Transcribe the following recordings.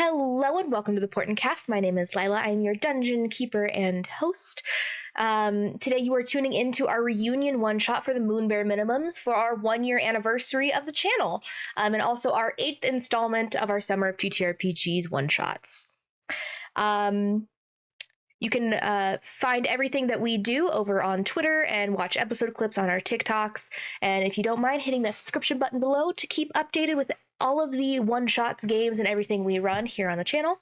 Hello and welcome to the Portent Kast. My name is Lila. I'm your dungeon keeper and host. Today you are tuning into our reunion one-shot for the Moonbear Minimums for our 1-year anniversary of the channel, and also our 8th installment of our Summer of TTRPGs one-shots. You can find everything that we do over on Twitter and watch episode clips on our TikToks. And if you don't mind hitting that subscription button below to keep updated with all of the one-shots, games, and everything we run here on the channel.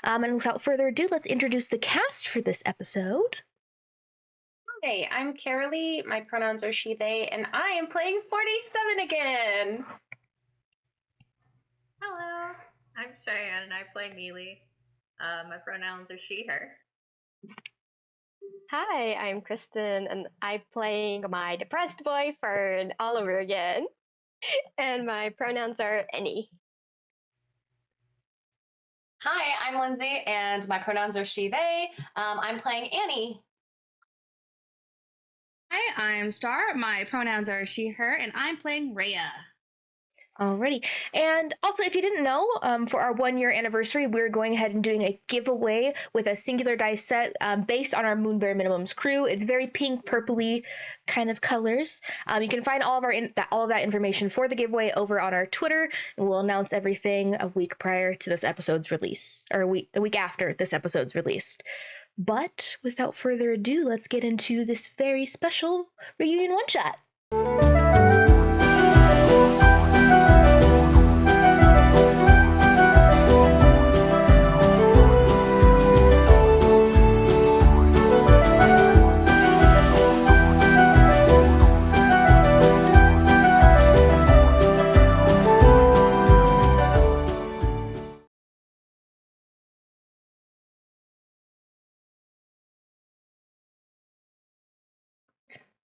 And without further ado, let's introduce the cast for this episode. Hey, I'm Carolee. My pronouns are she, they, and I am playing 47 again. Hello, I'm Cheyenne and I play Neely. My pronouns are she, her. Hi, I'm Kristen and I'm playing my depressed boyfriend all over again. And my pronouns are any. Hi, I'm Lindsay and my pronouns are she, they. I'm playing Annie. Hi, I'm Star. My pronouns are she, her, and I'm playing Rhea. Alrighty. And also, if you didn't know, for our 1-year anniversary, we're going ahead and doing a giveaway with a singular dice set based on our Moonbear Minimums crew. It's very pink, purpley kind of colors. You can find all of that information for the giveaway over on our Twitter, and we'll announce everything a week prior to this episode's release, or a week after this episode's released. But without further ado, let's get into this very special reunion one-shot.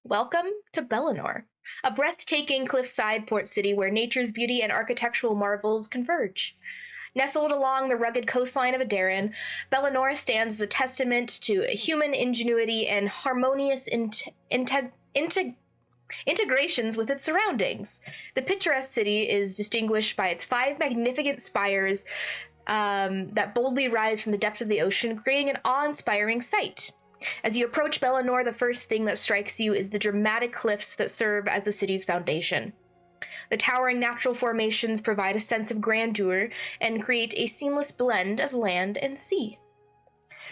Welcome to Bellinor, a breathtaking cliffside port city where nature's beauty and architectural marvels converge. Nestled along the rugged coastline of Adarran, Bellinor stands as a testament to human ingenuity and harmonious integrations with its surroundings. The picturesque city is distinguished by its 5 magnificent spires that boldly rise from the depths of the ocean, creating an awe-inspiring sight. As you approach Bellinor, the first thing that strikes you is the dramatic cliffs that serve as the city's foundation. The towering natural formations provide a sense of grandeur and create a seamless blend of land and sea.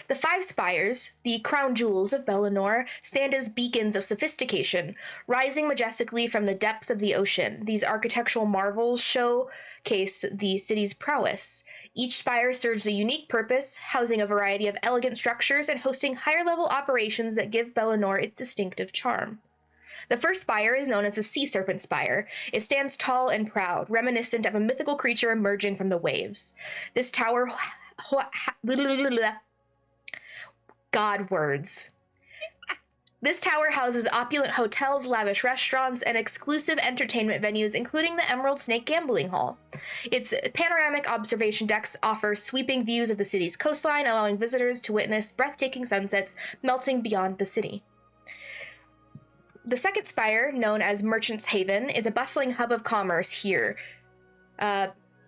The 5 spires, the crown jewels of Bellinor, stand as beacons of sophistication, rising majestically from the depths of the ocean. These architectural marvels showcase the city's prowess. Each spire serves a unique purpose, housing a variety of elegant structures and hosting higher-level operations that give Bellinor its distinctive charm. The first spire is known as the Sea Serpent Spire. It stands tall and proud, reminiscent of a mythical creature emerging from the waves. This tower... God words. This tower houses opulent hotels, lavish restaurants, and exclusive entertainment venues, including the Emerald Snake Gambling Hall. Its panoramic observation decks offer sweeping views of the city's coastline, allowing visitors to witness breathtaking sunsets melting beyond the city. The second spire, known as Merchant's Haven, is a bustling hub of commerce here.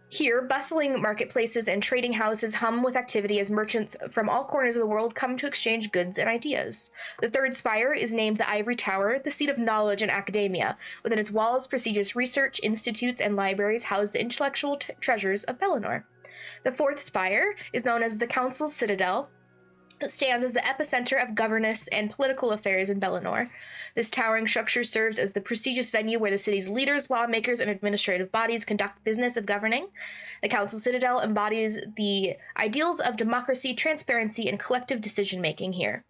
Here, bustling marketplaces and trading houses hum with activity as merchants from all corners of the world come to exchange goods and ideas. The third spire is named the Ivory Tower, the seat of knowledge and academia. Within its walls, prestigious research institutes and libraries house the intellectual treasures of Bellinor. The fourth spire is known as the Council's Citadel. It stands as the epicenter of governance and political affairs in Bellinor. This towering structure serves as the prestigious venue where the city's leaders, lawmakers, and administrative bodies conduct business of governing. The Council Citadel embodies the ideals of democracy, transparency, and collective decision-making here.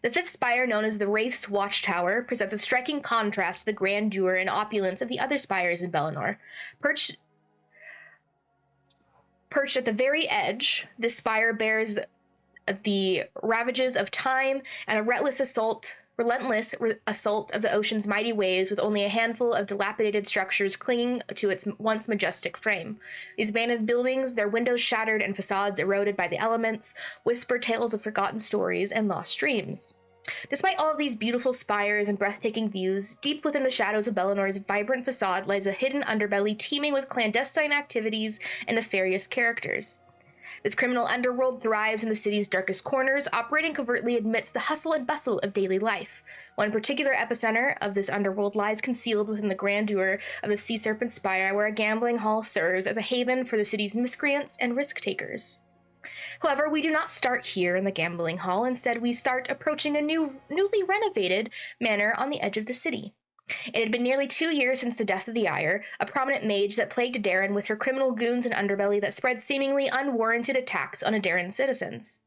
The fifth spire, known as the Wraith's Watchtower, presents a striking contrast to the grandeur and opulence of the other spires in Bellinor. Perched at the very edge, this spire bears the ravages of time and a relentless assault of the ocean's mighty waves, with only a handful of dilapidated structures clinging to its once majestic frame. These abandoned buildings, their windows shattered and facades eroded by the elements, whisper tales of forgotten stories and lost dreams. Despite all of these beautiful spires and breathtaking views, deep within the shadows of Bellinor's vibrant facade lies a hidden underbelly teeming with clandestine activities and nefarious characters. This criminal underworld thrives in the city's darkest corners, operating covertly amidst the hustle and bustle of daily life. One particular epicenter of this underworld lies concealed within the grandeur of the Sea Serpent Spire, where a gambling hall serves as a haven for the city's miscreants and risk-takers. However, we do not start here in the gambling hall. Instead, we start approaching a newly renovated manor on the edge of the city. It had been nearly 2 years since the death of Dyacre, a prominent mage that plagued Darren with her criminal goons and underbelly that spread seemingly unwarranted attacks on Darren's citizens.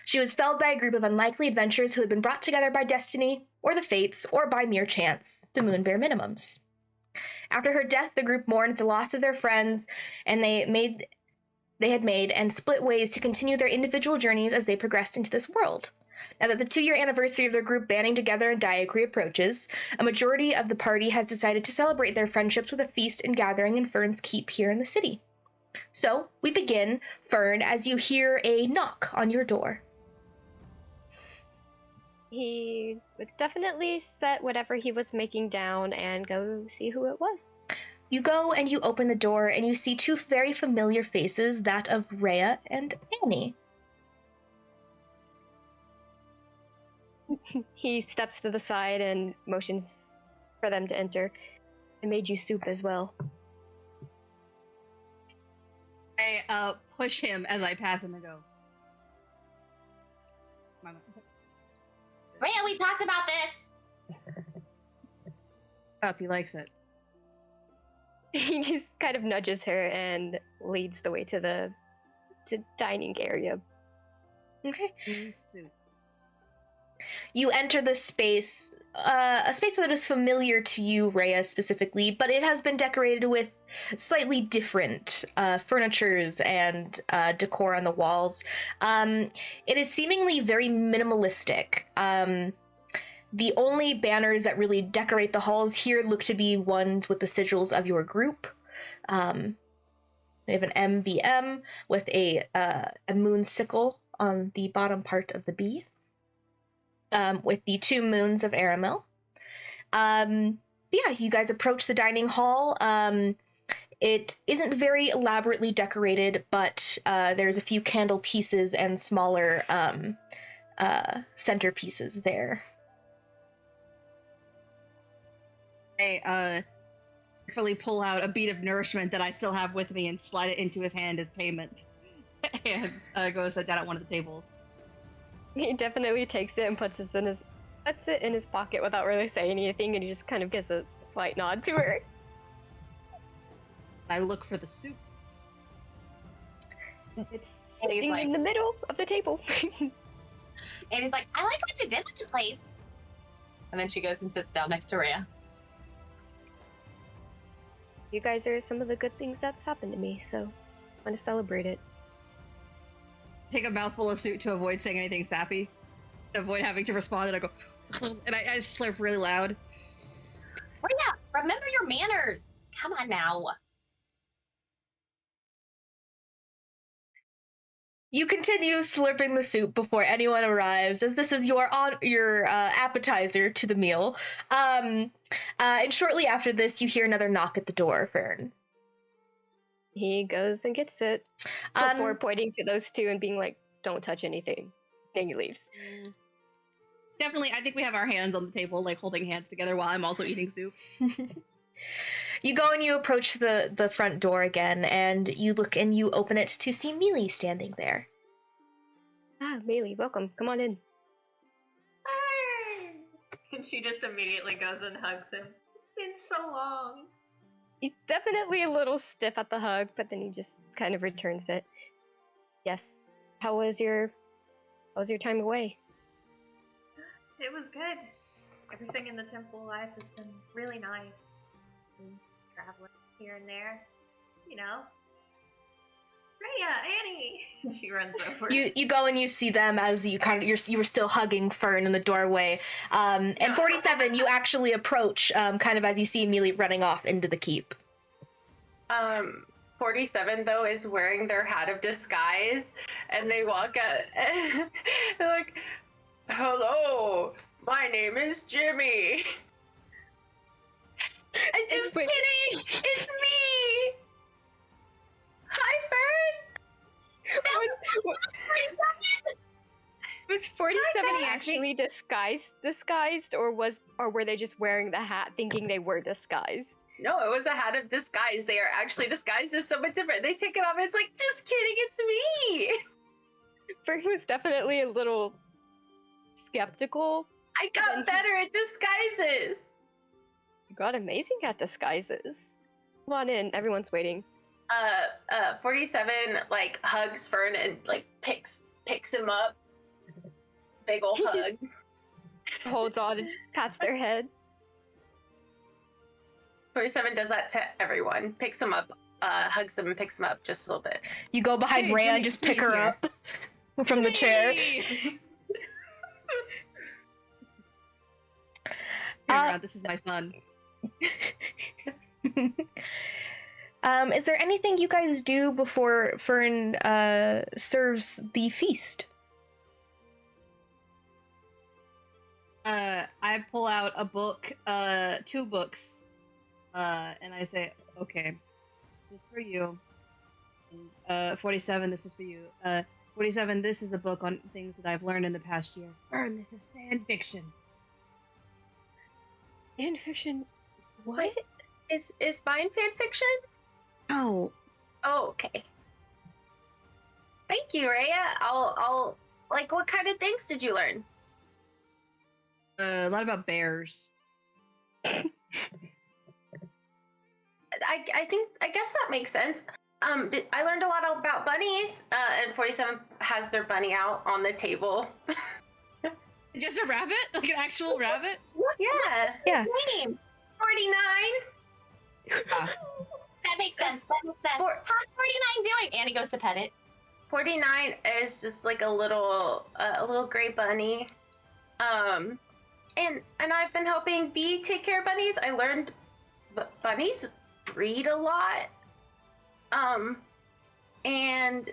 She was felled by a group of unlikely adventurers who had been brought together by destiny, or the fates, or by mere chance, the Moonbear Minimums. After her death, the group mourned the loss of their friends, and they had made and split ways to continue their individual journeys as they progressed into this world. Now that the 2-year anniversary of their group banding together in Dyacre approaches, a majority of the party has decided to celebrate their friendships with a feast and gathering in Fern's Keep here in the city. So, we begin, Fern, as you hear a knock on your door. He would definitely set whatever he was making down and go see who it was. You go and you open the door and you see 2 very familiar faces, that of Rhea and Annie. He steps to the side and motions for them to enter. I made you soup as well. I push him as I pass him and go. Rhea, we talked about this. Up, he likes it. He just kind of nudges her and leads the way to the dining area. Okay. Soup. You enter this space, a space that is familiar to you, Rhea, specifically, but it has been decorated with slightly different furnitures and decor on the walls. It is seemingly very minimalistic. The only banners that really decorate the halls here look to be ones with the sigils of your group. We have an MBM with a moon sickle on the bottom part of the B. With the 2 moons of Aramell. Yeah, you guys approach the dining hall. It isn't very elaborately decorated, but there's a few candle pieces and smaller centerpieces there. I carefully pull out a bead of nourishment that I still have with me and slide it into his hand as payment. And go sit down at one of the tables. He definitely takes it and puts it in his pocket without really saying anything, and he just kind of gives a slight nod to her. I look for the soup. It's sitting in the middle of the table. And he's like, I like what you did with the place. And then she goes and sits down next to Rhea. You guys are some of the good things that's happened to me, so I want to celebrate it. Take a mouthful of soup to avoid saying anything sappy. To avoid having to respond, and I go, and I slurp really loud. Rhea, remember your manners. Come on now. You continue slurping the soup before anyone arrives, as this is your appetizer to the meal. And shortly after this, you hear another knock at the door, Fern. He goes and gets it before pointing to those 2 and being like, don't touch anything. Then he leaves. Definitely, I think we have our hands on the table, like holding hands together while I'm also eating soup. You go and you approach the front door again, and you look and you open it to see Mealy standing there. Ah, Mealy, welcome. Come on in. And she just immediately goes and hugs him. It's been so long. He's definitely a little stiff at the hug, but then he just kind of returns it. Yes. How was your time away? It was good. Everything in the temple life has been really nice. Traveling here and there, you know. Rhea, Annie. She runs over. You go and you see them as you were still hugging Fern in the doorway. And 47, you actually approach kind of as you see Mealy running off into the keep. 47 though is wearing their hat of disguise, and they walk out. They're like, "Hello, my name is Jimmy." I'm just kidding. It's me. Hi, Fern. Was 47 actually disguised, or were they just wearing the hat thinking they were disguised? No, it was a hat of disguise. They are actually disguised as someone different. They take it off. It's like, just kidding, it's me. Fern was definitely a little skeptical. I got better at disguises. You got amazing at disguises. Come on in, everyone's waiting. 47 like hugs Fern and like picks him up. Big ol' He hug. just holds on and just pats their head. 47 does that to everyone. Picks him up, hugs them and picks him up just a little bit. You go behind Hey, Rhea and just pick her Jimmy's up from the chair. Hey! This is my son. Is there anything you guys do before Fern serves the feast? I pull out a book, 2 books, and I say, okay, this is for you. 47, this is for you. 47, this is a book on things that I've learned in the past year. Fern, this is fan fiction. Fan fiction? What? Wait, is mine fan fiction? Oh, Oh, okay. Thank you, Rhea. I'll like, what kind of things did you learn? a lot about bears. I guess that makes sense. I learned a lot about bunnies, and 47 has their bunny out on the table. Just a rabbit? Like an actual rabbit? Yeah. Yeah. Name. 49. That makes sense. That makes sense. How's 49 doing? Annie goes to pet it. 49 is just like a little gray bunny. And I've been helping V take care of bunnies. I learned bunnies breed a lot. And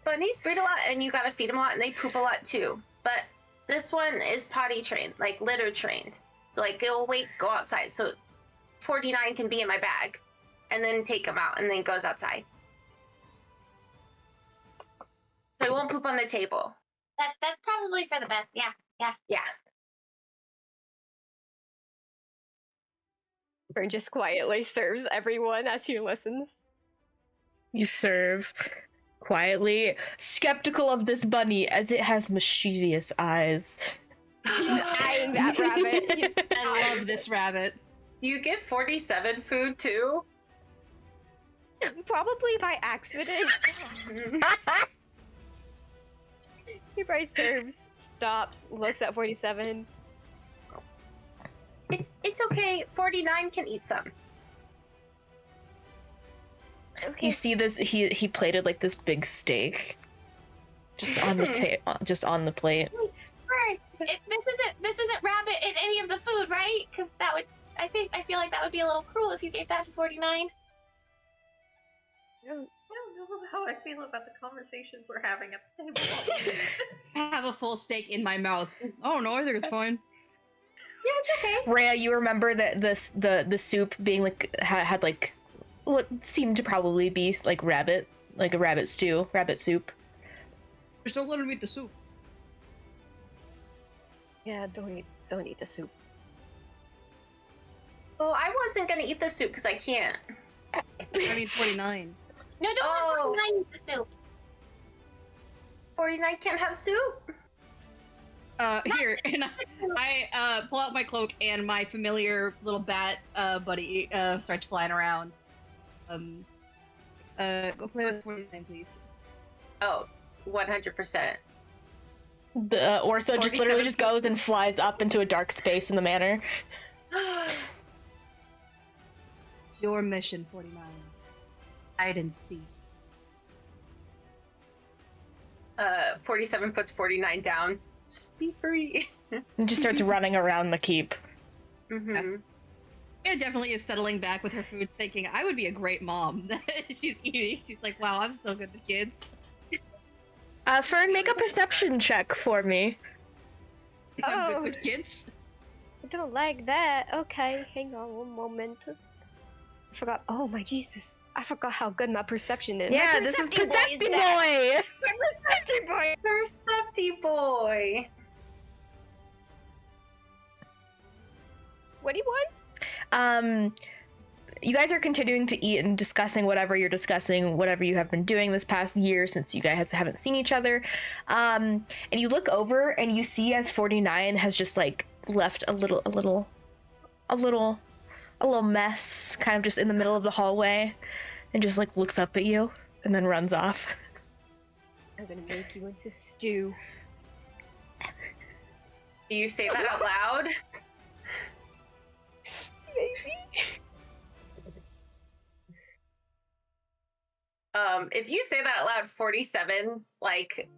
bunnies breed a lot, and you gotta feed them a lot, and they poop a lot too. But this one is potty trained, like litter trained. So like it'll go outside. So 49 can be in my bag, and then take him out, and then goes outside. So he won't poop on the table. That's probably for the best. Yeah. Fern just quietly serves everyone as he listens. You serve quietly, skeptical of this bunny as it has mischievous eyes. He's eyeing that rabbit. I love this rabbit. Do you give 47 food too? Probably by accident. He probably serves, stops, looks at 47. It's okay. 49 can eat some. Okay. You see this? He plated like this big steak, just on the just on the plate. Right. This isn't rabbit in any of the food, right? Because that would, I feel like that would be a little cruel if you gave that to 49. I don't know how I feel about the conversations we're having at the table. I have a full steak in my mouth. Oh no, I think it's fine. Yeah, it's okay. Rhea, you remember that the soup being like had like what seemed to probably be like a rabbit stew, rabbit soup. Just don't let him eat the soup. Yeah, don't eat the soup. Well, I wasn't gonna eat the soup because I can't. I mean, 49. No, don't Oh. let 49 eat the soup. 49 can't have soup. Here, and I pull out my cloak, and my familiar little bat buddy starts flying around. Go play with 49, please. Oh, 100%. The Orso just 47 literally just goes and flies up into a dark space in the manor. It's your mission, 49. Hide and seek. 47 puts 49 down. Just be free. And just starts running around the keep. Mm-hmm. Yeah, definitely is settling back with her food, thinking, I would be a great mom. She's eating. She's like, wow, I'm so good with kids. Fern, make a perception check for me. I'm Oh. good with kids. I don't like that. Okay, hang on one moment. I forgot. Oh my Jesus! I forgot how good my perception is. Yeah, My this is Percepti Percepti Boy. Boy! My Percepti Boy. Percepti boy. What do you want? You guys are continuing to eat and discussing whatever you're discussing, whatever you have been doing this past year since you guys haven't seen each other. And you look over and you see as 49 has just like left a little mess kind of just in the middle of the hallway and just like looks up at you and then runs off. I'm gonna make you into stew. Do you say that out loud? Maybe. If you say that out loud, 47's like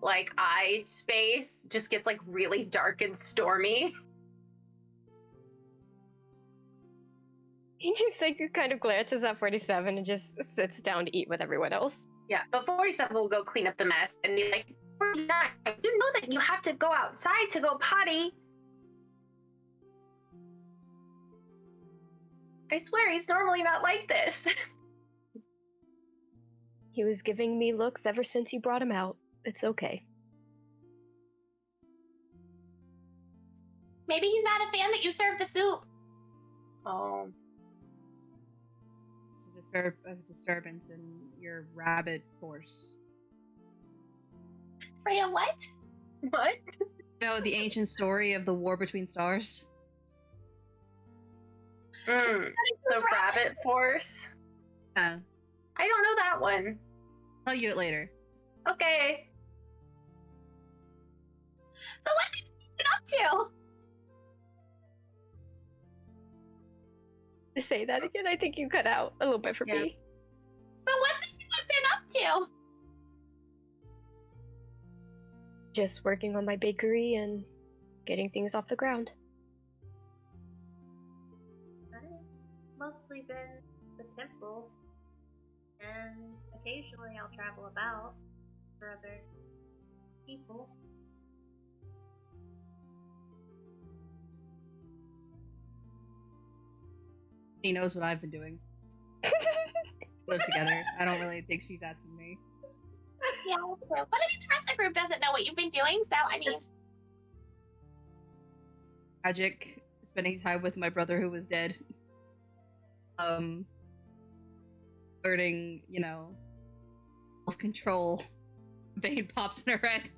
eye space just gets like really dark and stormy. He just like kind of glances at 47 and just sits down to eat with everyone else. Yeah, but 47 will go clean up the mess and be like, 49, you know that you have to go outside to go potty. I swear he's normally not like this. He was giving me looks ever since you brought him out. It's okay. Maybe he's not a fan that you serve the soup. Oh. It's a disturbance in your rabbit force. Freya, what? What? You know, the ancient story of the war between stars? The rabbit force? Yeah. I don't know that one. Tell you it later. Okay. So what's he been up to? To say that again, I think you cut out a little bit for me. So what's he been up to? Just working on my bakery and getting things off the ground. I've mostly been the temple, and occasionally I'll travel about for other people. He knows what I've been doing. Live together. I don't really think she's asking me. Yeah, but I mean, the rest of the group doesn't know what you've been doing, so I mean, Magic, spending time with my brother who was dead. Learning, you know, self-control. Bane pops in her head.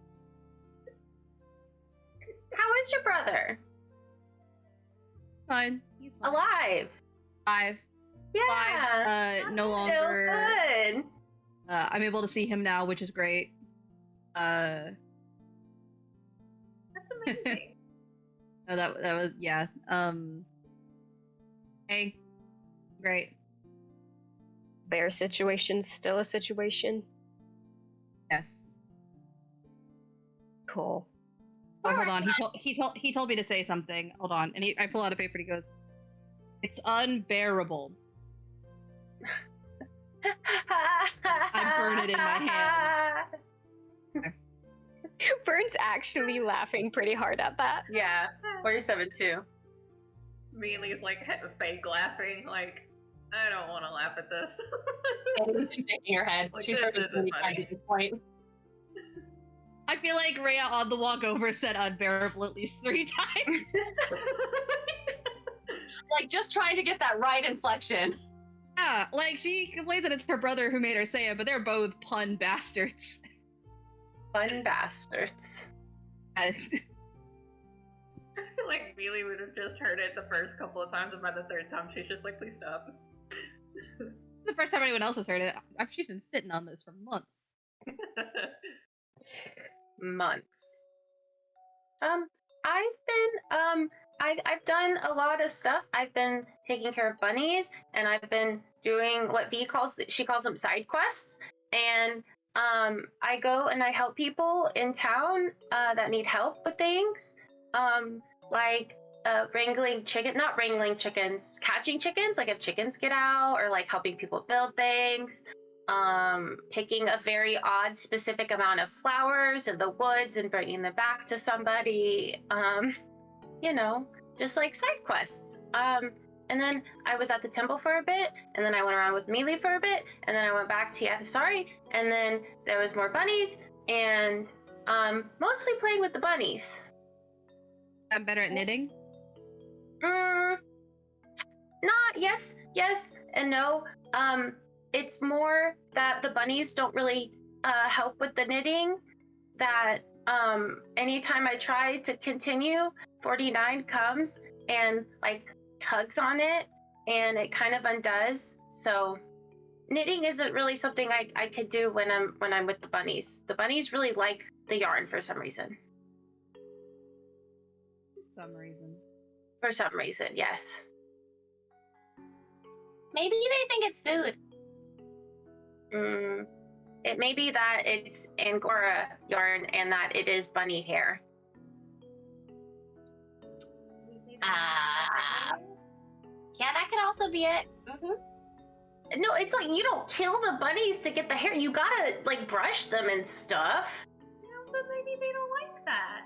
How is your brother? Fine. He's fine. Alive. 5. Yeah. 5. No Still longer. good. I'm able to see him now, which is great. That's amazing. No, that was yeah. Hey, great. Bear situation's still a situation. Yes. Cool. Oh, hold on. He told me to say something. Hold on. And I pull out a paper and he goes, "It's unbearable." I burn it in my hand. Vern's actually laughing pretty hard at that. Yeah, 47 too. Me and Lee's like fake laughing, like, I don't want to laugh at this. She's shaking her head. Like, She's this heard isn't me funny. at this point. I feel like Rhea on the walk over said unbearable at least 3 times. Like, just trying to get that right inflection. Yeah, like she complains that it's her brother who made her say it, but they're both pun bastards. Fun bastards. I feel like Mealy would have just heard it the first couple of times, and by the third time she's just like, please stop. The first time anyone else has heard it. She's been sitting on this for months. Months. I've done a lot of stuff. I've been taking care of bunnies, and I've been doing what she calls them side quests. And I go and I help people in town that need help with things, like wrangling not wrangling chickens, catching chickens, like if chickens get out, or like helping people build things. Picking a very odd specific amount of flowers in the woods and bringing them back to somebody. You know, just like side quests. And then I was at the temple for a bit, and then I went around with Mealy for a bit, and then I went back to Yathasari, and then there was more bunnies, and mostly playing with the bunnies. I'm better at knitting. Not yes and no. It's more that the bunnies don't really help with the knitting. That anytime I try to continue, 49 comes and like tugs on it, and it kind of undoes. So knitting isn't really something I could do when I'm with the bunnies. The bunnies really like the yarn for some reason. For some reason, yes. Maybe they think it's food. It may be that it's Angora yarn and that it is bunny hair. Yeah, that could also be it. No, it's like you don't kill the bunnies to get the hair. You gotta like brush them and stuff. Yeah, but maybe they don't like that.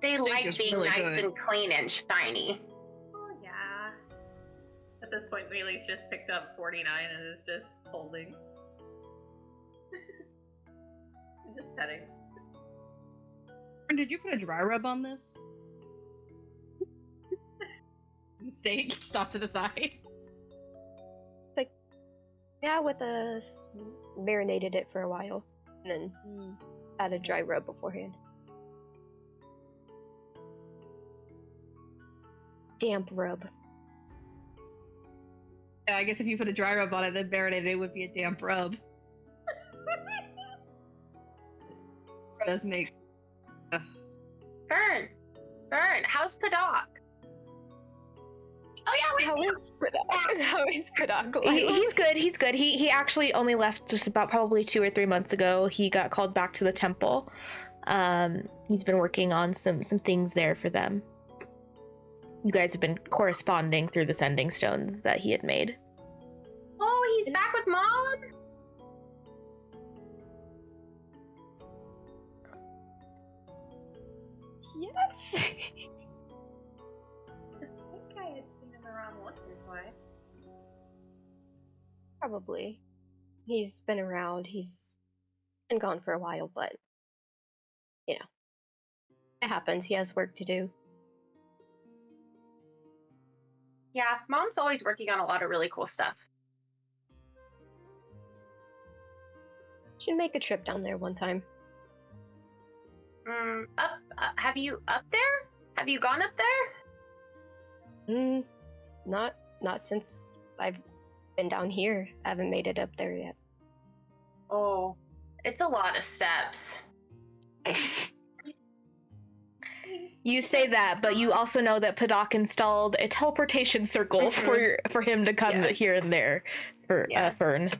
They Steak like is being really nice good. and clean and shiny. Oh, yeah. At this point, Mealy's just picked up 49 and is just holding. And just petting. Did you put a dry rub on this? Steak, stop to the side. Yeah, with us, marinated it for a while, and then added dry rub beforehand. Damp rub. Yeah, I guess if you put a dry rub on it, then marinated, it would be a damp rub. Does make. Fern, how's Padoc? Oh yeah, How where's is Padoc? How is Padoc? He's good. He's good. He actually only left just about probably 2 or 3 months ago. He got called back to the temple. He's been working on some things there for them. You guys have been corresponding through the sending stones that he had made. Oh, he's back with Mom? Yes. I think I had seen him around once or twice. Probably. He's been around. He's been gone for a while, but you know, it happens. He has work to do. Yeah, Mom's always working on a lot of really cool stuff. Should make a trip down there one time. Have you up there? Have you gone up there? Not since I've been down here. I haven't made it up there yet. Oh, it's a lot of steps. You say that, but you also know that Padoc installed a teleportation circle for him to come here and there for Fern.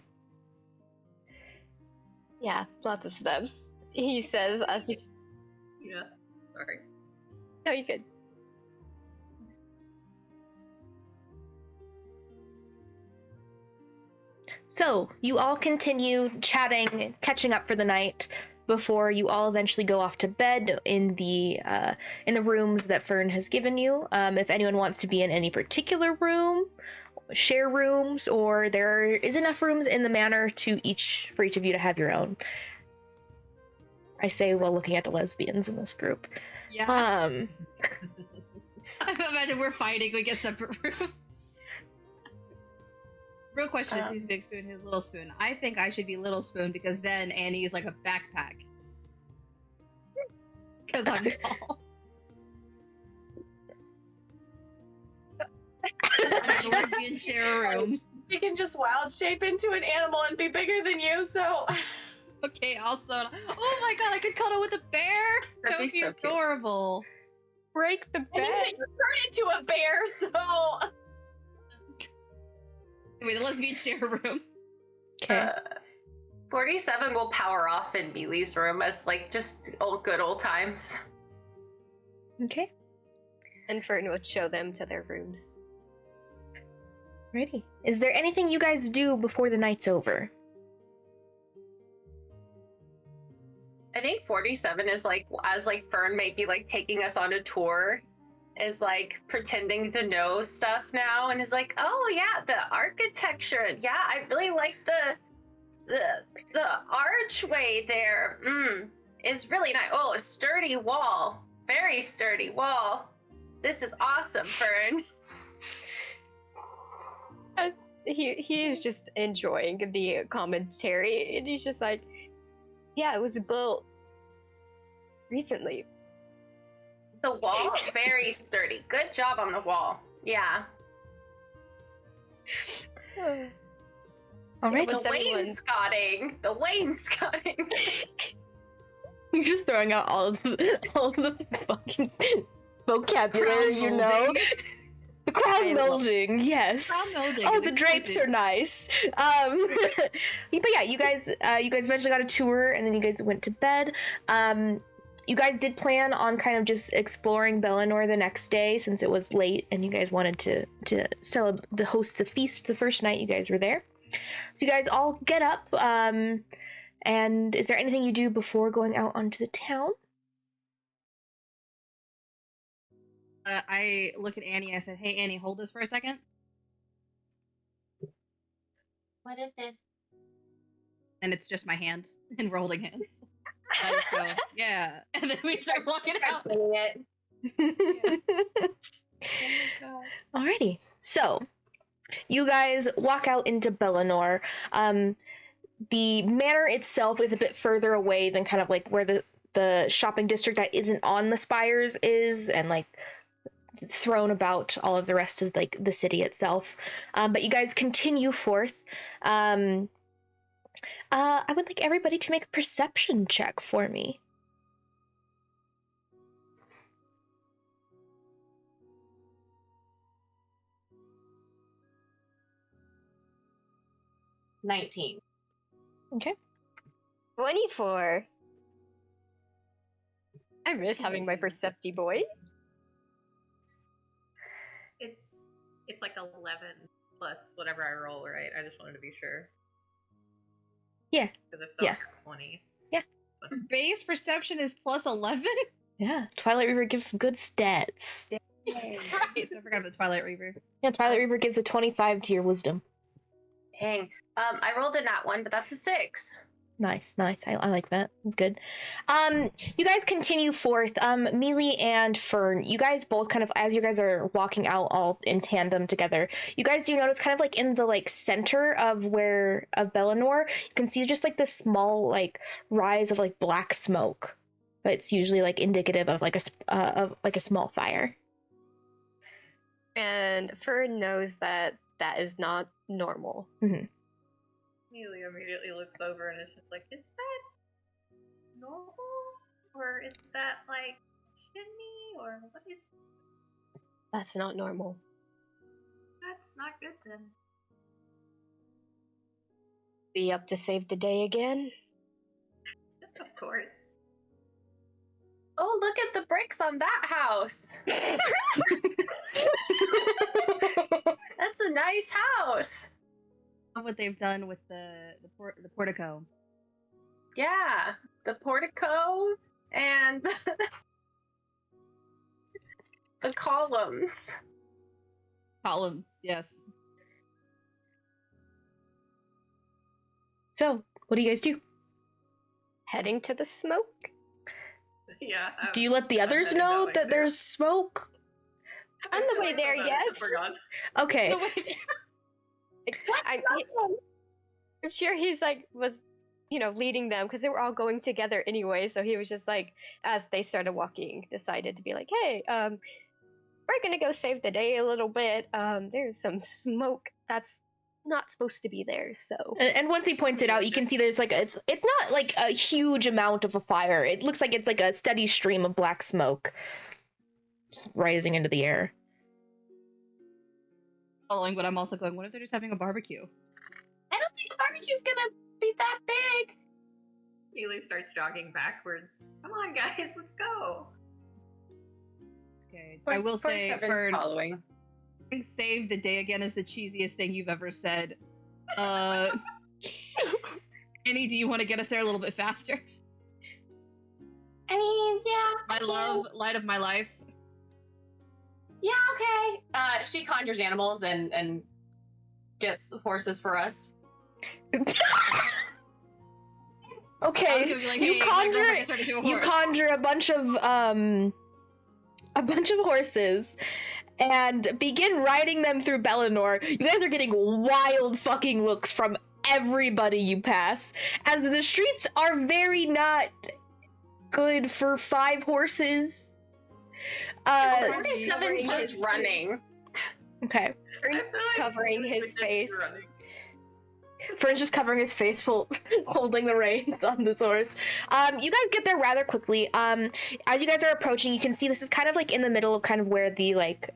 Yeah, lots of steps. He says as he. Yeah, sorry. No, you could. So you all continue chatting, catching up for the night before you all eventually go off to bed in the rooms that Fern has given you. If anyone wants to be in any particular room, share rooms, or there is enough rooms in the manor for each of you to have your own. I say while looking at the lesbians in this group. Yeah. I imagine we're fighting. We get separate rooms. Real question is who's Big Spoon, who's Little Spoon? I think I should be Little Spoon because then Annie is like a backpack. Because I'm tall. The lesbian share a room. You can just wild shape into an animal and be bigger than you, so... Okay, also... Oh my god, I could cuddle with a bear! That would be so cute. adorable. Break the And bed. you turn into a bear, so... Anyway, the lesbian share a room. Okay. 47 will power off in Mealy's room as like just good old times. Okay. And Fern would show them to their rooms. Ready. Is there anything you guys do before the night's over? I think 47 is like, as like Fern may be like taking us on a tour, is like pretending to know stuff now and is like, oh yeah, the architecture. Yeah, I really like the archway there. Is really nice. Oh, a sturdy wall. Very sturdy wall. This is awesome, Fern. He is just enjoying the commentary, and he's just like, yeah, it was built recently. The wall, very sturdy. Good job on the wall. Yeah. All right. The What's everyone's- wainscoting. The wainscoting. You're just throwing out all of the fucking vocabulary, Crown you know? molding. The crown I love- molding, yes. Crown molding Oh, is the drapes exquisite. are nice. But yeah, you guys eventually got a tour, and then you guys went to bed. You guys did plan on kind of just exploring Bellinor the next day, since it was late, and you guys wanted to host the feast the first night you guys were there. So you guys all get up. And is there anything you do before going out onto the town? I look at Annie. I said, "Hey, Annie, hold this for a second." What is this? And it's just my hand, and we're holding hands. I just go, yeah, and then we start walking out. Alrighty. So, you guys walk out into Bellinor. The manor itself is a bit further away than kind of like where the shopping district that isn't on the spires is, and like thrown about all of the rest of like the city itself. But you guys continue forth. I would like everybody to make a perception check for me. Okay. 24. I miss having my Percepti boy. It's like 11 plus whatever I roll, right? I just wanted to be sure. Yeah. Because if so, Yeah. I got 20. Base perception is plus 11. Yeah. Twilight Reaver gives some good stats. Jesus Christ, I forgot about the Twilight Reaver. Yeah, Twilight Reaver gives a 25 to your wisdom. Dang. I rolled a nat 1, but that's a 6. Nice. I like that. That's good. You guys continue forth. Mealy and Fern, you guys both kind of, as you guys are walking out all in tandem together, you guys do notice kind of like in the like center of Bellinor, you can see just like this small like rise of like black smoke. But it's usually like indicative of like a small fire. And Fern knows that is not normal. Amelia immediately looks over and is just like, is that normal? Or is that like shimmy? Or what is... That's not normal. That's not good then. Be up to save the day again? Of course. Oh, look at the bricks on that house. That's a nice house. What they've done with the portico. Yeah, the portico and the columns. Columns, yes. So, what do you guys do? Heading to the smoke? Yeah. Do you let the I'm others heading know way that too. there's smoke? I On the feel way like there, all that yes. except for God. Okay. I'm sure he's like was leading them because they were all going together anyway. So he was just like, as they started walking, decided to be like, "Hey, we're gonna go save the day a little bit. There's some smoke that's not supposed to be there." So And once he points it out, you can see there's like it's not like a huge amount of a fire. It looks like it's like a steady stream of black smoke just rising into the air. Following, but I'm also going, what if they're just having a barbecue? I don't think a barbecue's gonna be that big. Amelia starts jogging backwards. Come on, guys, let's go. Okay. I will Poor say, Seven's Fern, following. save the day again is the cheesiest thing you've ever said. Annie, do you want to get us there a little bit faster? I mean, yeah. My love, light of my life. Yeah, okay. She conjures animals and gets horses for us. Okay, Gonna be like, you "Hey, my girlfriend conjure gets turned into a you horse." conjure a bunch of horses and begin riding them through Bellinor. You guys are getting wild fucking looks from everybody you pass, as the streets are very not good for 5 horses. Seven's just running. Okay. Fern's covering his face. Fern's just covering his face, holding the reins on this horse. You guys get there rather quickly. As you guys are approaching, you can see this is kind of like in the middle of kind of where the like,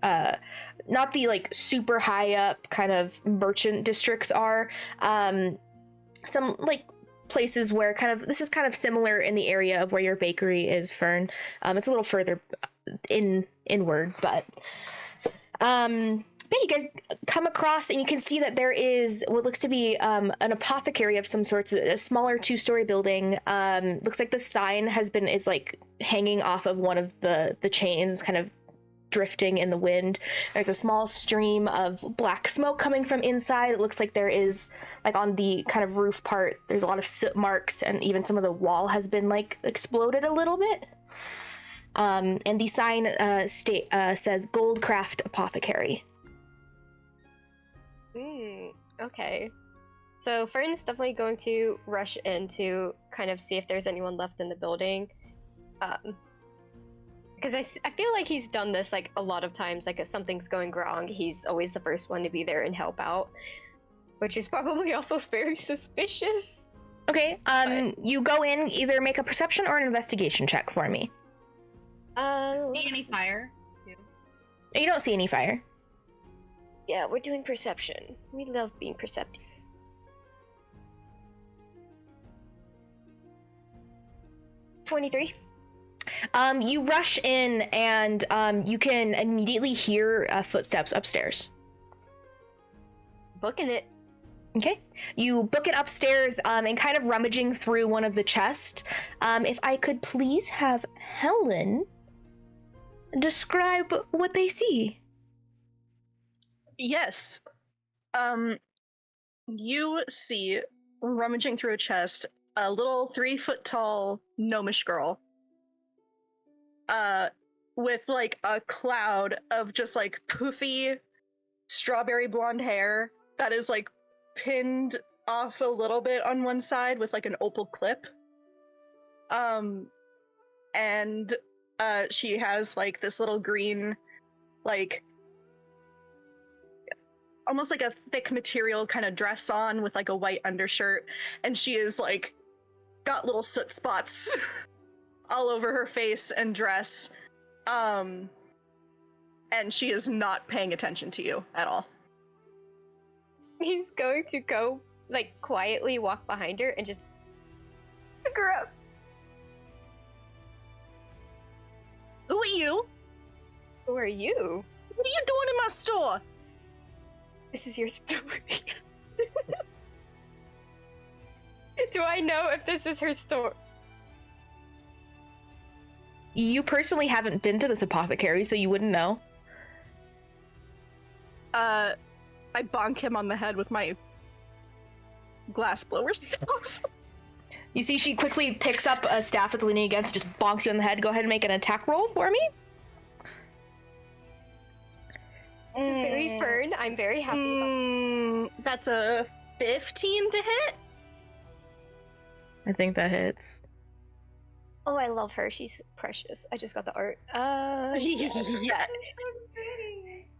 not the like super high up kind of merchant districts are. Some like places where kind of this is kind of similar in the area of where your bakery is, Fern. It's a little further inward, but yeah, you guys come across and you can see that there is what looks to be an apothecary of some sorts, a smaller 2-story building. Looks like the sign is like hanging off of one of the chains, kind of drifting in the wind. There's a small stream of black smoke coming from inside. It looks like there is, like on the kind of roof part, there's a lot of soot marks, and even some of the wall has been like exploded a little bit. And the sign says Goldcraft Apothecary. Okay. So Fern's definitely going to rush in to kind of see if there's anyone left in the building. Because I feel like he's done this like a lot of times. Like if something's going wrong, he's always the first one to be there and help out. Which is probably also very suspicious. Okay, you go in, either make a perception or an investigation check for me. See any fire? Too. You don't see any fire. Yeah, we're doing perception. We love being perceptive. 23. You rush in and you can immediately hear footsteps upstairs. Booking it. Okay. You book it upstairs and kind of rummaging through one of the chests. If I could please have Helen describe what they see. Yes. You see, rummaging through a chest, a little 3-foot-tall gnomish girl. With like a cloud of just like poofy strawberry blonde hair that is like pinned off a little bit on one side with like an opal clip. And she has like this little green, like almost like a thick material kind of dress on with like a white undershirt, and she is like got little soot spots all over her face and dress. And she is not paying attention to you at all. He's going to go, like, quietly walk behind her and just pick her up. Who are you? Who are you? What are you doing in my store? This is your story. Do I know if this is her store? You personally haven't been to this apothecary, so you wouldn't know. I bonk him on the head with my glass blower staff. You see she quickly picks up a staff that's leaning against, just bonks you on the head. Go ahead and make an attack roll for me. This is very Fern. I'm very happy about That's a 15 to hit? I think that hits. Oh, I love her. She's precious. I just got the art. Yeah.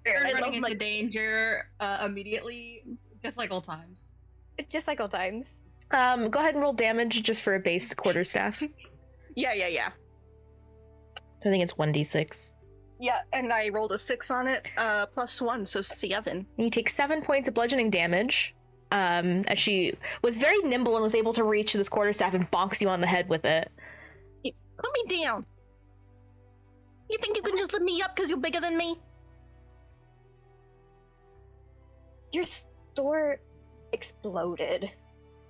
They're I running love, into danger immediately, just like old times. Just like old times. Go ahead and roll damage just for a base quarterstaff. Yeah. I think it's 1d6. Yeah, and I rolled a 6 on it, +1, so 7. And you take 7 points of bludgeoning damage, as she was very nimble and was able to reach this quarterstaff and bonks you on the head with it. Put me down. You think you can just lift me up because you're bigger than me? Your store exploded.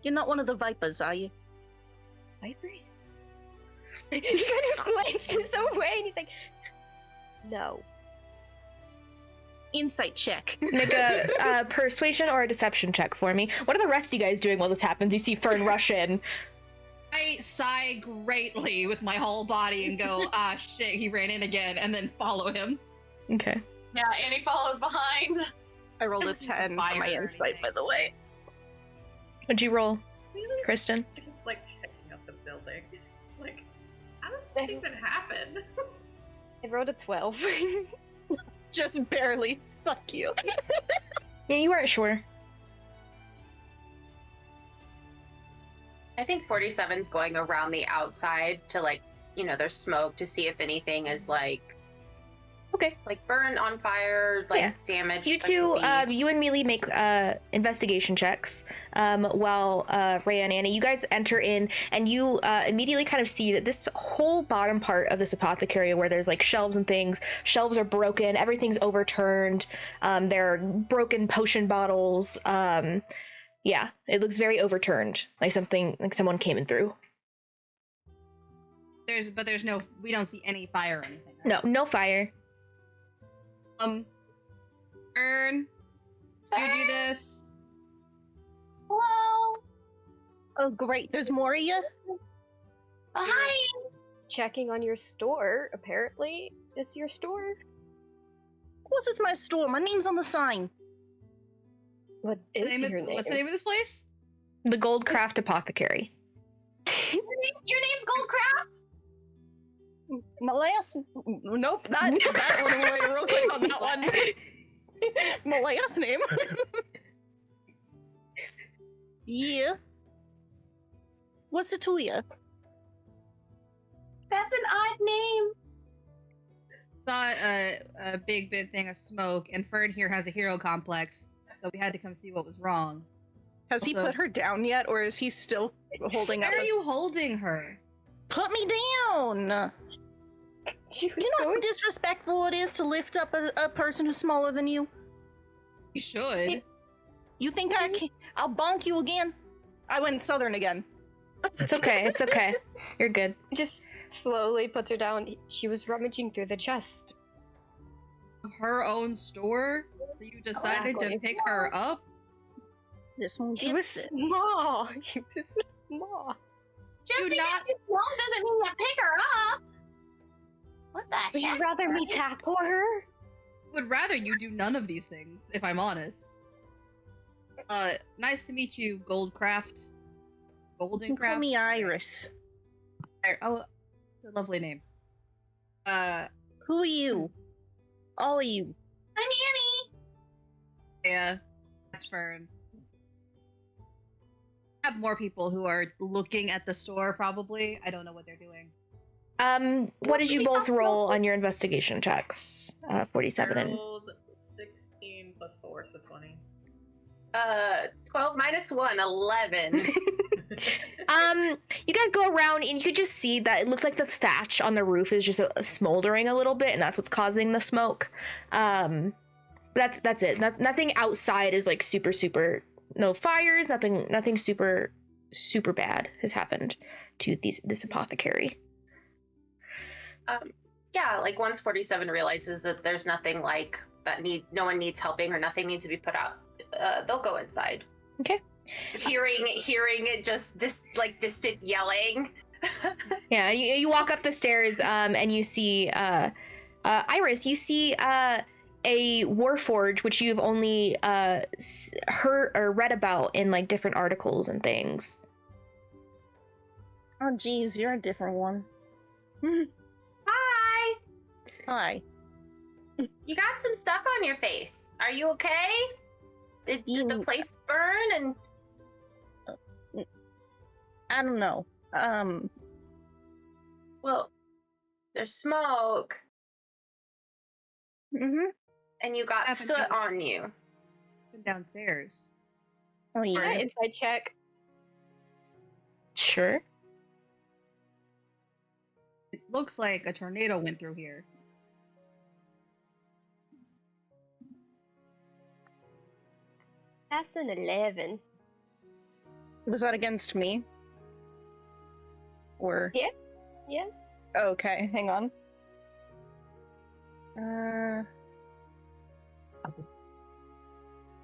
You're not one of the Vipers, are you? Vipers? He kind of glances away and he's like, no. Insight check. Make a persuasion or a deception check for me. What are the rest of you guys doing while this happens? You see Fern rush in. I sigh greatly with my whole body and go, ah, shit, he ran in again, and then follow him. Okay. Yeah, Annie follows behind. I rolled a 10 for Fire my or insight, anything. by the way. What'd you roll, Really? Kristen? It's like checking out the building. Like, how did this even happen? I rolled a 12. Just barely. Fuck you. Yeah, you weren't sure. I think 47's going around the outside to like, there's smoke to see if anything is like Okay. burned on fire, like Yeah. damage. You that two, could be- you and Mealy make investigation checks, while Ray and Annie, you guys enter in, and you immediately kind of see that this whole bottom part of this apothecary, where there's like shelves and things, shelves are broken, everything's overturned, there are broken potion bottles. Yeah, it looks very overturned, like someone came in through. There's no, we don't see any fire or anything. No fire. Ern, you do this. Hello. Oh, great. There's more of you? Oh, hi. Checking on your store, apparently. It's your store. Of course it's my store. My name's on the sign. What is your name? What's the name of this place? The Goldcraft Apothecary. Your name's Goldcraft? My last... Nope, that went away real quick on that one. My last name. Yeah. What's it to you? That's an odd name. Saw a big thing of smoke, and Fern here has a hero complex, so we had to come see what was wrong. Has he Also- put her down yet, or is he still holding up? Where are you holding her? Put me down! She was You know how going disrespectful it is to lift up a person who's smaller than you? You should. You think I can? I'll bonk you again. I went southern again. It's okay. It's okay. You're good. just slowly puts her down. She was rummaging through the chest. Her own store? So you decided to Exactly. pick her up? This one She was gets it. small. She was small. Just Do because not- she's small doesn't mean you pick her up. What the Would you heck? rather me tap for her? Would rather you do none of these things, if I'm honest. Nice to meet you, Goldcraft. You Goldencraft? call me Iris. Oh, it's a lovely name. Who are you? All of you. I'm Annie. Yeah, that's Fern. Have more people who are looking at the store, probably. I don't know what they're doing. What did you both roll on your investigation checks? 47 and... Rolled 16 plus 4, so 20. 12 minus 1, 11. You guys go around and you could just see that it looks like the thatch on the roof is just smoldering a little bit, and that's what's causing the smoke. That's it. Nothing outside is like super. No fires. Nothing super bad has happened to this apothecary. Yeah, like once 47 realizes that there's nothing like that no one needs helping or nothing needs to be put out, they'll go inside. Okay. Hearing it just distant yelling. Yeah, you walk up the stairs, and you see Iris. You see a warforge, which you've only heard or read about in like different articles and things. Oh, geez, you're a different one. Hi! Hi. You got some stuff on your face. Are you okay? Did the place burn and... I don't know. Well, there's smoke, Mm-hmm. and you got Happened soot to- on you. Downstairs. Oh, yeah. Yeah, inside check. Sure. It looks like a tornado went through here. That's an 11. Was that against me? Or... Yes. Okay, hang on.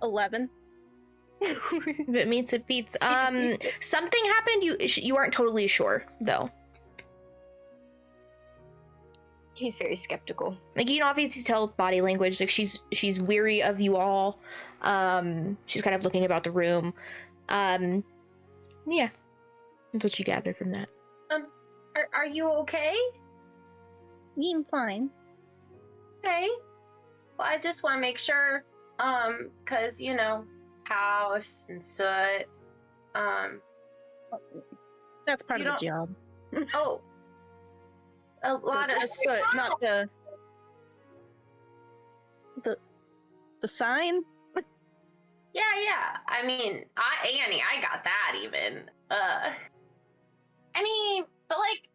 11. If it meets, it beats. Something happened. You aren't totally sure though. He's very skeptical. Like, you know, obviously tell body language. Like, she's weary of you all. She's kind of looking about the room. Yeah, that's what you gather from that. Are you okay? I'm fine. Okay. Well, I just want to make sure, cause you know, house and soot. That's part You of the job. Oh, a lot of soot, not the sign. Yeah. I mean, Annie, I got that even. I mean, but like,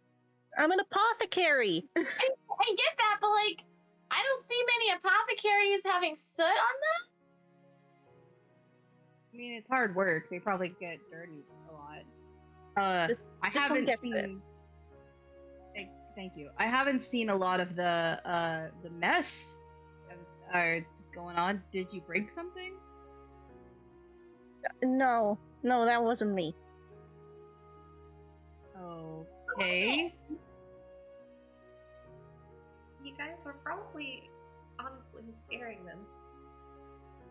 I'm an apothecary. I get that, but like, I don't see many apothecaries having soot on them. I mean, it's hard work. They probably get dirty a lot. I haven't seen. Thank you. I haven't seen a lot of the mess going on. Did you break something? No, that wasn't me. Okay. You guys were probably honestly scaring them.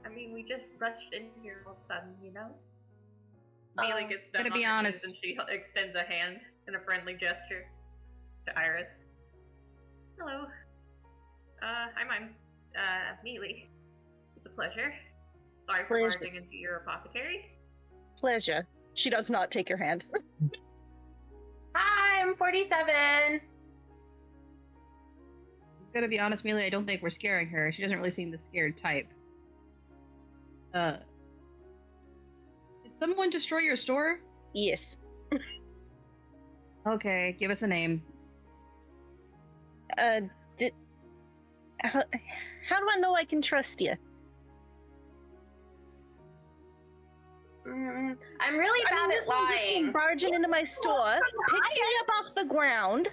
I mean, we just rushed in here all of a sudden, you know? Mealy gets down Gonna on be her knees honest. and she extends a hand in a friendly gesture to Iris. Hello. I'm Mealy. It's a pleasure. Sorry for Pleasure. barging into your apothecary. Pleasure. She does not take your hand. Hi, I'm 47. Gonna be honest, Melee, I don't think we're scaring her. She doesn't really seem the scared type. Did someone destroy your store? Yes. Okay, give us a name. How do I know I can trust you? I'm really bad this at one just came lying. barging into my store, picks me up off the ground.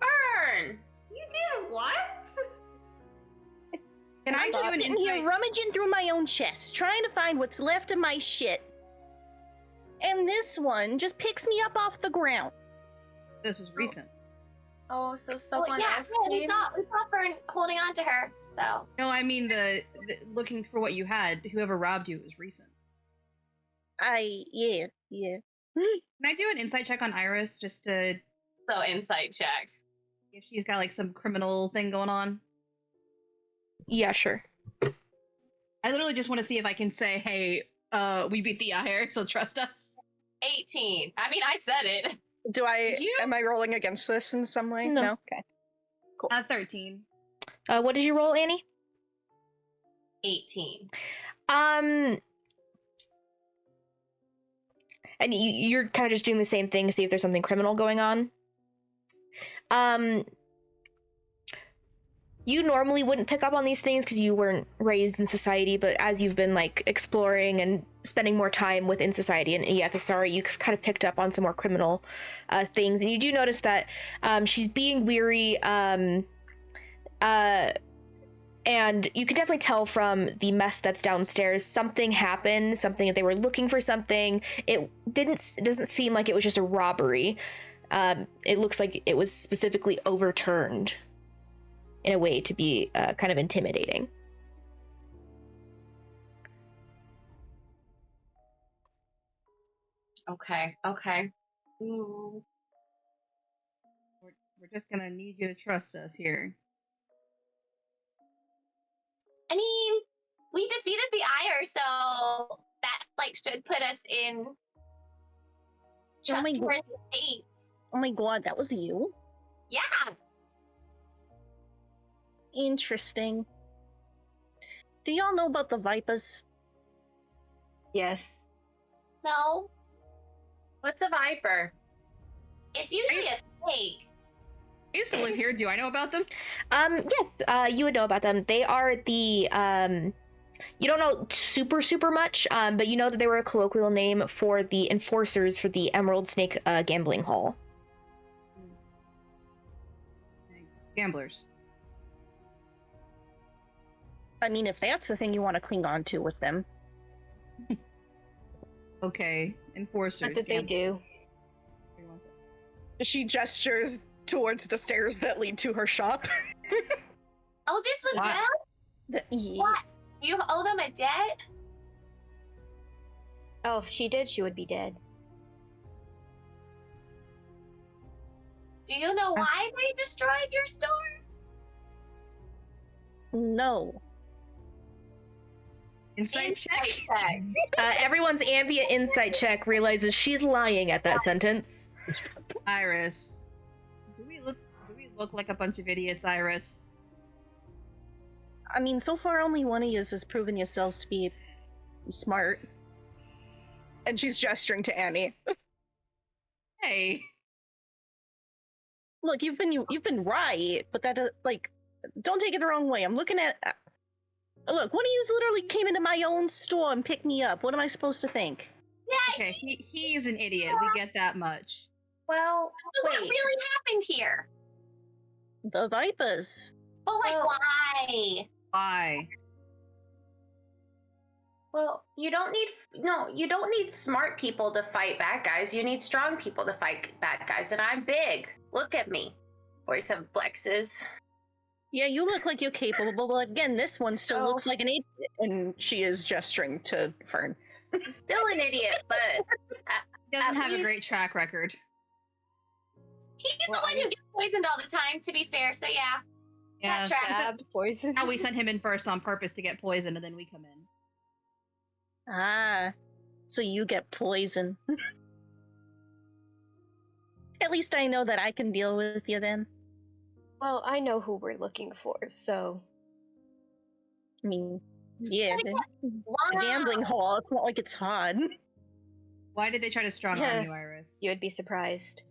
Burn! You did what? Can I I'm do just an sitting here insight? rummaging through my own chest, trying to find what's left of my shit. And this one just picks me up off the ground. This was recent. Oh, so Well, someone yeah, else we came? saw Fern holding on to her. So No, I mean the looking for what you had. Whoever robbed you was recent. Yeah. Can I do an insight check on Iris just to So insight check. if she's got like some criminal thing going on? Yeah, sure. I literally just want to see if I can say, hey, we beat the ire, so trust us. 18. I mean, I said it. Did you? Am I rolling against this in some way? No. Okay. 13. What did you roll, Annie? 18. And you're kind of just doing the same thing to see if there's something criminal going on. You normally wouldn't pick up on these things because you weren't raised in society, but as you've been like exploring and spending more time within society and Yathasari, you kind of picked up on some more criminal things, and you do notice that she's being weary, and you can definitely tell from the mess that's downstairs something happened, something that they were looking for something. It doesn't seem like it was just a robbery. It looks like it was specifically overturned in a way to be kind of intimidating. Okay. Ooh. We're just gonna need you to trust us here. I mean, we defeated the ire, so that like should put us in trustworthy states. Oh my god, that was you? Yeah. Interesting. Do y'all know about the Vipers? Yes. No, What's a viper? it's usually a snake. I used to live here. Do I know about them? Yes, you would know about them. They are the you don't know super much, but you know that they were a colloquial name for the enforcers for the Emerald Snake gambling hall. Gamblers. I mean, if that's the thing you want to cling on to with them. Okay, enforcers. What did they do? She gestures towards the stairs that lead to her shop. Oh, this was Wow. them? Yeah. What? You owe them a debt? Oh, if she did, she would be dead. Do you know why they destroyed your store? No. Insight check. check. Everyone's ambient insight check realizes she's lying at that sentence. Iris, do we look like a bunch of idiots, Iris? I mean, so far only one of you has proven yourselves to be smart. And she's gesturing to Annie. Hey. Look, you've been right, but that don't take it the wrong way. I'm looking at. Look, one of you literally came into my own store and picked me up. What am I supposed to think? Yeah, Okay, he's an idiot. We get that much. Well, but what wait. really happened here? The Vipers. But like, Well- why? Why? Well, you don't need smart people to fight bad guys. You need strong people to fight bad guys, and I'm big. Look at me. 47 flexes. Yeah, you look like you're capable, but again, this one still So- looks like an idiot. And she is gesturing to Fern. Still an idiot, but He doesn't At have a great least- track record. He's Well, the one who gets poisoned all the time, to be fair, so yeah. Yeah, That tracks. Stabbed, poison. now we sent him in first on purpose to get poisoned, and then we come in. Ah, so you get poison. At least I know that I can deal with you then. Well, I know who we're looking for, so I mean, yeah, Wow. the gambling hall. It's not like it's hard. Why did they try to strong Yeah. arm you, Iris? you would be surprised.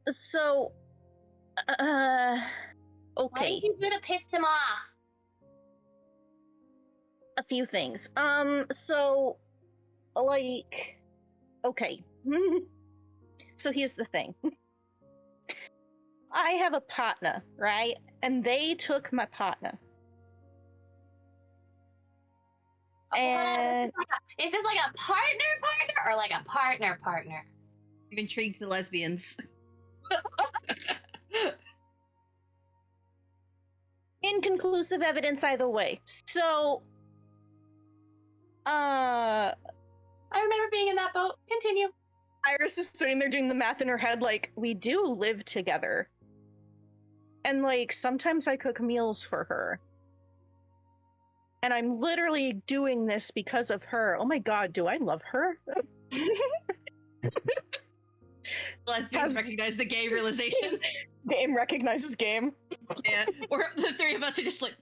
So, What okay, did you do to piss him off? a few things. So, like, okay. So here's the thing. I have a partner, right? And they took my partner. And Is this like a partner or like a partner? You've intrigued the lesbians. inconclusive evidence either way. So, I remember being in that boat. Continue. Iris is sitting there doing the math in her head, like, we do live together. And, like, sometimes I cook meals for her. And I'm literally doing this because of her. Oh my god, do I love her? Lesbians recognize the gay realization. Game recognizes game. Yeah, or the three of us are just like,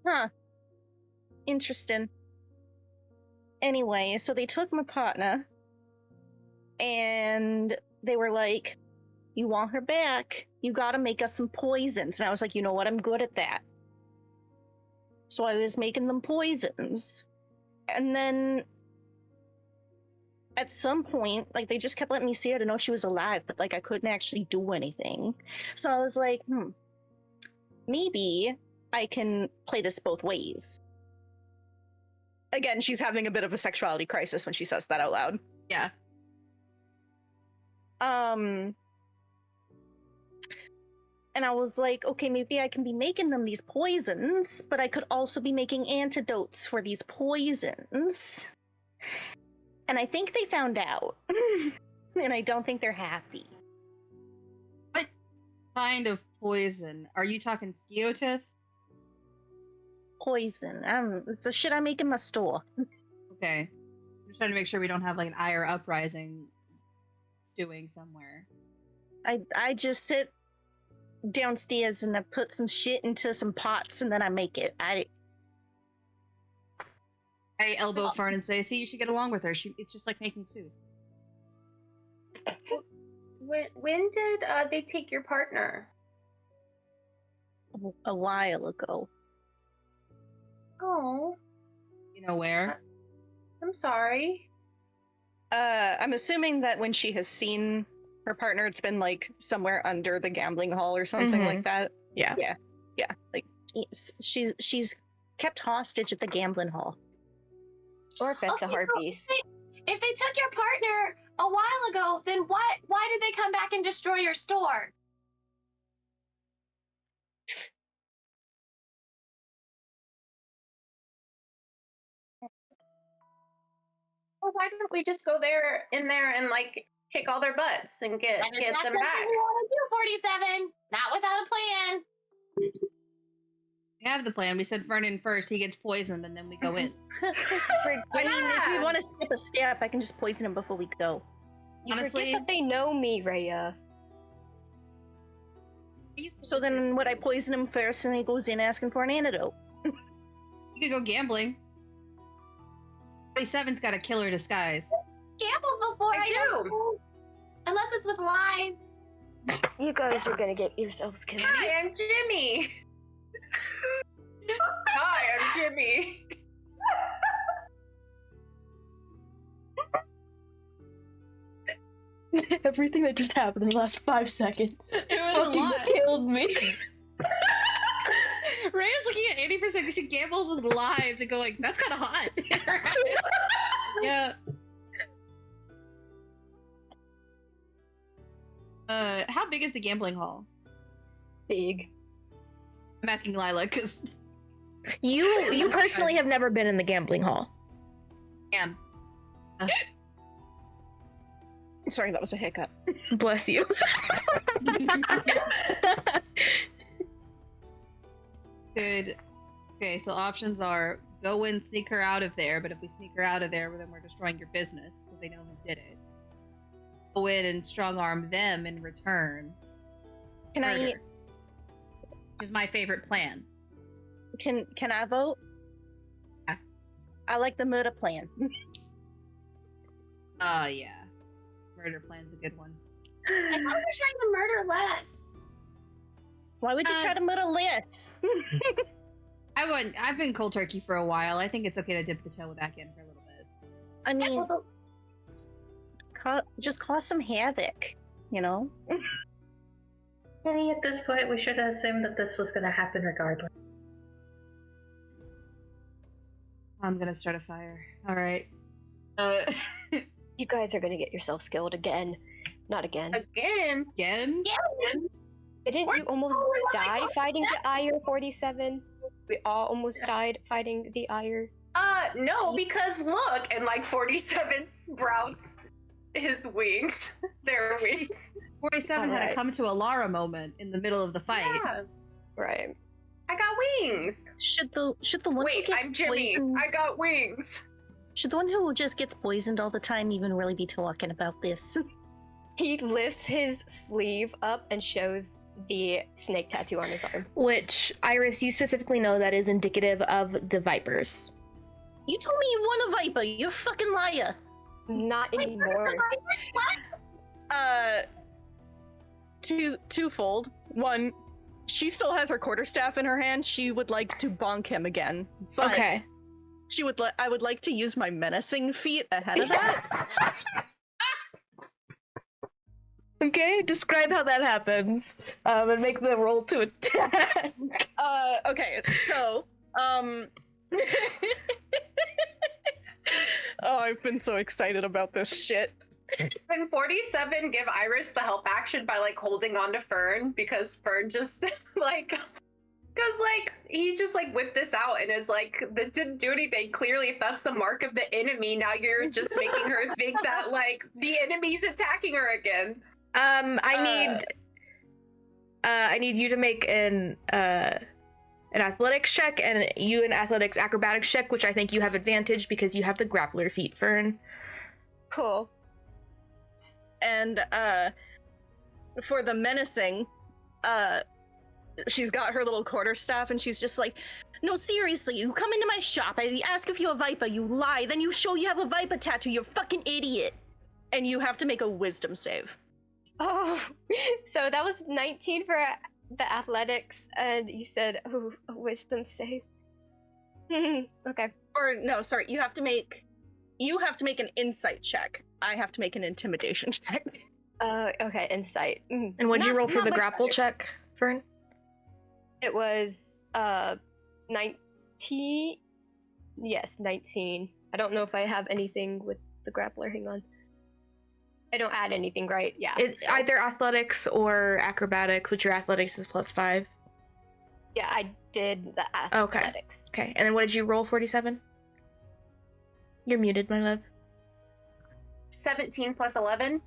Huh. Interesting. Anyway, so they took my partner. And they were like, you want her back? You gotta make us some poisons. And I was like, you know what? I'm good at that. So I was making them poisons. And then at some point, like, they just kept letting me see her to know she was alive, but like I couldn't actually do anything. So I was like, maybe I can play this both ways. Again, she's having a bit of a sexuality crisis when she says that out loud. yeah. And I was like, okay, maybe I can be making them these poisons, but I could also be making antidotes for these poisons. And I think they found out. And I don't think they're happy. What kind of poison? Are you talking skeotiff? Poison. It's the shit I make in my store. Okay. I'm just trying to make sure we don't have like an ire uprising stewing somewhere. I just sit downstairs and I put some shit into some pots and then I make it. I elbow Fern and say, see, you should get along with her. It's just like making soup. when did they take your partner? A while ago. Oh, You know where? I'm sorry. I'm assuming that when she has seen Her partner, it's been like somewhere under the gambling hall or something like that. Yeah. Yeah. Like she's kept hostage at the gambling hall. Or fed to Okay, harpies. If they took your partner a while ago, then why did they come back and destroy your store? Well, why didn't we just go in there and like kick all their butts and get And them that's back? something we want to do, 47. Not without a plan. We have the plan. We said Vernon first. He gets poisoned, and then we go in. I mean, if we want to skip a step, I can just poison him before we go. Honestly, Forget that they know me, Rhea. So then would I poison him first and he goes in asking for an antidote? you could go gambling. 47's got a killer disguise. Gamble before I do. know. Unless it's with lives. You guys are gonna get yourselves killed. Hi, I'm Jimmy. Hi, I'm Jimmy. Everything that just happened in the last 5 seconds It was a lot. killed me. Rhea's looking at 80% because she gambles with lives and go like, that's kind of hot. Yeah. How big is the gambling hall? Big. I'm asking Lila because You personally have never been in the gambling hall. damn. Sorry, that was a hiccup. Bless you. Good. Okay, so options are go in, sneak her out of there, but if we sneak her out of there, then we're destroying your business because they know who did it. Go in and strong arm them in return. Can Murder. Which is my favorite plan. Can I vote? Yeah. I like the murder plan. Yeah. Murder plan's a good one. I thought we were trying to murder less. Why would you try to murder less? I've been cold turkey for a while. I think it's okay to dip the toe back in for a little bit. I mean, just cause some havoc, you know? I mean, at this point, we should assume that this was going to happen regardless. I'm gonna start a fire. Alright. You guys are gonna get yourselves killed again. Not again. Again? Again? Didn't you almost die fighting the Ire 47? We all almost died fighting the Ire. No, because look, and like 47 sprouts his wings. Their wings. 47 had to come to a Lara moment in the middle of the fight. Yeah, Right. I got wings. Should the one Wait, who gets I'm Jimmy. poisoned, I got wings. should the one who just gets poisoned all the time even really be talking about this? He lifts his sleeve up and shows the snake tattoo on his arm. Which, Iris, you specifically know that is indicative of the Vipers. You told me you won a viper. You're a fucking liar. Not anymore. Twofold. One, she still has her quarterstaff in her hand. She would like to bonk him again. But Okay. I would like to use my menacing feat ahead of that. Okay, describe how that happens. And make the roll to attack. Okay, so, oh, I've been so excited about this shit. Can 47 give Iris the help action by like holding on to Fern because Fern just like, because like he just like whipped this out and is like that didn't do anything. Clearly, if that's the mark of the enemy, now you're just making her think that like the enemy's attacking her again. I need you to make an athletics check and you an athletics acrobatics check, which I think you have advantage because you have the grappler feat, Fern. Cool. And for the menacing, she's got her little quarterstaff and she's just like, no, seriously, you come into my shop, I ask if you're a viper, you lie, then you show you have a viper tattoo, you're a fucking idiot. And you have to make a wisdom save. Oh, so that was 19 for the athletics, and you said, oh, a wisdom save. Okay. Or no, sorry, you have to make an insight check. I have to make an intimidation check. Okay, insight. And what'd you roll for not the much grapple better. check, Fern? It was 19. Yes, 19. I don't know if I have anything with the grappler. Hang on. I don't add anything, right? Yeah. Either athletics or acrobatics, which your athletics is +5. Yeah, I did the athletics. Okay, and then what did you roll, 47? You're muted, my love. 17 plus 11.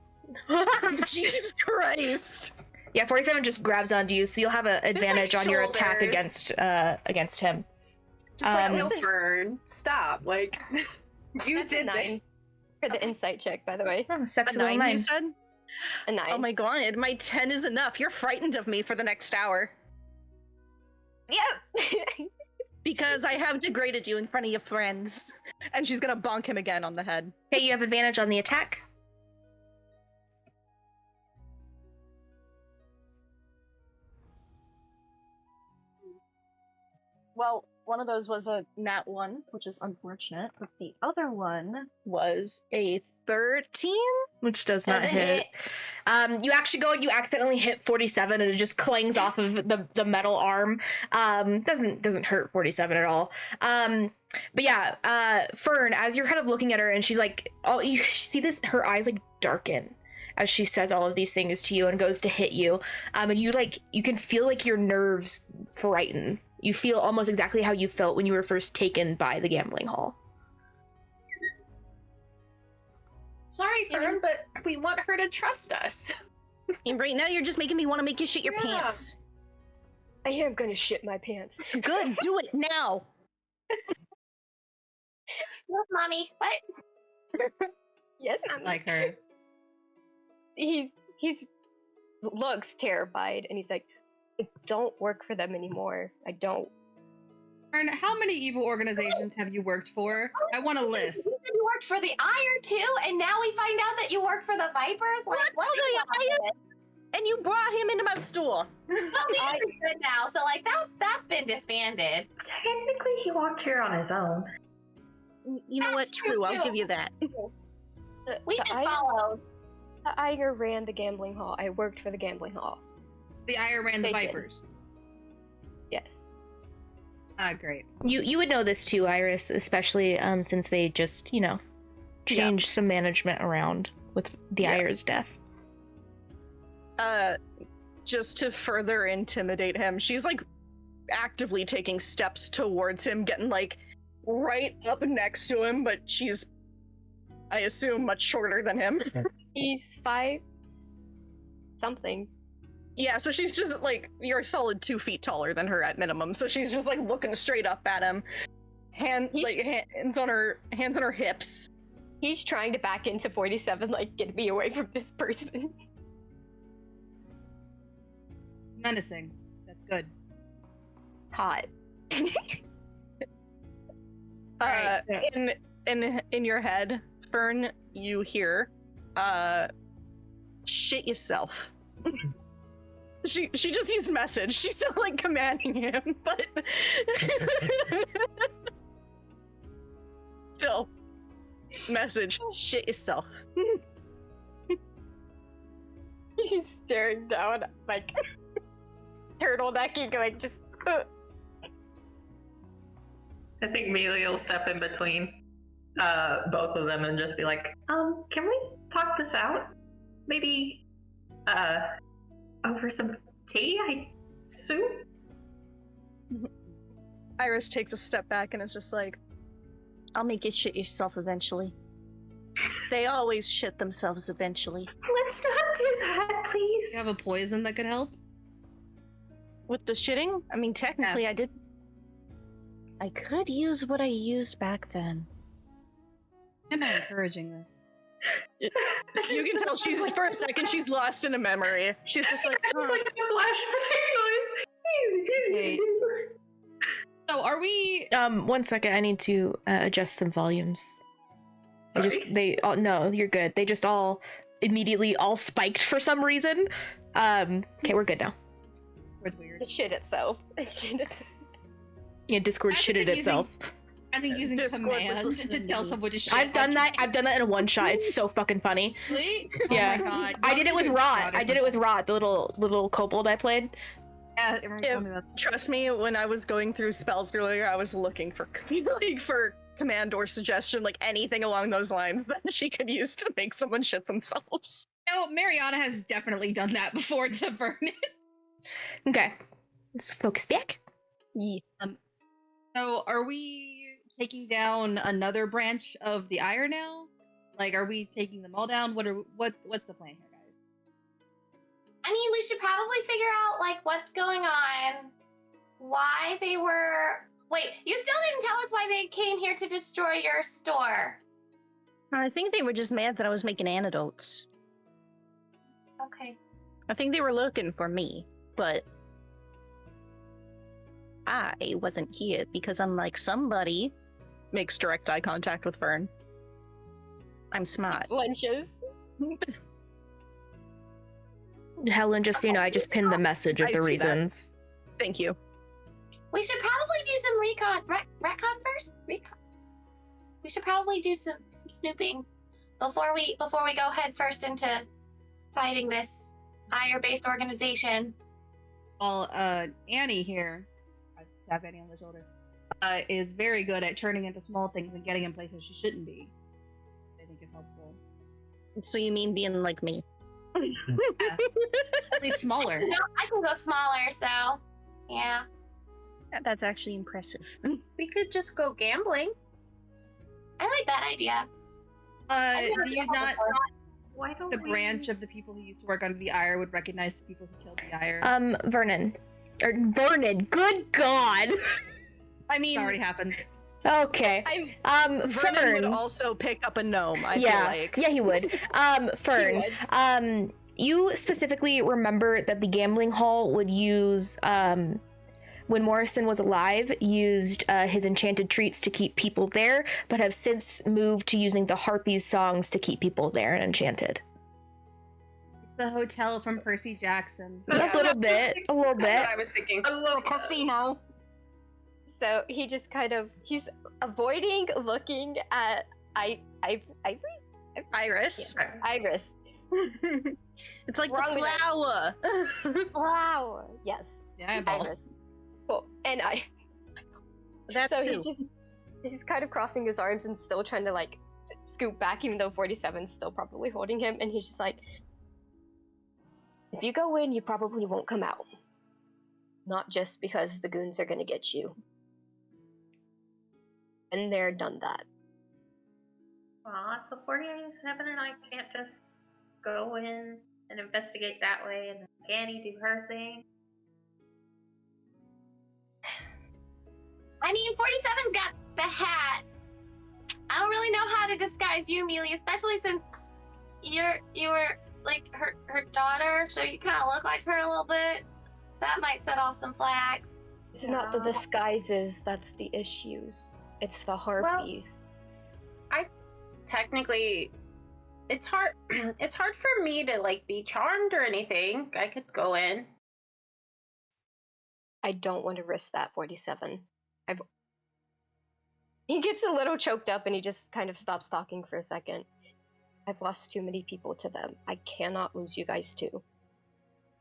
Jesus Christ. Yeah, 47 just grabs onto you, so you'll have an advantage on your attack shoulders. against him. Just like, Um, no, Fern, stop. Like, you That's a did 9 this. for the insight check, by the way. Oh, sexy A little 9, 9. you said? A 9. Oh my god, my 10 is enough. You're frightened of me for the next hour. Yeah. Because I have degraded you in front of your friends. And she's gonna bonk him again on the head. Okay, you have advantage on the attack. Well, one of those was a nat 1, which is unfortunate, but the other one was a 13? Which does not Doesn't hit. You accidentally hit 47 and it just clangs off of the metal arm. Doesn't hurt 47 at all. But yeah, Fern, as you're kind of looking at her and she's like, oh, you see this, her eyes like darken as she says all of these things to you and goes to hit you. And you can feel like your nerves frighten. You feel almost exactly how you felt when you were first taken by the gambling hall. Sorry, Fern, but we want her to trust us. And right now you're just making me want to make you shit your Yeah. pants. I am gonna shit my pants. Good, do it now. Look, mommy. What? Yes, Mommy. Like her. He's looks terrified and he's like, I don't work for them anymore. I don't. Fern, how many evil organizations have you worked for? I want a list. You said you worked for the Iron too, and now we find out that you work for the Vipers. Like, what? For the Iron? And you brought him into my store. Well, the Iron's good now, so like that's been disbanded. Technically, he walked here on his own. You know what? That's true, True, I'll too. give you that. We just followed. The Iger ran the gambling hall. I worked for the gambling hall. The Ire ran the They did. Vipers. Yes. Ah, great. You would know this too, Iris, especially since they just, changed some management around with the Ire's death. Just to further intimidate him, she's like actively taking steps towards him, getting like right up next to him, but she's, I assume, much shorter than him. He's 5 something. Yeah, so she's just like, you're a solid 2 feet taller than her at minimum, so she's just like looking straight up at him, hands on her hips. He's trying to back into 47, like, get me away from this person. Menacing. That's good. Hot. Alright, so- In your head, Fern, you hear, shit yourself. She just used message. She's not like commanding him, but still, message. Shit yourself. He's just staring down, like, turtlenecking, like, just. I think Mealy will step in between both of them and just be like, can we talk this out? Maybe, over some tea, I assume? Iris takes a step back and is just like, I'll make you shit yourself eventually. They always shit themselves eventually. Let's not do that, please. You have a poison that could help? With the shitting? I mean, technically I did. I could use what I used back then. Am I encouraging this? You can tell she's, for a second, she's lost in a memory. She's just like, It's like a flashback noise. Wait. So are we... 1 second, I need to adjust some volumes. No, you're good. They just all immediately all spiked for some reason. Okay, we're good now. It's weird. It shit itself. It shit itself. Yeah, Discord I shitted think itself. I think using Discord was commands to listening tell to me. someone to shit. I've done that. I've done that in a one shot. It's so fucking funny. Really? Yeah. Oh my god. I did it with Rot. I did it with Rot. Rot, the little kobold I played. Yeah, everyone Yeah. told me about that. Trust me, when I was going through spells earlier, I was looking for like for command or suggestion, like anything along those lines that she could use to make someone shit themselves. No, Mariana has definitely done that before to Vernon. Okay. Let's focus back. Yeah. So, are we taking down another branch of the Ire now? Like, are we taking them all down? What's the plan here, guys? I mean, we should probably figure out like what's going on, why they were. Wait, you still didn't tell us why they came here to destroy your store. I think they were just mad that I was making antidotes. Okay. I think they were looking for me, but I wasn't here because unlike somebody makes direct eye contact with Fern. I'm smart. Lunches. Helen, just so you know, I just pinned the message of I the see that. reasons. Thank you. We should probably do some recon first. Recon. We should probably do some snooping before we go head first into fighting this Ire-based organization. Well, Annie here, I tap Annie on the shoulder, is very good at turning into small things and getting in places she shouldn't be. I think is helpful. So you mean being like me? At least smaller. No, I can go smaller, so yeah. That's actually impressive. We could just go gambling. I like that idea. Do you not? Why don't The we... branch of the people who used to work under the Ire would recognize the people who killed the Ire. Vernon. Good God. I mean, It already happened. Okay. Vernon Fern. would also pick up a gnome, I yeah. feel like. Yeah, he would. Fern. You specifically remember that the gambling hall would use, when Morrison was alive, used his enchanted treats to keep people there, but have since moved to using the Harpies songs to keep people there and enchanted. It's the hotel from Percy Jackson. A little bit. That's what I was thinking. It's a casino. So he just he's avoiding looking at Iris. Iris. It's like Wrong the with it. flower. Wow. Yes. Yeah, eyeball. Iris. Cool. And I. That So too. he's kind of crossing his arms and still trying to like scoop back, even though 47's still probably holding him, and he's just like, if you go in, you probably won't come out. Not just because the goons are gonna get you. And they're done that. Aw, so 47 and I can't just go in and investigate that way and then Annie do her thing. I mean, 47's got the hat. I don't really know how to disguise you, Mealy, especially since you were like her daughter, so you kind of look like her a little bit. That might set off some flags. It's not the disguises that's the issues. It's the harpies. Technically, it's hard. It's hard for me to like be charmed or anything. I could go in. I don't want to risk that, 47. He gets a little choked up and he just kind of stops talking for a second. I've lost too many people to them. I cannot lose you guys too.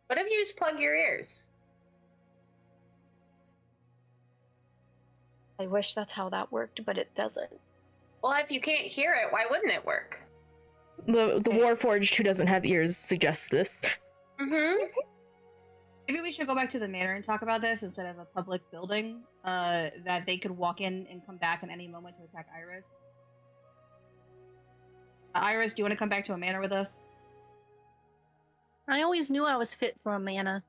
What if you just plug your ears? I wish that's how that worked, but it doesn't. Well, if you can't hear it, why wouldn't it work? The Warforged who doesn't have ears suggests this. Mm-hmm. Maybe we should go back to the manor and talk about this instead of a public building. That they could walk in and come back at any moment to attack Iris. Iris, do you want to come back to a manor with us? I always knew I was fit for a manor.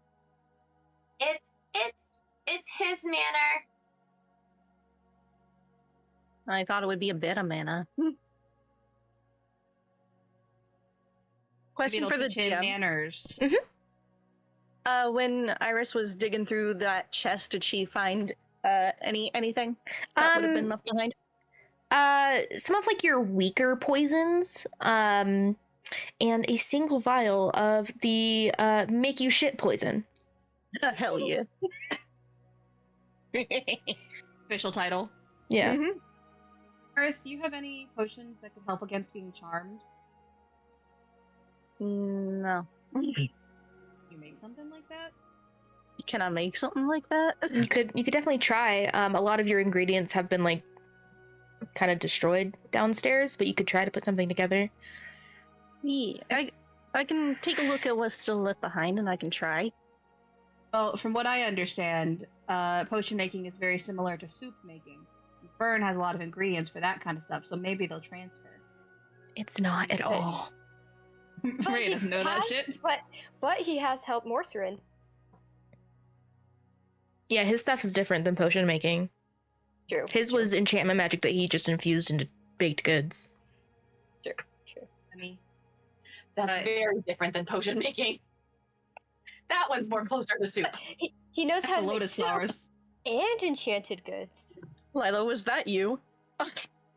It's his manor. I thought it would be a better manor. Question Maybe for the it'll teach him GM. manners. When Iris was digging through that chest, did she find anything that would have been left behind? Some of like your weaker poisons, and a single vial of the make you shit poison. Hell yeah. Official title. Yeah. Mhm. Paris, do you have any potions that could help against being charmed? No. You make something like that? Can I make something like that? You could definitely try. A lot of your ingredients have been like kind of destroyed downstairs, but you could try to put something together. Yeah, I can take a look at what's still left behind, and I can try. Well, from what I understand, potion making is very similar to soup making. Fern has a lot of ingredients for that kind of stuff, so maybe they'll transfer. It's not at all. Ray doesn't know that shit. But he has helped Morcerin. Yeah, his stuff is different than potion making. True. His was enchantment magic that he just infused into baked goods. True. I mean, That's very different than potion making. That one's more closer to soup. He knows how to make lotus soup flowers. and enchanted goods. Lila, was that you? On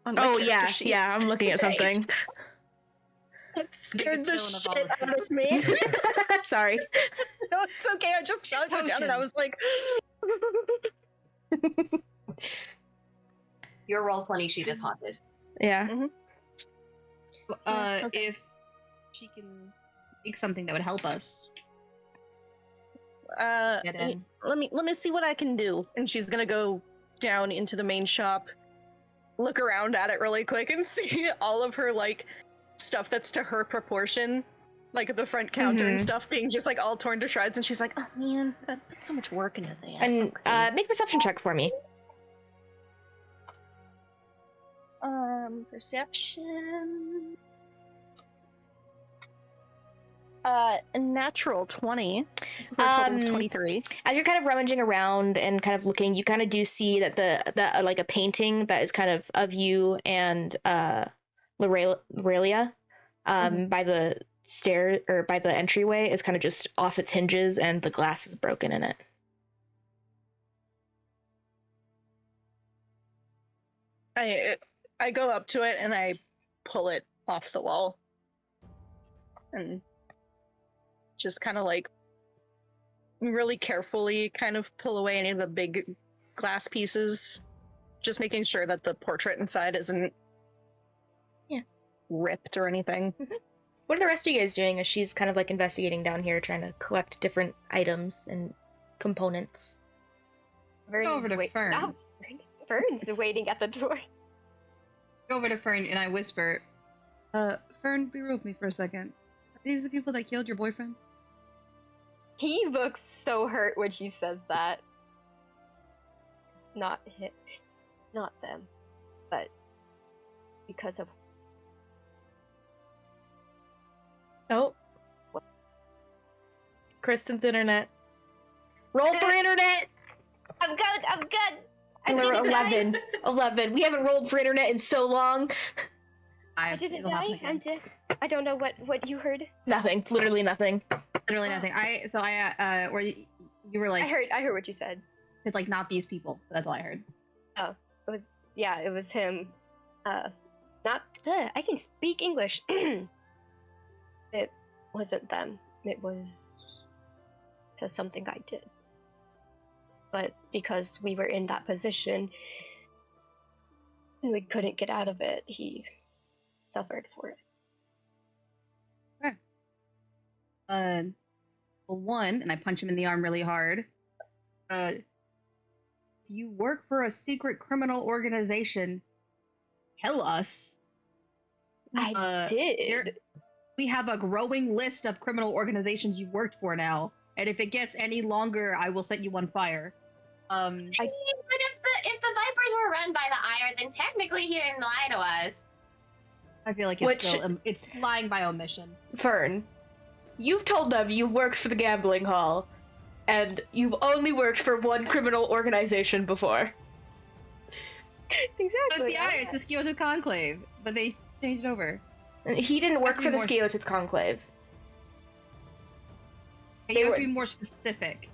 my Oh character yeah, sheet. yeah, I'm looking at something. That scared the Biggest villain shit of all out of me. Sorry. No, it's okay. I just saw it go down and I was like... Your Roll20 sheet is haunted. Yeah. Okay. If she can make something that would help us get in. Let me see what I can do. And she's gonna go down into the main shop, look around at it really quick, and see all of her like stuff that's to her proportion, like at the front counter and stuff, being just like all torn to shreds. And she's like, "Oh man, I put so much work into that." And make a perception check for me. Perception. A natural 20 for a total of 23. As you're kind of rummaging around and kind of looking, you kind of do see that that like a painting that is kind of you and Lorelia by the stair or by the entryway is kind of just off its hinges and the glass is broken in it. I go up to it and I pull it off the wall and just kind of like really carefully kind of pull away any of the big glass pieces, just making sure that the portrait inside isn't ripped or anything. What are the rest of you guys doing as she's kind of like investigating down here, trying to collect different items and components? Go over to Fern. Oh, Fern's waiting at the door. Go over to Fern and I whisper, Fern, be real with me for a second. Are these the people that killed your boyfriend? He looks so hurt when she says that. Not him, not them, but because of. Oh. Kristen's internet. Roll for internet! I'm good. I We're didn't die. 11. We haven't rolled for internet in so long. I didn't die. I'm dead. I don't know what you heard. Nothing. Literally nothing. Literally nothing. Where you were like, I heard what you said. It's like not these people. That's all I heard. Oh, it was him. Not I can speak English. It wasn't them. It was something I did. But because we were in that position and we couldn't get out of it, he suffered for it. Okay. Well, one, and I punch him in the arm really hard. You work for a secret criminal organization. Tell us. I did. We have a growing list of criminal organizations you've worked for now, and if it gets any longer, I will set you on fire. But if the Vipers were run by the Ire, then technically he didn't lie to us. I feel like it's lying by omission. Fern, you've told them you worked for the gambling hall, and you've only worked for one criminal organization before. Exactly. It's the Ire, it's the Skiosis Conclave, but they changed over. He didn't work for the Skiosis Conclave. You have to be more specific.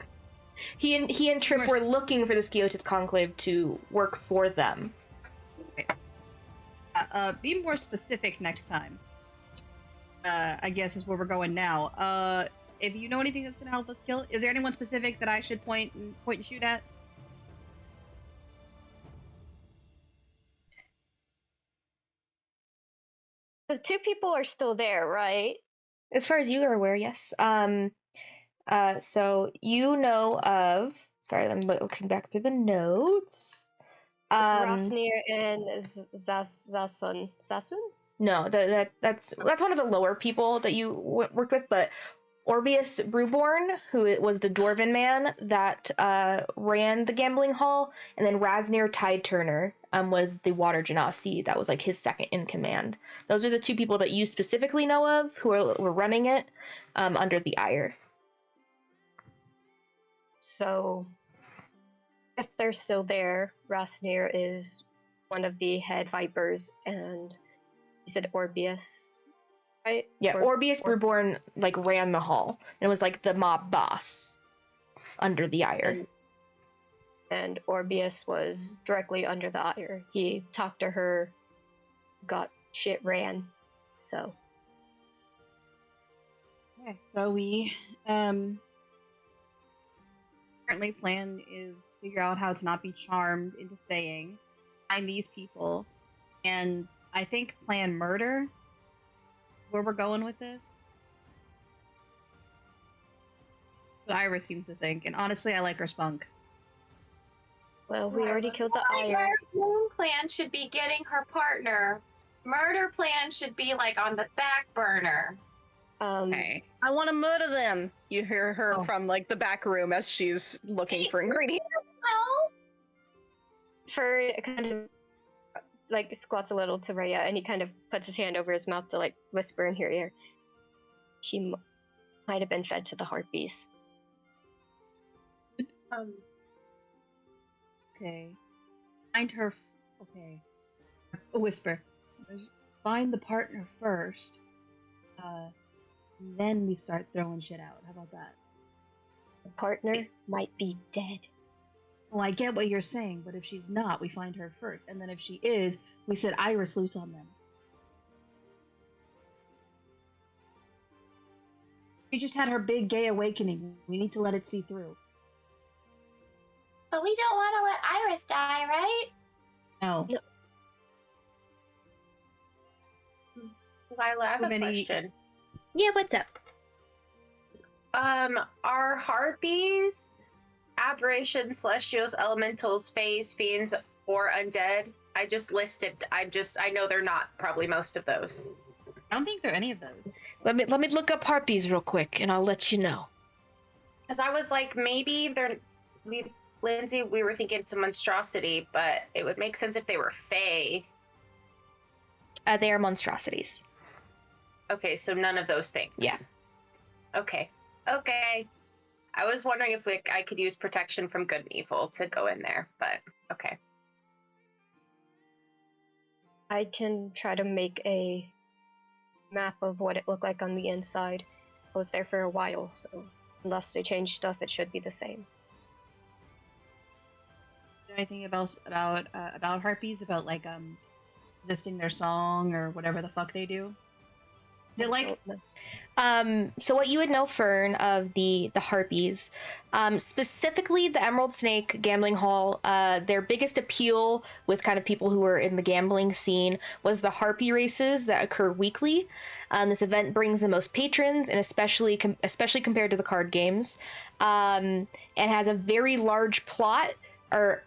He and Trip were looking for the Skiosis Conclave to work for them. Okay. Be more specific next time. I guess is where we're going now. If you know anything that's gonna help us kill, is there anyone specific that I should point and shoot at? The two people are still there, right? As far as you are aware, yes. So you know of. Sorry, I'm looking back through the notes. It's Rosnir and Zasun. Zasun? No, that's one of the lower people that you worked with, but Orbius Brewborn, who was the Dwarven man that ran the gambling hall, and then Rasnir Tide Turner was the Water Genasi. That was like his second in command. Those are the two people that you specifically know of who were running it under the Ire. So, if they're still there, Rasnir is one of the head vipers, and you said Orbius, right? Yeah, Orbius Brewborn like ran the hall and was like the mob boss under the Ire. And Orbius was directly under the Ire. He talked to her, got shit ran. So. Okay, so we currently plan is figure out how to not be charmed into staying, find these people, and I think plan murder. Where we're going with this? What Iris seems to think, and honestly, I like her spunk. Well, we already killed the Like, Ire. our goon plan should be getting her partner. Murder plan should be like on the back burner. Okay. I want to murder them. You hear her from like the back room as she's looking for ingredients. Well, Fur kind of like squats a little to Rhea, and he kind of puts his hand over his mouth to like whisper in her ear. She might have been fed to the harpies. Okay. Find her. Okay. A whisper. Find the partner first. Then we start throwing shit out. How about that? The partner might be dead. Well, I get what you're saying, but if she's not, we find her first. And then if she is, we set Iris loose on them. She just had her big gay awakening. We need to let it see through. but we don't want to let Iris die, right? No. Lila, I have a question. Yeah, what's up? Are harpies, aberrations, celestials, elementals, fays, fiends, or undead? I just listed. I know they're not probably most of those. I don't think they're any of those. Let me look up harpies real quick, and I'll let you know. Because I was like, maybe they're. Lindsay, we were thinking it's a monstrosity, but it would make sense if they were fae. They are monstrosities. Okay, so none of those things. Yeah. Okay. I was wondering if I could use protection from good and evil to go in there, but okay. I can try to make a map of what it looked like on the inside. I was there for a while, so unless they change stuff, it should be the same. Anything about harpies, about like resisting their song or whatever the fuck they do? Is it like So what you would know, Fern, of the harpies, specifically the Emerald Snake Gambling Hall, their biggest appeal with kind of people who are in the gambling scene was the harpy races that occur weekly. This event brings the most patrons, and especially compared to the card games, and has a very large plot, has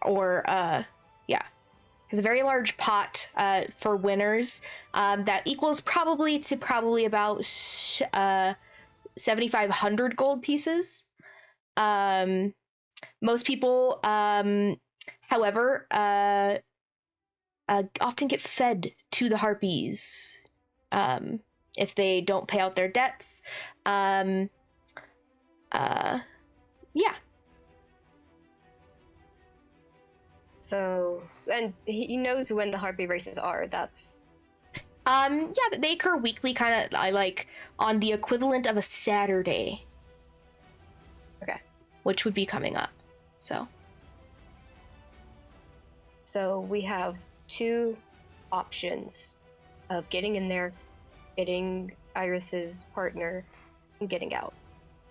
a very large pot for winners that equals probably about 7,500 gold pieces. Most people, however, often get fed to the harpies if they don't pay out their debts. Yeah. So, and he knows when the harpy races are. That's Yeah, they occur weekly, kind of like on the equivalent of a Saturday. Okay. Which would be coming up. So we have two options of getting in there, getting Iris's partner, and getting out.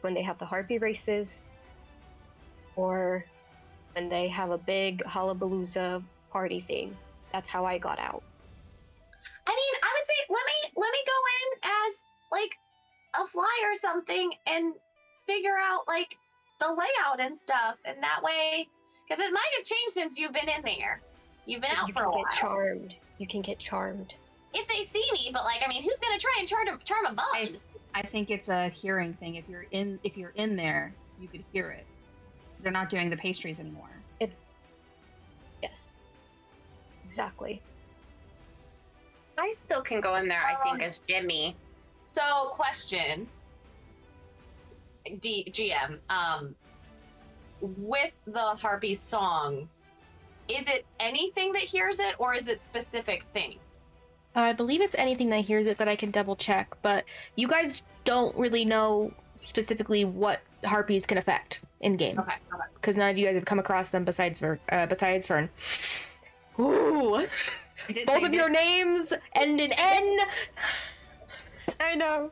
When they have the harpy races, or when they have a big Hullabalooza party thing. That's how I got out. I mean, I would say let like a fly or something and figure out like the layout and stuff, and that way, because it might have changed since you've been in there. You've been out for a while. Get charmed. You can get charmed. If they see me, but like, I mean, who's gonna try and charm a bug? I think it's a hearing thing. If you're in there, you could hear it. They're not doing the pastries anymore. Yes. Exactly. I still can go in there, I think, as Jimmy. So, question, GM, with the Harpy's songs, is it anything that hears it, or is it specific things? I believe it's anything that hears it, but I can double check. But you guys don't really know specifically what harpies can affect in game. Okay. Because none of you guys have come across them besides Fern. Ooh. Both of your names end in N. I know.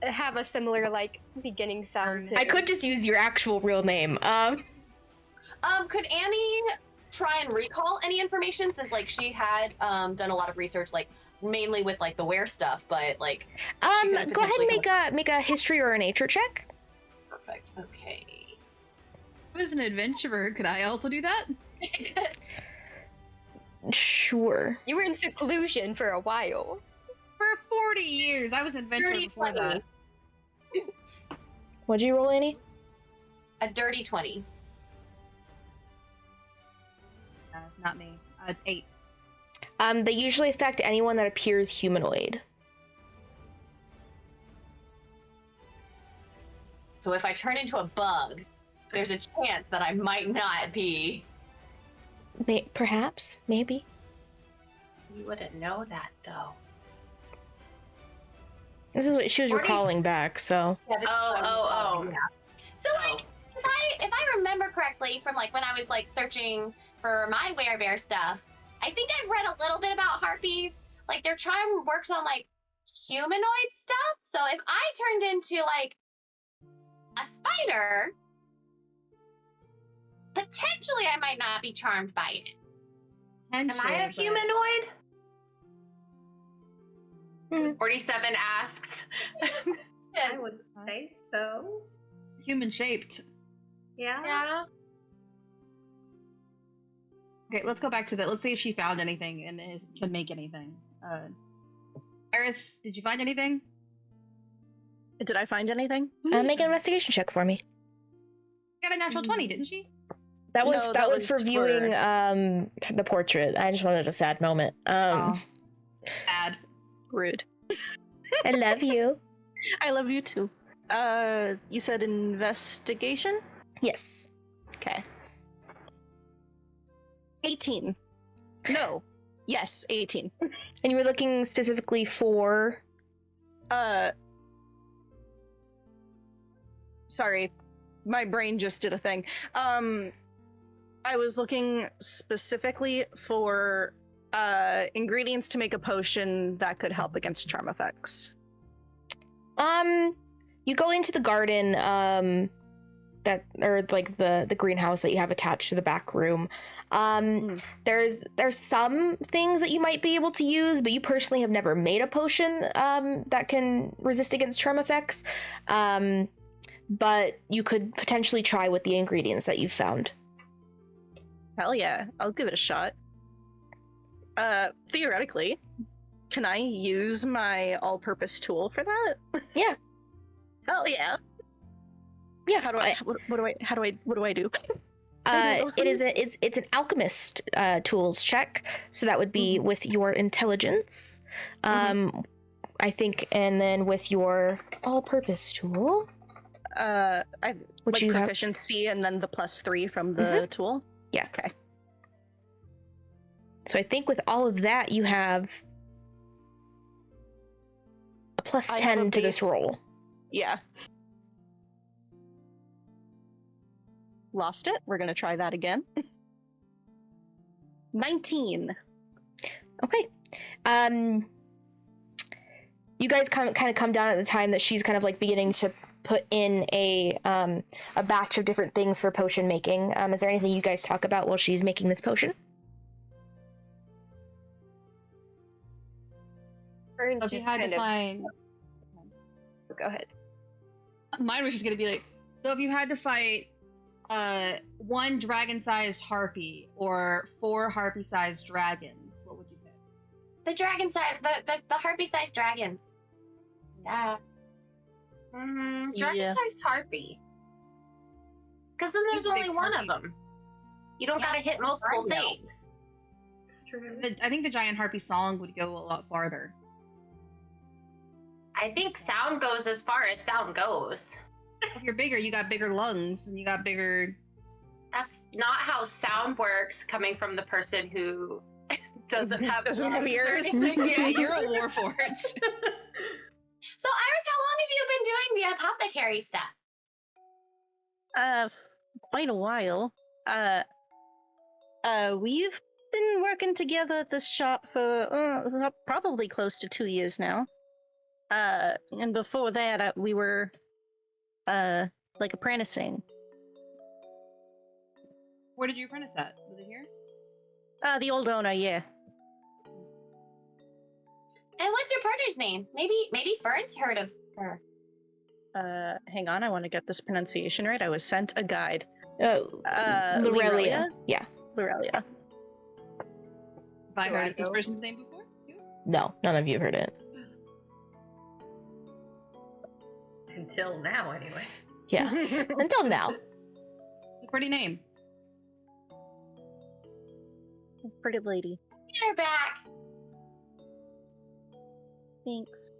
Have a similar like beginning sound. I could just use your actual real name. Could Annie try and recall any information, since like she had done a lot of research, like mainly with like the wear stuff, but like go ahead and make a history or a nature check. Perfect. Okay. I was an adventurer. Could I also do that? Sure. You were in seclusion for a while. For 40 years. I was an adventurer before that. What'd you roll, Annie? A dirty 20. Not me. 8. They usually affect anyone that appears humanoid. So if I turn into a bug, there's a chance that I might not be. Perhaps, maybe. You wouldn't know that, though. This is what she was recalling back, so. Yeah, Oh. Yeah. So like, if I remember correctly from like when I was like searching for my werebear stuff, I think I've read a little bit about harpies. Like their charm works on like humanoid stuff. So if I turned into like a spider, potentially I might not be charmed by it. Am I a humanoid? 47 asks. I would say so. Human shaped. Yeah. Okay, let's go back to that. Let's see if she found anything and can make anything. Eris, did you find anything? Did I find anything? Make an investigation check for me. She got a natural 20, didn't she? That was for viewing the portrait. I just wanted a sad moment. Sad. Rude. I love you. I love you too. You said investigation? Yes. Okay. 18. No. Yes, 18. And you were looking specifically for? Sorry. My brain just did a thing. I was looking specifically for ingredients to make a potion that could help against charm effects. You go into the garden, the greenhouse that you have attached to the back room. There's some things that you might be able to use, but you personally have never made a potion that can resist against charm effects. But you could potentially try with the ingredients that you've found. Hell yeah, I'll give it a shot. Theoretically, can I use my all-purpose tool for that? Yeah. Hell yeah. Yeah. How do I do? It's an alchemist tools check, so that would be with your intelligence, I think, and then with your all-purpose tool. Which you proficiency have? And then the +3 from the tool. Yeah. Okay. So I think with all of that, you have a +10 to this roll. Yeah. Lost it. We're gonna try that again. 19. Okay. You guys kind of come down at the time that she's kind of like beginning to put in a batch of different things for potion making. Is there anything you guys talk about while she's making this potion? If you had to find... Go ahead. Mine was just gonna be like, so if you had to fight one dragon-sized harpy or 4 harpy-sized dragons, what would you pick? The dragon size, the harpy-sized dragons. Dragon-sized harpy. Because then there's He's a big only one of harpy. them. You don't gotta hit multiple things. It's true. I think the giant harpy song would go a lot farther. I think sound goes as far as sound goes. If you're bigger, you got bigger lungs, and you got bigger... That's not how sound works coming from the person who doesn't have ears. Yeah, you're a warforged. So, Iris, how long have you been doing the apothecary stuff? Quite a while. We've been working together at this shop for probably close to 2 years now. And before that, we were, like apprenticing. Where did you apprentice at? Was it here? The old owner, yeah. And what's your partner's name? Maybe Fern's heard of her. Hang on, I want to get this pronunciation right. I was sent a guide. Lorelia. Yeah. Lorelia. Have I heard of this person's name before, too? No, none of you heard it. Until now, anyway. Yeah. Until now. It's a pretty name. Pretty lady. Get her back. Thanks.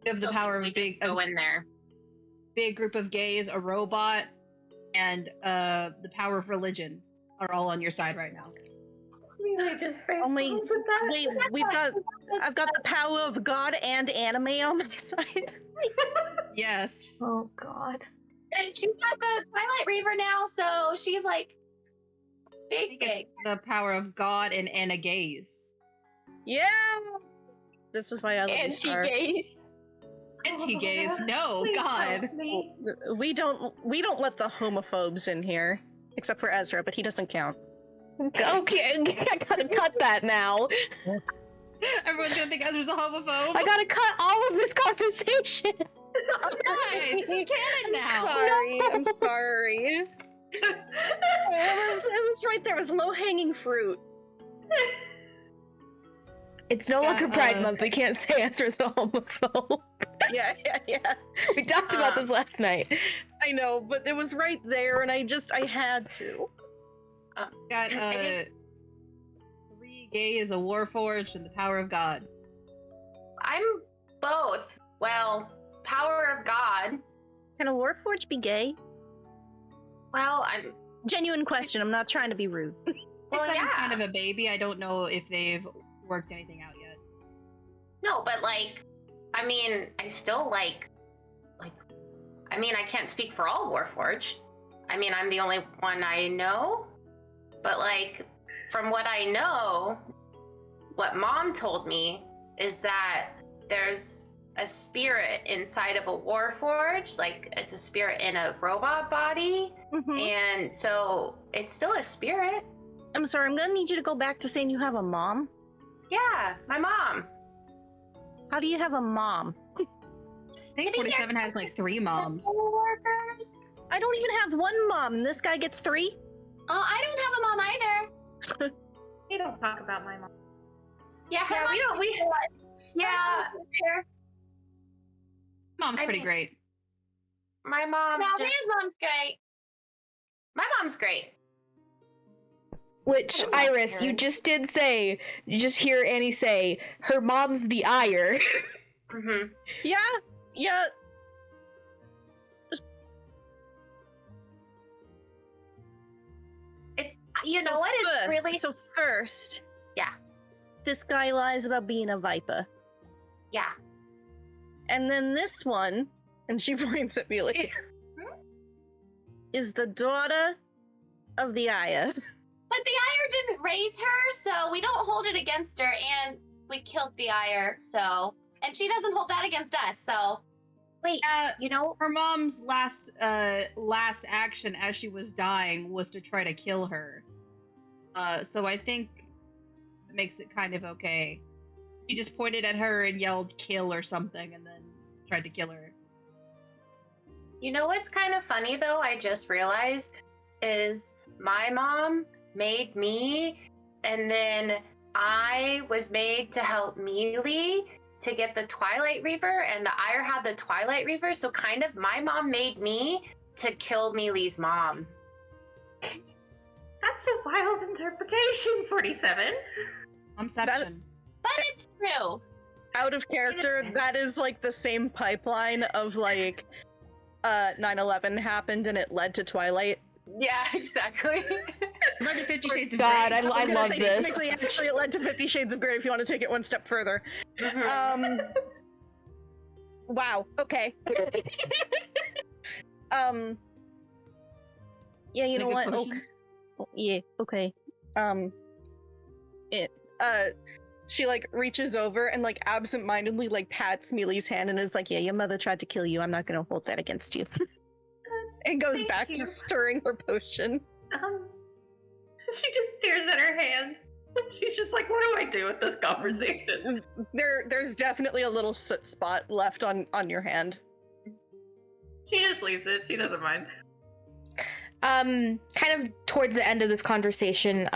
You have the power of a big, go in there. big group of gays, a robot, and the power of religion are all on your side right now. Only wait, I've got the power of God and anime on my side. Yes. Oh God. And she's got the Twilight Reaver now, so she's like I big, think it's the power of God and Anna gays. Yeah. This is why I love you, Star. Anti-gays. Anti-gays, no, Please God. help me. We don't let the homophobes in here, except for Ezra, but he doesn't count. Okay, I gotta cut that now. Everyone's gonna think Ezra's a homophobe. I gotta cut all of this conversation. Why? This is canon now. Sorry, I'm sorry. It was right there. It was low-hanging fruit. It's no longer Pride Month. We can't say Ezra's a homophobe. Yeah. We talked about this last night. I know, but it was right there, and I had to. Got 3 gays, a warforged, and the power of God. I'm both. Well, power of God. Can a warforged be gay? Well, I'm. Genuine question. I'm not trying to be rude. Well, This yeah. kind of a baby. I don't know if they've worked anything out yet. No, but like, I mean, I still like, I mean, I can't speak for all Warforged. I mean, I'm the only one I know. But like, from what I know, what Mom told me is that there's a spirit inside of a Warforged, like it's a spirit in a robot body, and so it's still a spirit. I'm sorry, I'm gonna need you to go back to saying you have a mom. Yeah, my mom. How do you have a mom? I think 47 has like 3 moms. workers. I don't even have 1 mom, and this guy gets 3? Oh, I don't have a mom either. We don't talk about my mom. Yeah, her Yeah, we mom's don't. Yeah, Mom's I pretty mean- great. my mom. No, just- his mom's great. my mom's great. Which, Iris, you just did say, you just hear Annie say, her mom's the ire. Mm-hmm. Yeah. It's you know what? It's really So first, Yeah. this guy lies about being a viper. yeah. And then this one, and she points at me like, is the daughter of the Aya. But the Ire didn't raise her, so we don't hold it against her, and we killed the Ire, so... And she doesn't hold that against us, so... Wait, you know, Her mom's last action as she was dying was to try to kill her. So I think it makes it kind of okay. He just pointed at her and yelled "kill" or something, and then tried to kill her. You know what's kind of funny though, I just realized, is my mom made me, and then I was made to help Mealy to get the Twilight Reaver, and the Ire had the Twilight Reaver, so kind of my mom made me to kill Mealy's mom. That's a wild interpretation, 47. Conception. But it's true. Out of character, that is like the same pipeline of like 9/11 happened and it led to Twilight. Yeah, exactly. Led to 50 Shades of God, Grey. I love this. Technically, actually, it led to 50 Shades of Grey if you want to take it one step further. Wow. Okay. Yeah, you know Make what? good Okay. potions. Yeah. Okay. She like reaches over and like absentmindedly like pats Mealy's hand and is like, "Yeah, your mother tried to kill you. I'm not gonna hold that against you." And goes Thank back you. to stirring her potion. She just stares at her hand. She's just like, what do I do with this conversation? There's definitely a little soot spot left on your hand. She just leaves it. She doesn't mind. Kind of towards the end of this conversation,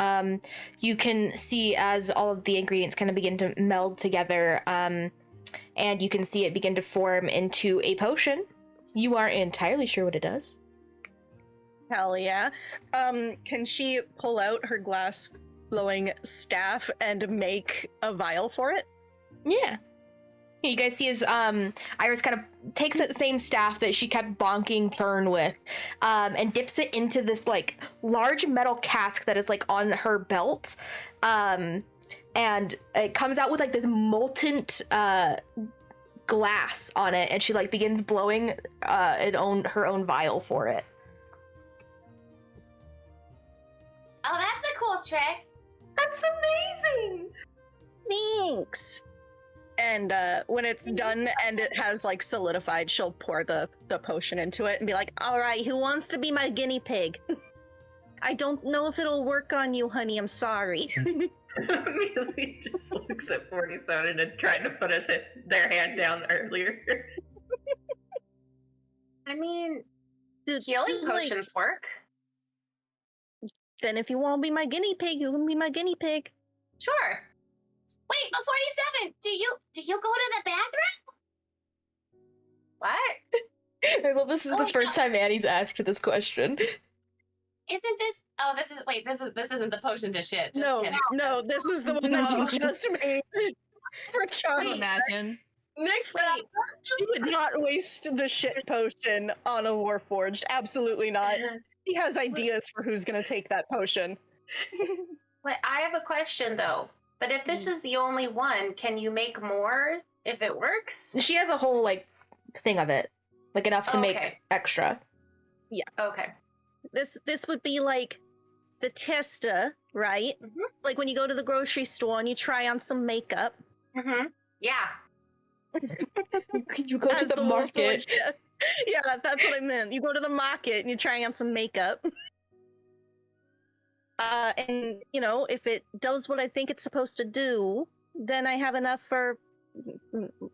you can see as all of the ingredients kind of begin to meld together, and you can see it begin to form into a potion. You aren't entirely sure what it does. Hell yeah. Can she pull out her glass blowing staff and make a vial for it? Yeah. You guys see as Iris kind of takes that same staff that she kept bonking Fern with, and dips it into this like large metal cask that is like on her belt, and it comes out with like this molten glass on it, and she like begins blowing her own vial for it. Oh, that's a cool trick. That's amazing. Thanks. And when it's done and it has like solidified, she'll pour the potion into it and be like, "All right, who wants to be my guinea pig?" I don't know if it'll work on you, honey. I'm sorry. Amelia just looks at 47 and trying to put their hand down earlier. I mean, Dude, healing like, potions work. then if you want to be my guinea pig, you can be my guinea pig. Sure. Wait, but 47, do you go to the bathroom? What? I love this is the first time Annie's asked this question. Isn't this? Oh, this isn't the potion to shit. Just No, kidding. no, this is the one that she just made for Charlie. Wait, imagine. Next Wait, she would not waste the shit potion on a Warforged. Absolutely not. He has ideas for who's gonna take that potion. Wait, I have a question though. But if this is the only one, can you make more if it works? She has a whole like thing of it, like enough to make Okay. extra. Okay. This would be like the tester, right? Mhm. Like when you go to the grocery store and you try on some makeup. Mm-hmm. Yeah. You go to as the market. Warforged. Yeah, that's what I meant. You go to the market and you try on some makeup. And you know, if it does what I think it's supposed to do, then I have enough for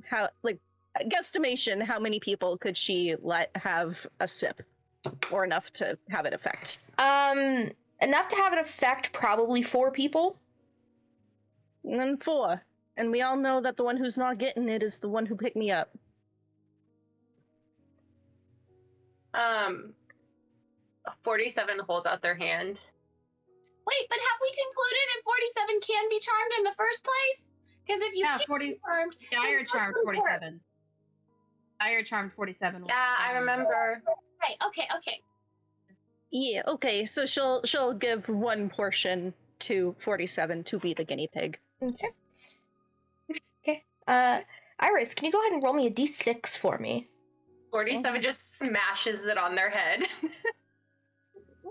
how, like, guesstimation. How many people could she let have a sip, or enough to have it affect? Enough to have it affect probably 4 people. And then 4, and we all know that the one who's not getting it is the one who picked me up. 47 holds out their hand. Wait, but have we concluded if 47 can be charmed in the first place? Because if you Yeah, can't 40. be charmed, Dire then charmed nothing works. 47. Dire charmed 47. Yeah, I remember. Right. Okay. Yeah, okay, so she'll give one portion to 47 to be the guinea pig. Okay. Okay. Iris, can you go ahead and roll me a d6 for me? 47 just smashes it on their head.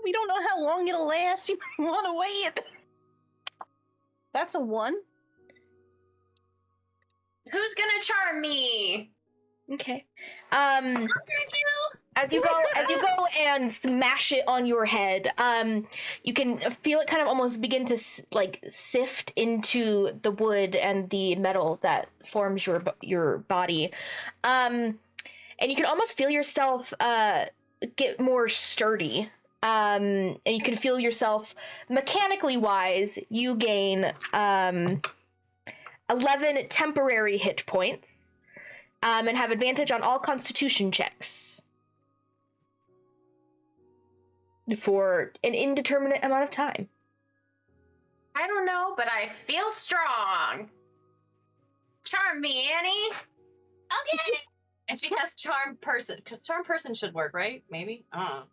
We don't know how long it'll last. You might want to wait. That's a 1. Who's gonna charm me? Okay. As you go and smash it on your head, you can feel it kind of almost begin to sift into the wood and the metal that forms your body, and you can almost feel yourself get more sturdy. And you can feel yourself mechanically wise. You gain 11 temporary hit points, and have advantage on all Constitution checks for an indeterminate amount of time. I don't know, but I feel strong. Charm me, Annie. Okay. And she has charm person, because charm person should work, right? Maybe. I don't know.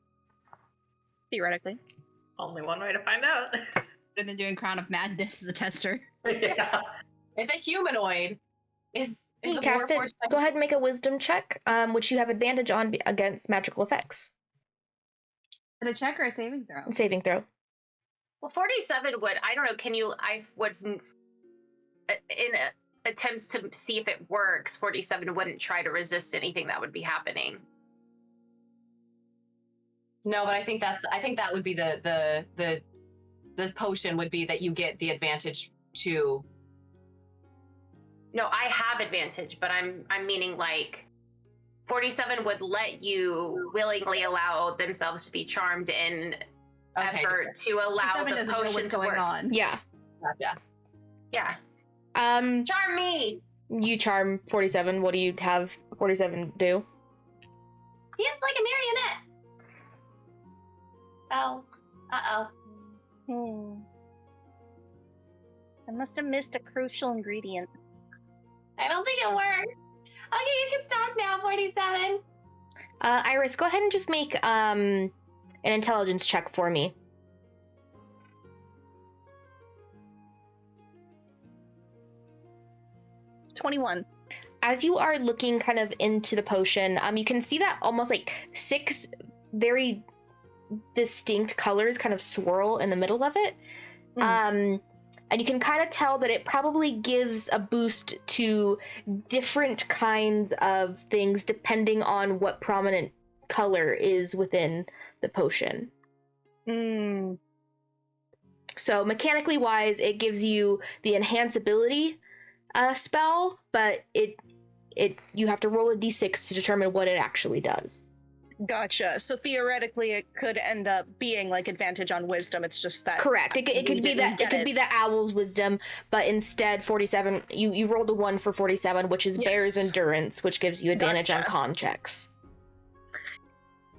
Theoretically. Only one way to find out. Rather than doing Crown of Madness as a tester. Yeah. It's a humanoid. Is You a cast it. warforged- Go ahead and make a wisdom check, which you have advantage on against magical effects. Is it a check or a saving throw? Saving throw. Well, 47 would, I don't know, I would, in attempts to see if it works, 47 wouldn't try to resist anything that would be happening. No, but I think that would be the potion would be that you get the advantage to. No, I have advantage, but I'm meaning like 47 would let you willingly allow themselves to be charmed in effort to allow the potion to work. On. Yeah. Gotcha. Yeah. Charm me. You charm 47. What do you have 47 do? He's like a marionette. Oh. I must have missed a crucial ingredient. I don't think it worked. Okay, you can stop now, 47. Iris, go ahead and just make an intelligence check for me. 21. As you are looking kind of into the potion, you can see that almost like 6 very distinct colors kind of swirl in the middle of it. And you can kind of tell that it probably gives a boost to different kinds of things depending on what prominent color is within the potion. So mechanically wise, it gives you the enhance ability spell, but you have to roll a d6 to determine what it actually does. Gotcha. So theoretically, it could end up being like advantage on wisdom. It's just that correct. It could be that it could be the owl's wisdom, but instead 47. You rolled a 1 for 47, which is bear's endurance, which gives you advantage on con checks.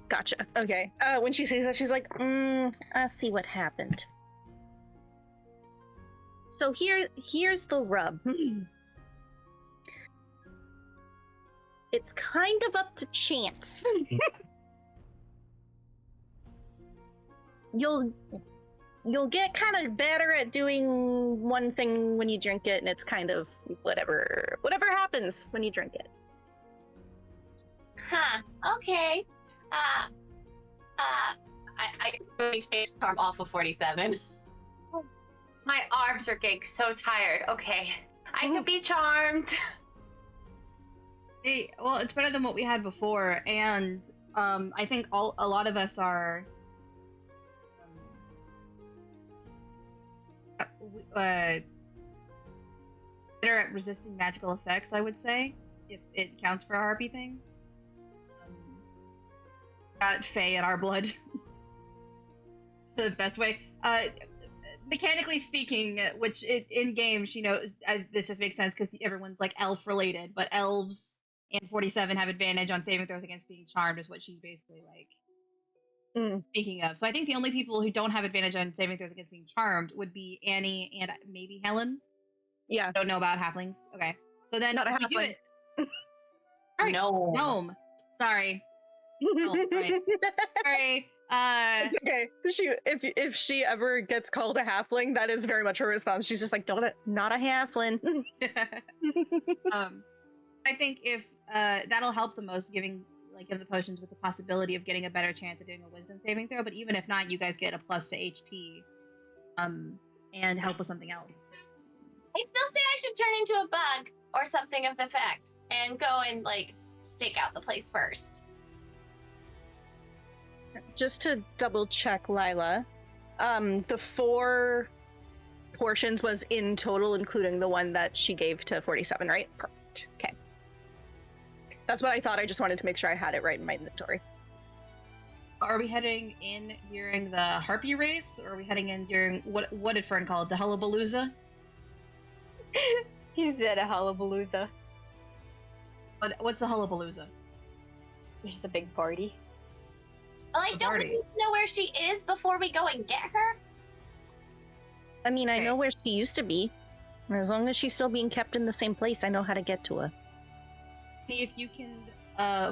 Gotcha. Okay. When she sees that, she's like, I see what happened. So here's the rub. It's kind of up to chance. You'll get kind of better at doing one thing when you drink it, and it's kind of whatever happens when you drink it. Huh. Okay. I take charm off of 47. My arms are getting so tired. Okay. I could be charmed. Hey, well, it's better than what we had before, and I think a lot of us are better at resisting magical effects, I would say, if it counts for our RP thing. Got Fae in our blood. It's the best way. Mechanically speaking, which in games, this just makes sense because everyone's like elf related, but elves and 47 have advantage on saving throws against being charmed, is what she's basically like speaking of. So I think the only people who don't have advantage on saving throws against being charmed would be Annie and maybe Helen. Yeah. Don't know about halflings. Okay. So then not a we do halfling. it. Right. Gnome. Sorry. Oh, right. Sorry. It's okay. If she ever gets called a halfling, that is very much her response. She's just like, not a halfling. I think if that'll help the most, give the potions with the possibility of getting a better chance of doing a wisdom saving throw. But even if not, you guys get a plus to HP, and help with something else. I still say I should turn into a bug or something of the effect and go and stake out the place first. Just to double check, Lila, the 4 portions was in total, including the one that she gave to 47, right? Perfect. Okay. That's what I thought. I just wanted to make sure I had it right in my inventory. Are we heading in during the Harpy race, or are we heading in during what did Fern call it? The Hullabalooza? He said a hullabalooza, What's the Hullabalooza? which is a big party. Like, The don't we party. need to know where she is before we go and get her? I mean, I Okay. know where she used to be. As long as she's still being kept in the same place, I know how to get to her. See if you can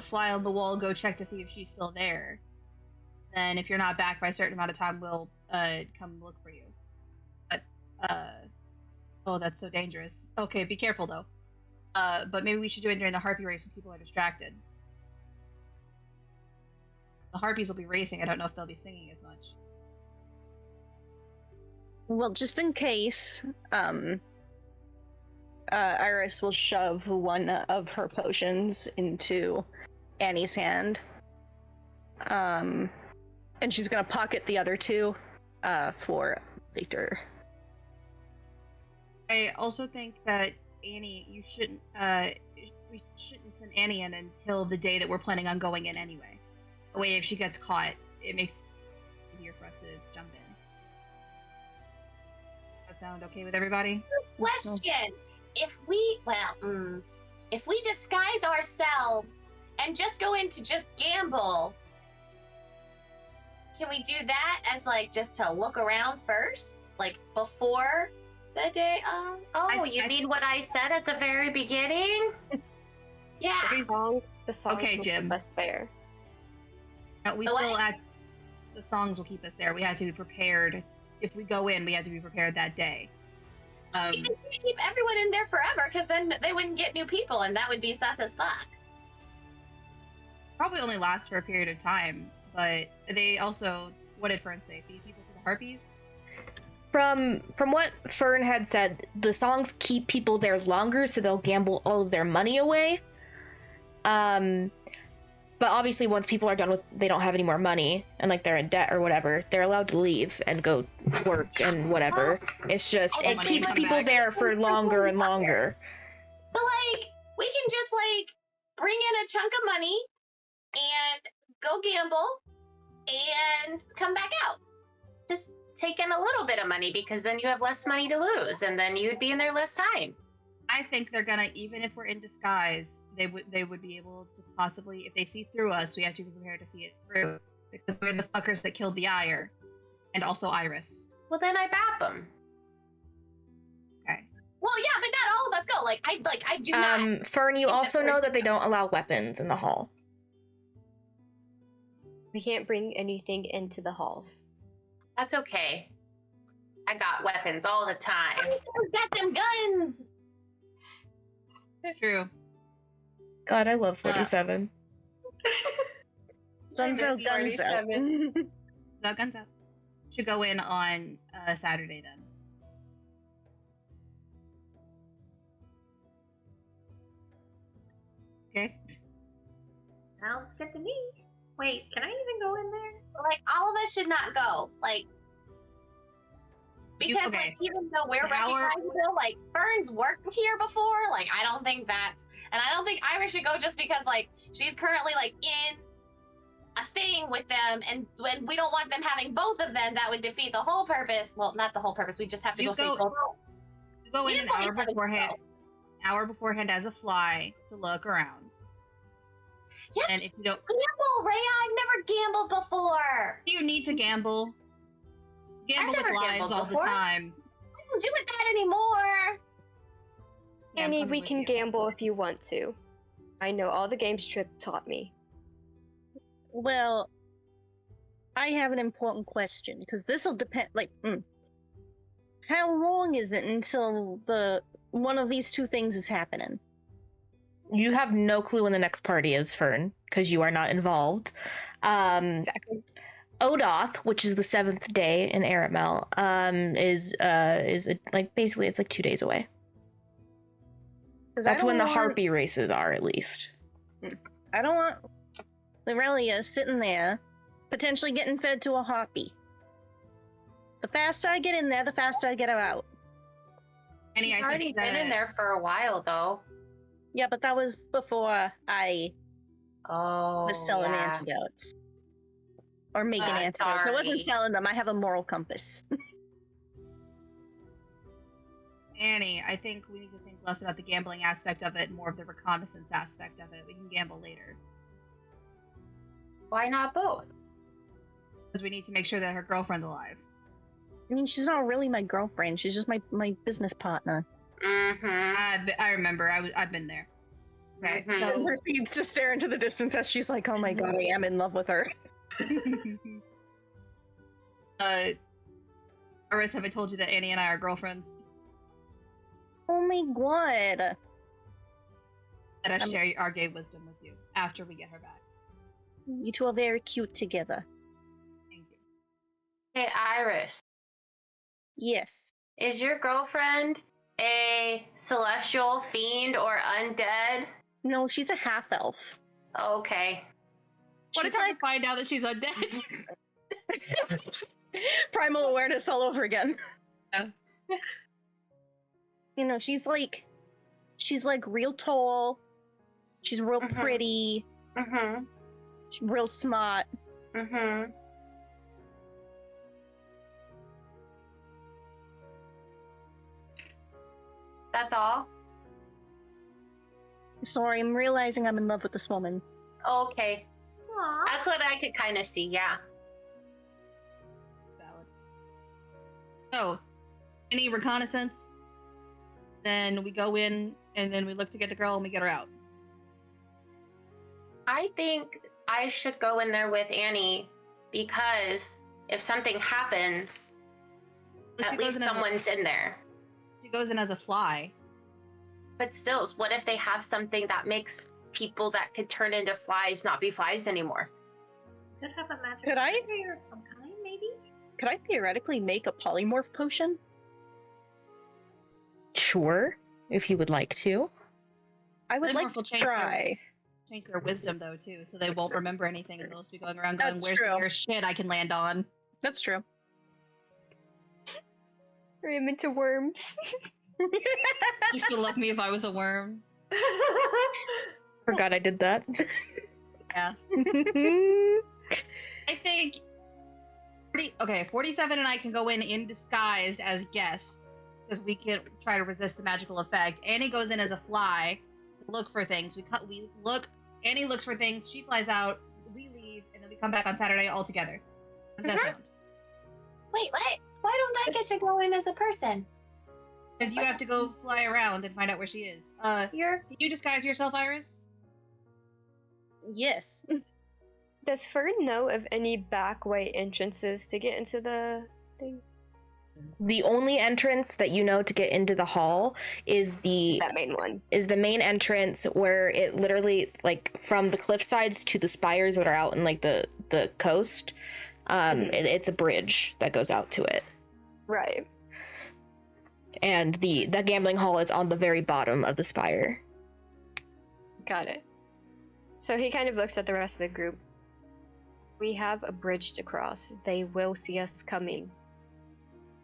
fly on the wall, go check to see if she's still there. Then, if you're not back by a certain amount of time, we'll come look for you. But oh, that's so dangerous. Okay, be careful though. But maybe we should do it during the Harpy race when people are distracted. The Harpies will be racing. I don't know if they'll be singing as much. Well, just in case, Iris will shove one of her potions into Annie's hand. And she's gonna pocket the other two for later. I also think that Annie, you shouldn't. We shouldn't send Annie in until the day that we're planning on going in anyway. That way, if she gets caught, it makes it easier for us to jump in. Does that sound okay with everybody? Question: if we disguise ourselves and just go in to just gamble, can we do that as like just to look around first, like before the day of? Oh, you mean what I said at the very beginning? Yeah. The song Okay, will Jim. keep us there. We But still the songs will keep us there. We have to be prepared. If we go in, we have to be prepared that day. You can't keep everyone in there forever, because then they wouldn't get new people, and that would be sus as fuck. Probably only lasts for a period of time, but they also, what did Fern say? Feed people to the Harpies? From what Fern had said, the songs keep people there longer, so they'll gamble all of their money away. But obviously, once people are done with, they don't have any more money, and like they're in debt or whatever, they're allowed to leave and go work and whatever. It's just it money keeps come people back. there for longer and longer. But like, we can just like bring in a chunk of money and go gamble and come back out. Just take in a little bit of money, because then you have less money to lose, and then you'd be in there less time. I think they're gonna, even if we're in disguise, they would be able to possibly, if they see through us, we have to be prepared to see it through, because we're the fuckers that killed Dyacre, and also Iris. Well, then I bap them. Okay. Well, yeah, but not all of us go. I do not. Fern, you think also that's know where that they you don't allow weapons in the hall. We can't bring anything into the halls. That's okay. I got weapons all the time. We got them guns. True. God, I love 47. Guns out, guns out. The guns out. Should go in on Saturday then. Okay. Sounds good to me. Wait, can I even go in there? Like, all of us should not go. Like, because okay. like, even though we're Our- recognizable, like Fern's worked here before. Like, I don't think that's, and I don't think Iris should go just because like she's currently like in a thing with them, and when we don't want them having both of them, that would defeat the whole purpose. Well, not the whole purpose. We just have to You go save go- both. You go in We an didn't hour always have it beforehand. go. Hour beforehand as a fly to look around. Yes, And if you don't, gamble, Rhea. I've never gambled before. you need to gamble. Gamble I've with never lives gambled all before. the time. I don't do it that anymore. Yeah, I'm Annie, coming we with can you. gamble if you want to. I know all the games Trip taught me. Well, I have an important question, because this will depend. How long is it until one of these two things is happening? You have no clue when the next party is, Fern, because you are not involved. Exactly. Odoth, which is the 7th day in Aramell, is basically it's like 2 days away. 'Cause That's I when the don't want- harpy races are, at least. I don't want Aurelia sitting there, potentially getting fed to a harpy. The faster I get in there, the faster I get her out. Annie, She's I already think been in that- there for a while, though. Yeah, but that was before I Oh, was selling yeah. antidotes. Or making antidotes. I sorry. wasn't selling them. I have a moral compass. Annie, I think we need to think less about the gambling aspect of it, more of the reconnaissance aspect of it. We can gamble later. Why not both? Because we need to make sure that her girlfriend's alive. I mean, she's not really my girlfriend. She's just my business partner. Mm-hmm. I remember. I've been there. Okay, Mhm. so Proceeds to stare into the distance as she's like, "Oh my god, I am in love with her." Iris, have I told you that Annie and I are girlfriends? Oh my god. That I share our gay wisdom with you after we get her back. You two are very cute together. Thank you. Hey, Iris, Yes. is your girlfriend a celestial fiend or undead? No, she's a half elf. Okay. What if I find out that she's undead? Primal awareness all over again. You know, she's like real tall. She's real Mhm. pretty. Mm-hmm. She's real smart. Mm-hmm. That's all? Sorry, I'm realizing I'm in love with this woman. Okay. Aw. That's what I could kind of see, yeah. Valid. So, any reconnaissance? Then we go in, and then we look to get the girl, and we get her out. I think I should go in there with Annie because if something happens, Well, at least someone's in there. She goes in as a fly. But still, what if they have something that makes people that could turn into flies not be flies anymore? Could have a magic Could I? barrier of some kind, maybe? Could I theoretically make a polymorph potion? Sure, if you would like to. I would Polymorph like will to change their- try. Change their wisdom, though, too, so they won't remember anything, and they'll just be going around going, That's where's true. the nearest shit I can land on? That's true. Turn into worms. You still love me if I was a worm? Forgot I did that. Yeah. I think... 47 and I can go in disguised as guests, because we can try to resist the magical effect. Annie goes in as a fly to look for things. We look. Annie looks for things. She flies out. We leave, and then we come back on Saturday all together. How does that sound? Wait, what? Why don't I get to go in as a person? Because you have to go fly around and find out where she is. Can you disguise yourself, Iris? Yes. Does Fern know of any back way entrances to get into the thing? The only entrance that you know to get into the hall is That main one. is the main entrance, where it literally, like, from the cliff sides to the spires that are out in, like, the coast, it's a bridge that goes out to it. Right. And the gambling hall is on the very bottom of the spire. Got it. So he kind of looks at the rest of the group. We have a bridge to cross. They will see us coming.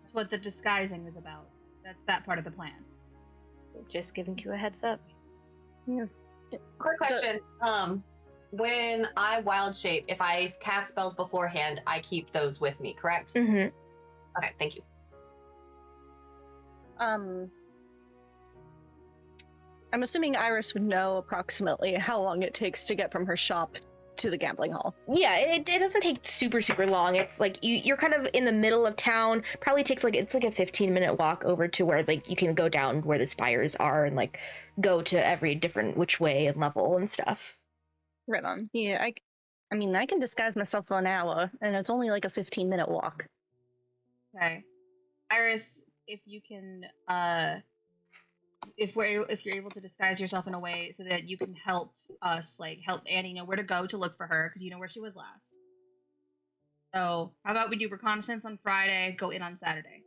That's what the disguising is about. That's that part of the plan. Just giving you a heads up. Yes. Quick question. When I wild shape, if I cast spells beforehand, I keep those with me, correct? Mm-hmm. Okay, thank you. I'm assuming Iris would know approximately how long it takes to get from her shop to the gambling hall. Yeah, it doesn't take super long. It's like you're kind of in the middle of town. Probably takes it's like a 15-minute walk over to where, like, you can go down where the spires are and, like, go to every different which way and level and stuff. Right on. Yeah, I mean, I can disguise myself for an hour, and it's only like a 15-minute walk. Okay. Iris, if you can, if you're able to disguise yourself in a way so that you can help us, like, help Annie know where to go to look for her, because you know where she was last. So, how about we do reconnaissance on Friday, go in on Saturday?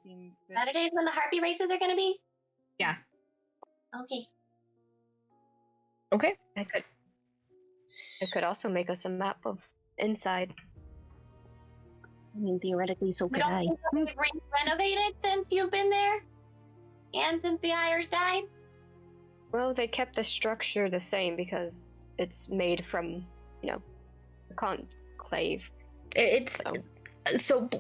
Seem good? Saturdays when the harpy races are gonna be? Yeah. Okay. Okay. I could also make us a map of inside. I mean, theoretically, so You could don't I. think they've renovated since you've been there? And since the Irish died? Well, they kept the structure the same because it's made from, the conclave. It's so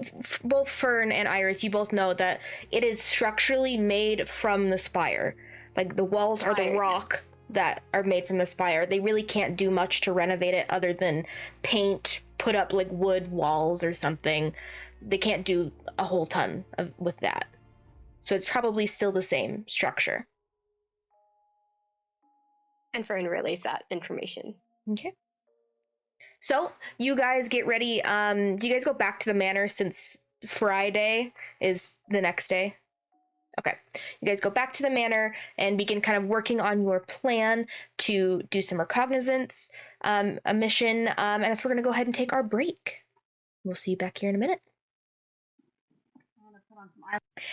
both Fern and Iris, you both know that it is structurally made from the spire. Like the walls are the rock that are made from the spire. They really can't do much to renovate it other than paint, put up like wood walls or something. They can't do a whole ton with that. So it's probably still the same structure. And Fern relays that information. Okay. So you guys get ready. Do you guys go back to the manor since Friday is the next day? Okay. You guys go back to the manor and begin kind of working on your plan to do some recognizance, a mission, and that's we're going to go ahead and take our break. We'll see you back here in a minute.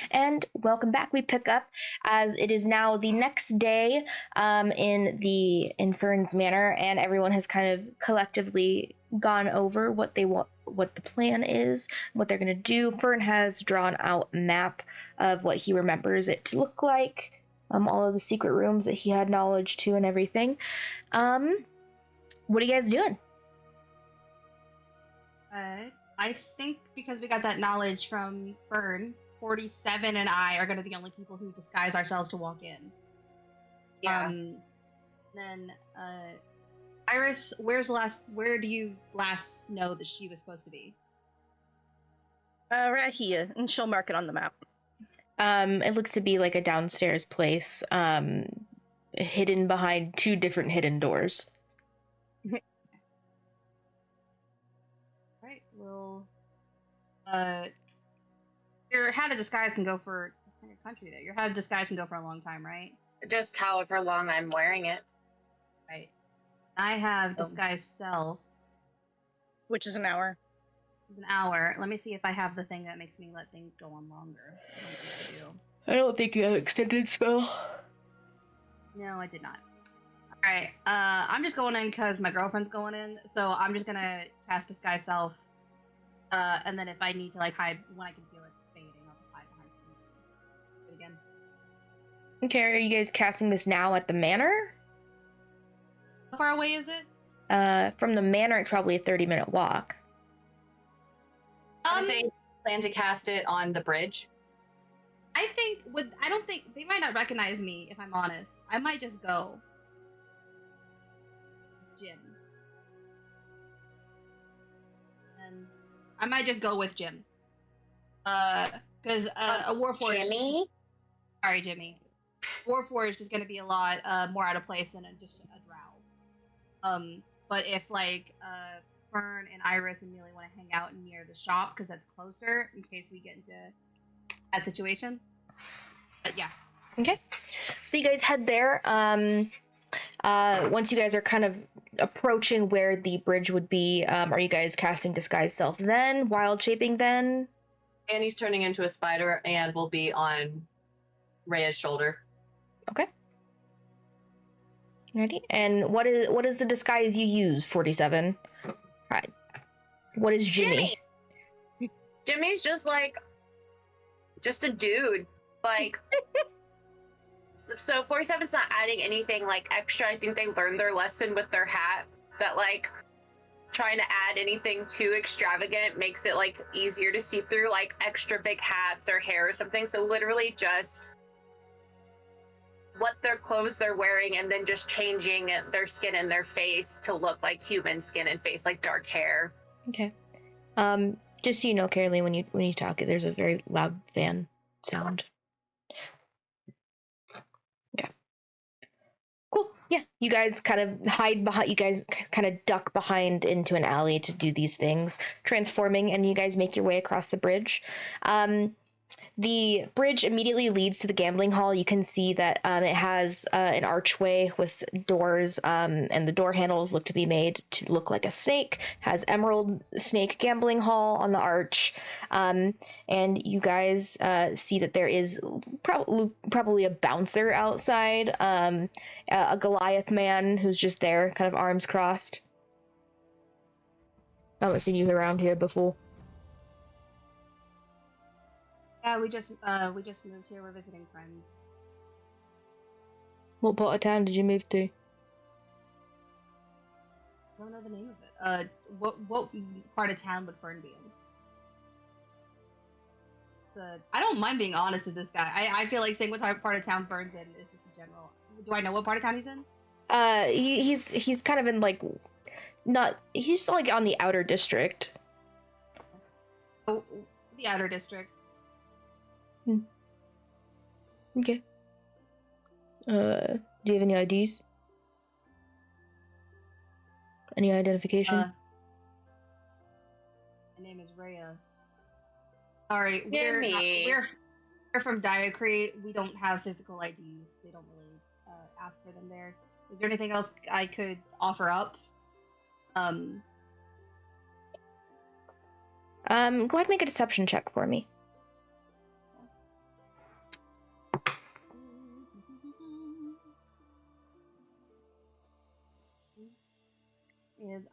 And welcome back. We pick up as it is now the next day in Fern's Manor, and everyone has kind of collectively gone over what they want, what the plan is, what they're going to do. Fern has drawn out a map of what he remembers it to look like, all of the secret rooms that he had knowledge to and everything. What are you guys doing? I think because we got that knowledge from Fern, 47 and I are going to be the only people who disguise ourselves to walk in. Yeah. Then, Iris, where do you last know that she was supposed to be? Right here, and she'll mark it on the map. It looks to be like a downstairs place, hidden behind two different hidden doors. Right, well, your hat of disguise can go for your country there. Your hat of disguise can go for a long time, right? Just however long I'm wearing it. Right. I have disguise self, Which is an hour. which is an hour. Let me see if I have the thing that makes me let things go on longer. I don't think I do. I don't think you have extended spell. No, I did not. Alright, I'm just going in because my girlfriend's going in, so I'm just gonna cast disguise self. And then if I need to like hide when I can feel it fading, I'll just hide behind something. Do it again. Okay, are you guys casting this now at the manor? How far away is it? From the manor, it's probably a 30-minute walk. I would say plan to cast it on the bridge. I don't think they might not recognize me if I'm honest. I might just go. Jim. And I might just go with Jim. Because a Warforged. Jimmy? Sorry, Jimmy. Warforged is going to be a lot more out of place than just a drow. But if like Fern and Iris and Mealy want to hang out near the shop because that's closer in case we get into that situation. But yeah. Okay. So you guys head there. Once you guys are kind of approaching where the bridge would be, are you guys casting disguise self then? Wild shaping then? Annie's turning into a spider and will be on Rhea's shoulder. Okay. Ready? And what is the disguise you use, 47? Right. What is Jimmy? Jimmy's just a dude. Like, so 47's not adding anything like extra. I think they learned their lesson with their hat that like trying to add anything too extravagant makes it like easier to see through, like extra big hats or hair or something. So literally just what their clothes they're wearing and then just changing their skin and their face to look like human skin and face, like dark hair. Okay. Just so you know, Caroline, when you talk, there's a very loud fan sound. Okay. Cool. Yeah. You guys kind of hide behind. You guys kind of duck behind into an alley to do these things, transforming, and you guys make your way across the bridge. The bridge immediately leads to the gambling hall. You can see that it has an archway with doors, and the door handles look to be made to look like a snake. Has Emerald Snake Gambling Hall on the arch, and you guys see that there is probably a bouncer outside, a Goliath man who's just there, kind of arms crossed. I haven't seen you around here before. Yeah, we just moved here. We're visiting friends. What part of town did you move to? I don't know the name of it. What part of town would Fern be in? I don't mind being honest with this guy. I feel like saying what part of town Fern's in is just a general. Do I know what part of town he's in? He's kind of in like, he's like on the outer district. Oh, the outer district. Okay. Do you have any IDs? Any identification? My name is Rhea. Sorry, we're from Dyacre. We don't have physical IDs. They don't really ask for them there. Is there anything else I could offer up? Go ahead and make a deception check for me.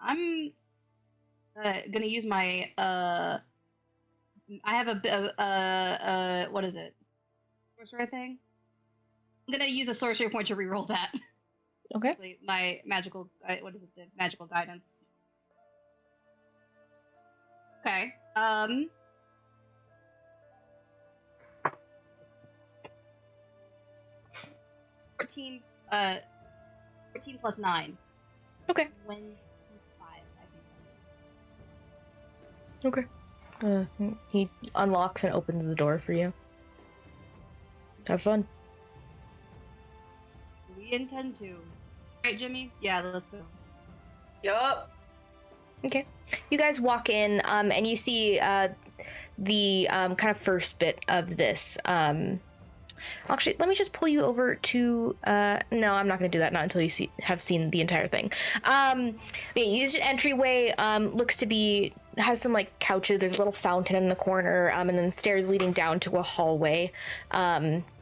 I'm gonna use my I have a what is it? Sorcerer thing. I'm gonna use a sorcery point to reroll that. Okay. My magical what is it? The magical guidance. Okay. 14 plus 9. Okay. 25, I think that is. Okay. He unlocks and opens the door for you. Have fun. We intend to. Right, Jimmy? Yeah, let's go. Yup. Okay. You guys walk in, and you see the kind of first bit of this. Actually, let me just pull you over to. No, I'm not going to do that. Not until you have seen the entire thing. You just entryway. Looks to be has some like couches. There's a little fountain in the corner, and then stairs leading down to a hallway.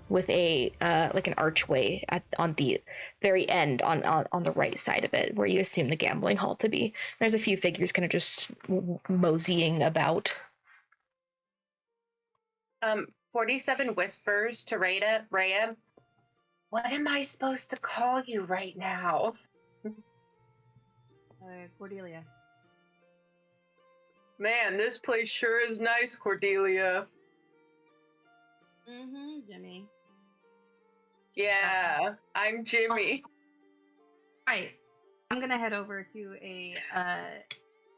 With a like an archway on the very end on the right side of it, where you assume the gambling hall to be. There's a few figures kind of just moseying about. 47 whispers to Rhea. What am I supposed to call you right now? Cordelia. Man, this place sure is nice, Cordelia. Jimmy. Yeah, I'm Jimmy. Right. I'm gonna head over to a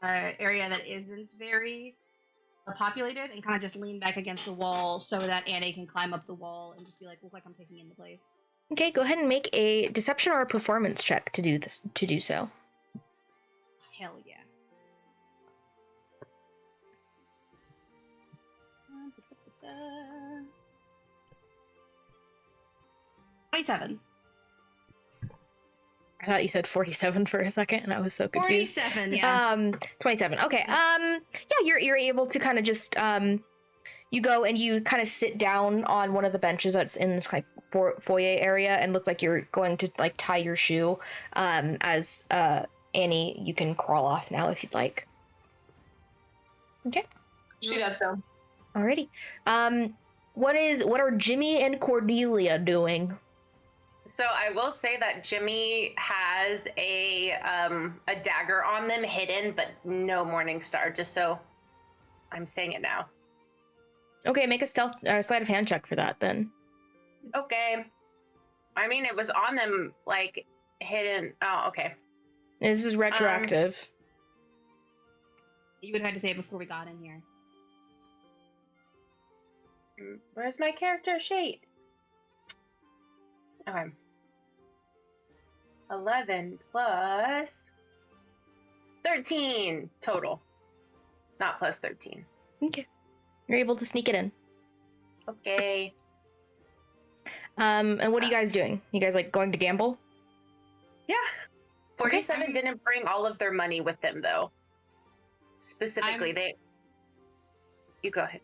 area that isn't very populated and kind of just lean back against the wall so that Annie can climb up the wall and just be like, look like I'm taking in the place. Okay, go ahead and make a deception or a performance check to do so. Hell yeah. Uh, 27. I thought you said 47 for a second, and I was so confused. 47, yeah. 27. Okay. Yeah, you're able to kind of just you go and you kind of sit down on one of the benches that's in this like foyer area, and look like you're going to like tie your shoe. As Annie, you can crawl off now if you'd like. Okay. She does so. Alrighty. What are Jimmy and Cordelia doing? So I will say that Jimmy has a dagger on them hidden, but no Morning Star, just so I'm saying it now. Okay, make a sleight of hand check for that then. Okay. I mean, it was on them, like, hidden. Oh, okay. This is retroactive. You would have had to say it before we got in here. Where's my character sheet? Okay. 11 plus 13 total. Not plus 13. Okay. You're able to sneak it in. Okay. And what are you guys doing? You guys like going to gamble? Yeah. 47 didn't bring all of their money with them though. Specifically, You go ahead.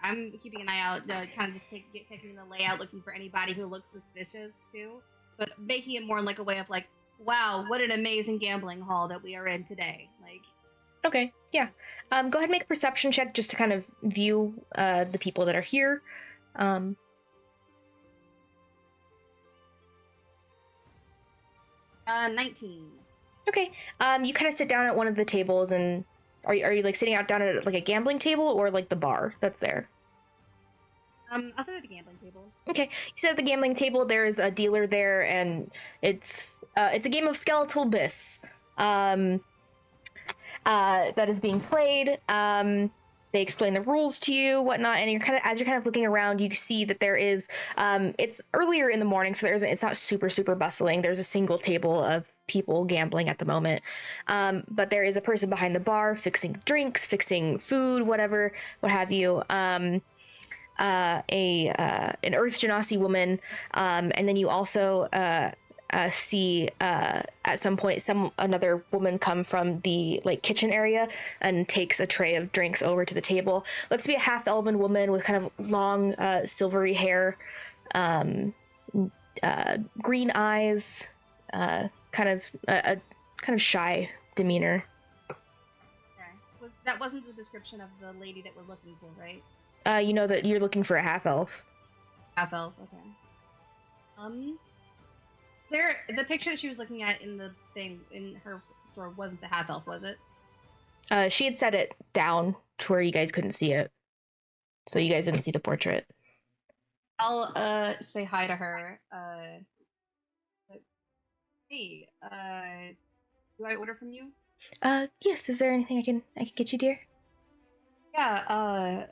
I'm keeping an eye out, kind of just taking the layout, looking for anybody who looks suspicious too, but making it more like a way of like, wow, what an amazing gambling hall that we are in today. Like, Okay, yeah. Go ahead and make a perception check just to kind of view the people that are here. 19. Okay. You kind of sit down at one of the tables, and are you like sitting down at like a gambling table or like the bar that's there? I'll sit at the gambling table. Okay. You sit at the gambling table. There's a dealer there, and it's a game of skeletal bis. That is being played. They explain the rules to you, whatnot, and as you're kind of looking around, you see that there is. It's earlier in the morning, so it's not super bustling. There's a single table of people gambling at the moment, but there is a person behind the bar fixing drinks, fixing food, what have you. An Earth Genasi woman, and then you also see at some point another woman come from the like kitchen area and takes a tray of drinks over to the table. Looks to be a half elven woman with kind of long silvery hair, green eyes, kind of shy demeanor. Okay. That wasn't the description of the lady that we're looking for, right? You know that you're looking for a half elf. Half elf, okay. The picture that she was looking at in the thing in her store wasn't the half elf, was it? She had set it down to where you guys couldn't see it, so you guys didn't see the portrait. I'll say hi to her. Hey, do I order from you? Yes. Is there anything I can get you, dear? Yeah.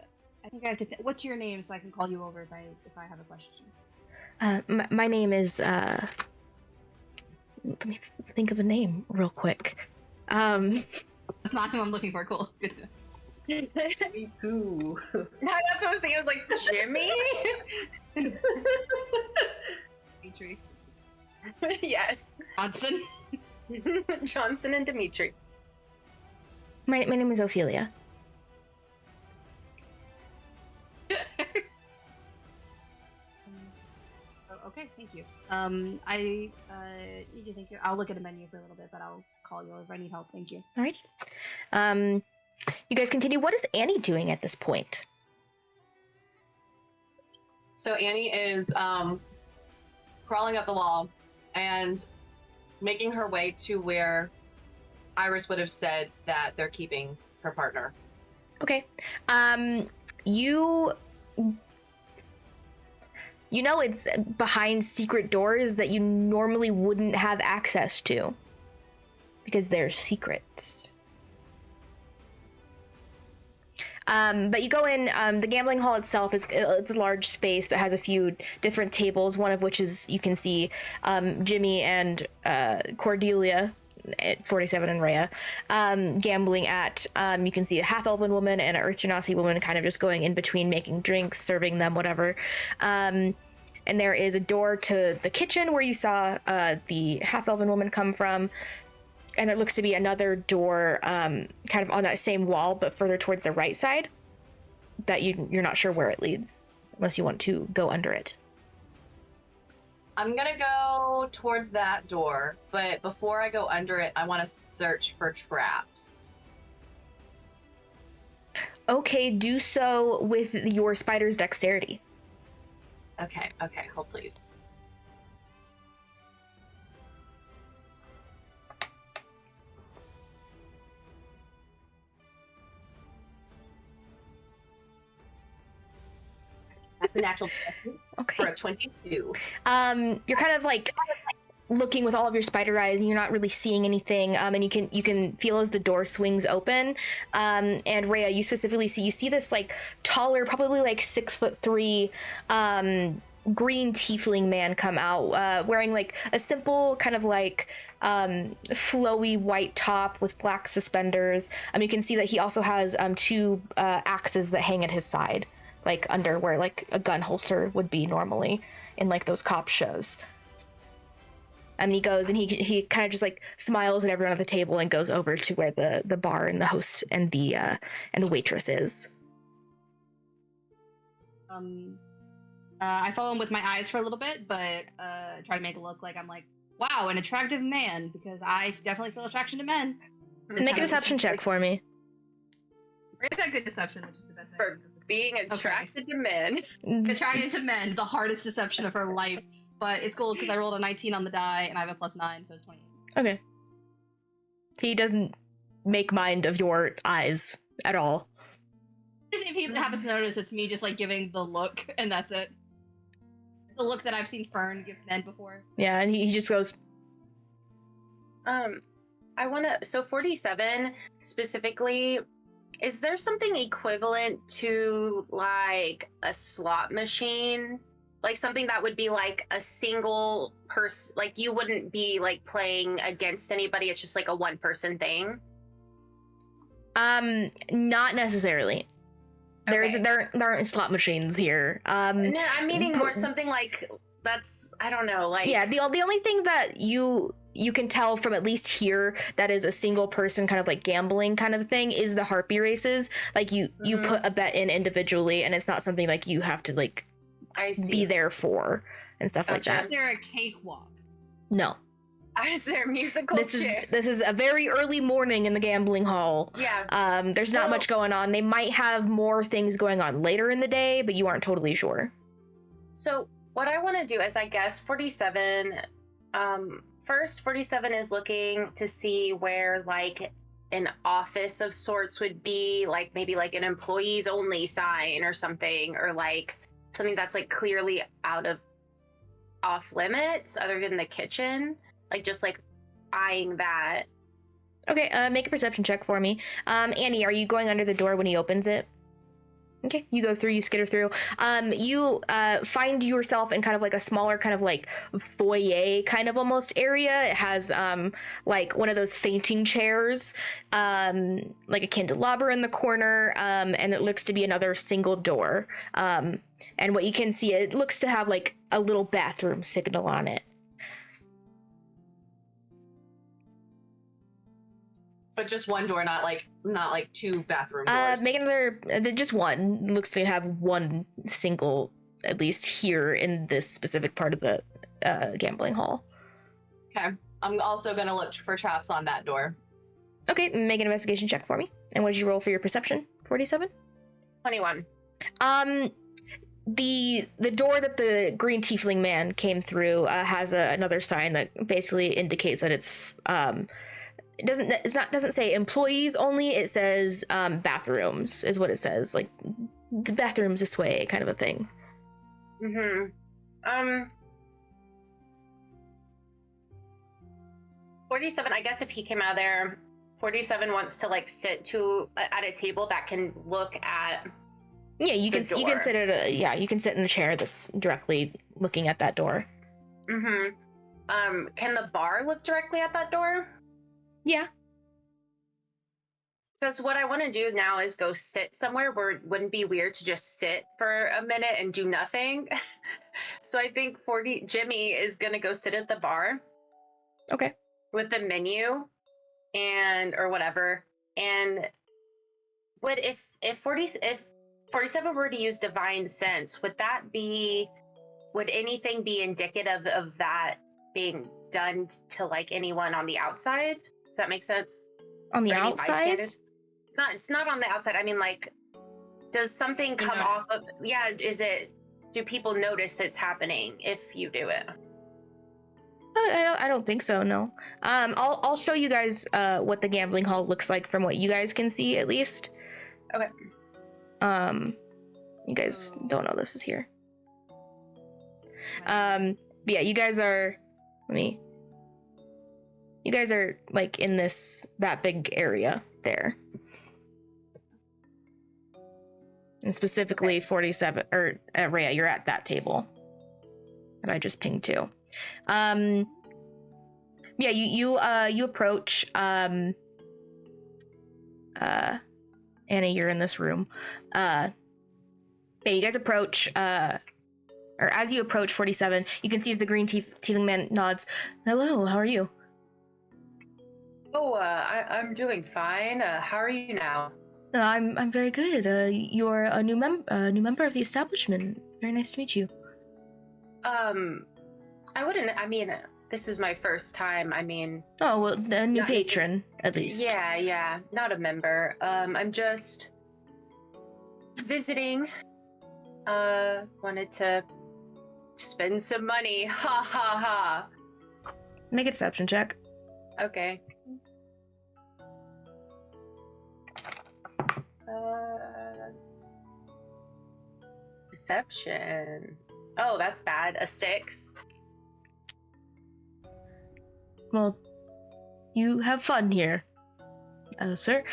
I think I have to. What's your name so I can call you over if I have a question? My name is let me think of a name real quick. That's not who I'm looking for. Cool. Good. Me too. That's what I was saying. I was like, Jimmy? Dimitri. Yes. Johnson. Johnson and Dimitri. My name is Ophelia. Okay, thank you. I need to thank you. I'll look at a menu for a little bit, but I'll call you if I need help. Thank you. All right. You guys continue. What is Annie doing at this point? So Annie is crawling up the wall and making her way to where Iris would have said that they're keeping her partner. Okay. You know it's behind secret doors that you normally wouldn't have access to because they're secret. But you go in, the gambling hall itself it's a large space that has a few different tables, one of which is, you can see Jimmy and Cordelia, 47 and Rhea, gambling at. You can see a half-elven woman and an Earth Genasi woman kind of just going in between, making drinks, serving them, whatever. And there is a door to the kitchen where you saw the half-elven woman come from. And it looks to be another door kind of on that same wall, but further towards the right side, that you're not sure where it leads, unless you want to go under it. I'm gonna go towards that door, but before I go under it, I want to search for traps. Okay, do so with your spider's dexterity. Okay, hold please. That's a natural for a 22. You're kind of like looking with all of your spider eyes, and you're not really seeing anything. And you can feel as the door swings open. And Rhea, you specifically see this like taller, probably like 6'3", green tiefling man come out, wearing like a simple kind of like flowy white top with black suspenders. You can see that he also has two axes that hang at his side, like under where like a gun holster would be normally in like those cop shows. And he goes and he kind of just like smiles at everyone at the table and goes over to where the bar and the host and the waitress is. I follow him with my eyes for a little bit, but try to make it look like I'm like, wow, an attractive man, because I definitely feel attraction to men. Make a deception check for me. Ray's got good deception, which is the best For being attracted to men. Attracted to men, the hardest deception of her life. But it's cool because I rolled a 19 on the die and I have a +9, so it's 28. Okay. He doesn't make mind of your eyes at all. Just if he happens to notice, it's me just like giving the look, and that's it. The look that I've seen Fern give men before. Yeah, and he just goes, I want to, so 47 specifically, is there something equivalent to like a slot machine? Like something that would be like a single person, like you wouldn't be like playing against anybody, it's just like a one person thing? Not necessarily. Okay. There aren't slot machines here. No, I'm meaning more something like that's, I don't know, like yeah. The only thing that you can tell from at least here that is a single person kind of like gambling kind of thing is the harpy races. Like you put a bet in individually, and it's not something like you have to like be there for and stuff like that. Is there a cakewalk? No. Is there musical This is a very early morning in the gambling hall. Yeah. There's not much going on. They might have more things going on later in the day, but you aren't totally sure. So what I want to do is, I guess 47. First, 47 is looking to see where like an office of sorts would be, like maybe like an employees only sign or something, or like something that's like clearly off limits other than the kitchen. Like just like eyeing that. Okay, make a perception check for me. Annie, are you going under the door when he opens it? Okay, you go through, you skitter through. You find yourself in kind of like a smaller kind of like foyer kind of almost area. It has like one of those fainting chairs, like a candelabra in the corner, and it looks to be another single door. And what you can see, it looks to have like a little bathroom signal on it. But just one door, not like two bathroom doors. Make another, just one. Looks to have one single, at least here in this specific part of the gambling hall. Okay. I'm also going to look for traps on that door. Okay, make an investigation check for me. And what did you roll for your perception? 47? 21. The door that the green tiefling man came through has another sign that basically indicates that it's it doesn't say employees only. It says bathrooms is what it says. Like the bathrooms this way, kind of a thing. 47. I guess if he came out of there, 47 wants to like sit at a table that can look at. Yeah, you can sit you can sit in a chair that's directly looking at that door. Can the bar look directly at that door? Yeah. Because what I want to do now is go sit somewhere where it wouldn't be weird to just sit for a minute and do nothing. So I think Jimmy is going to go sit at the bar. Okay. With the menu or whatever. And if 47 were to use divine sense, would anything be indicative of that being done to like anyone on the outside? Does that make sense? On the outside? It's not on the outside. I mean, like, does something come off of? Yeah, do people notice it's happening if you do it? I don't think so. No. I'll show you guys what the gambling hall looks like from what you guys can see, at least. Okay. You guys don't know this is here. But yeah, you guys are. You guys are like in that big area there. And specifically 47 or Rhea, you're at that table that I just pinged to. Yeah, you approach Annie, you're in this room. Yeah, you guys approach or as you approach 47, you can see as the green tiefling man nods, "Hello, how are you?" Oh, I'm doing fine. How are you now? I'm very good. You're a new member of the establishment. Very nice to meet you. this is my first time. I mean, Oh, well, the new Not- patron, at least. yeah, not a member. I'm just visiting. Wanted to spend some money. Ha ha ha. Make a deception check. Okay. Deception. Oh, that's bad. A 6. Well, you have fun here, sir.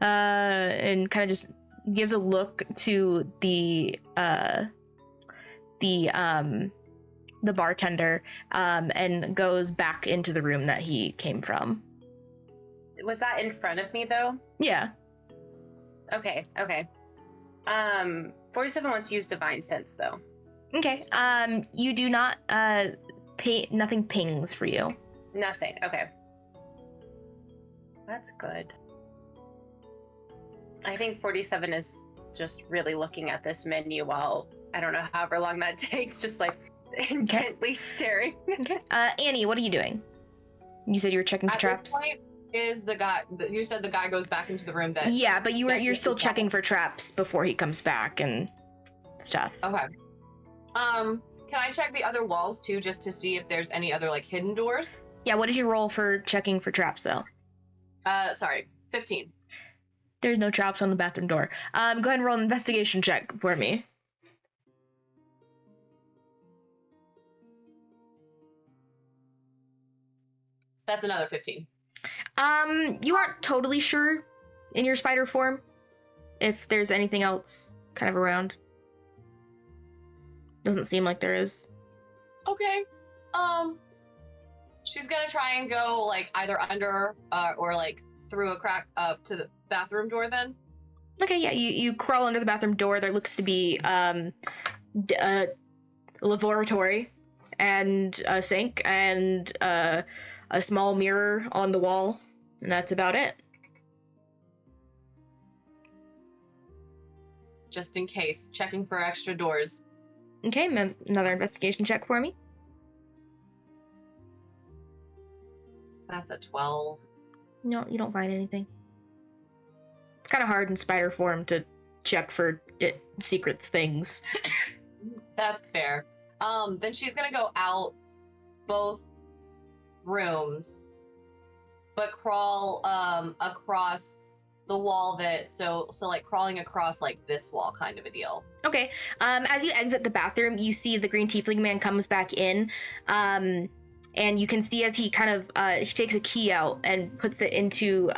And kind of just gives a look to the bartender, and goes back into the room that he came from. Was that in front of me though? Yeah. Okay. 47 wants to use divine sense though. Okay. You do not nothing pings for you. Nothing. Okay. That's good. I think 47 is just really looking at this menu while, I don't know, however long that takes, just like intently staring. Okay. Annie, what are you doing? You said you were checking for At traps. this point, is the guy? You said the guy goes back into the room that. Yeah, but you're still that- checking for traps before he comes back and stuff. Okay. Can I check the other walls too, just to see if there's any other like hidden doors? Yeah, what is your roll for checking for traps though? Sorry, 15. There's no traps on the bathroom door. Go ahead and roll an investigation check for me. That's another 15. You aren't totally sure in your spider form if there's anything else kind of around. Doesn't seem like there is. Okay. She's gonna try and go like either under or like through a crack up to the bathroom door then. Okay, yeah, you crawl under the bathroom door. There looks to be a lavatory and a sink and a small mirror on the wall, and that's about it. Just in case, checking for extra doors. Okay, another investigation check for me. That's a 12. No, you don't find anything. It's kind of hard in spider form to check for secret things. That's fair. Then she's gonna go out both rooms, but crawl across the wall that so like crawling across like this wall kind of a deal. Okay. As you exit the bathroom, you see the green tiefling man comes back in. And you can see as he kind of he takes a key out and puts it into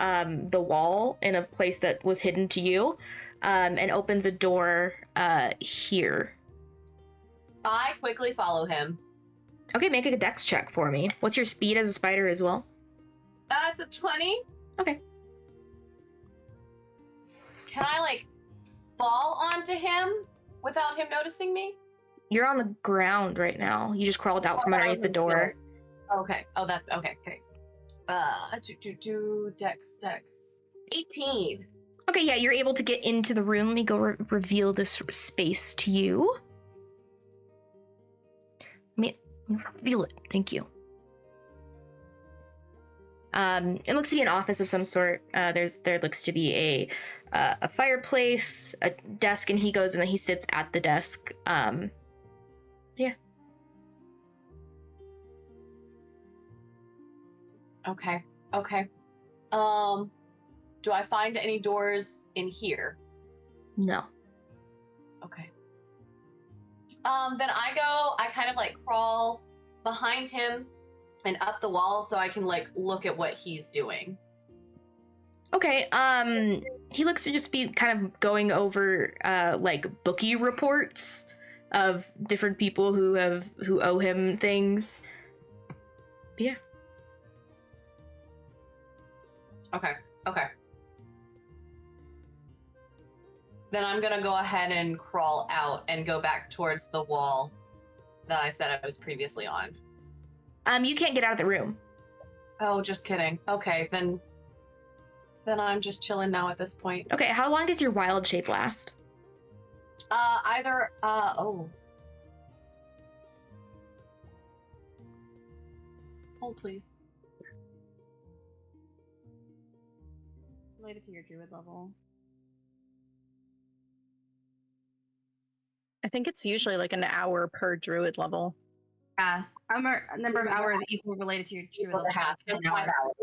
the wall in a place that was hidden to you, and opens a door here. I quickly follow him. Okay, make a dex check for me. What's your speed as a spider as well? That's a 20. Okay. Can I like fall onto him without him noticing me? You're on the ground right now. You just crawled out from underneath the door. Okay. Oh, that's okay. Okay. Dex. 18. Okay, yeah, you're able to get into the room. Let me go reveal this space to you. Let me reveal it. Thank you. It looks to be an office of some sort. There looks to be a fireplace, a desk, and he goes and then he sits at the desk. Yeah. Okay. Do I find any doors in here? No. Okay. Then I kind of like crawl behind him and up the wall so I can like look at what he's doing. Okay, he looks to just be kind of going over like bookie reports of different people who owe him things. But yeah. Okay. Then I'm gonna go ahead and crawl out and go back towards the wall that I said I was previously on. You can't get out of the room. Oh, just kidding. Okay, then I'm just chilling now at this point. Okay, how long does your wild shape last? Hold, please. Related to your druid level. I think it's usually like an hour per druid level. Yeah. Number of hours equal related to your druid level. Half. So 10 5 hours.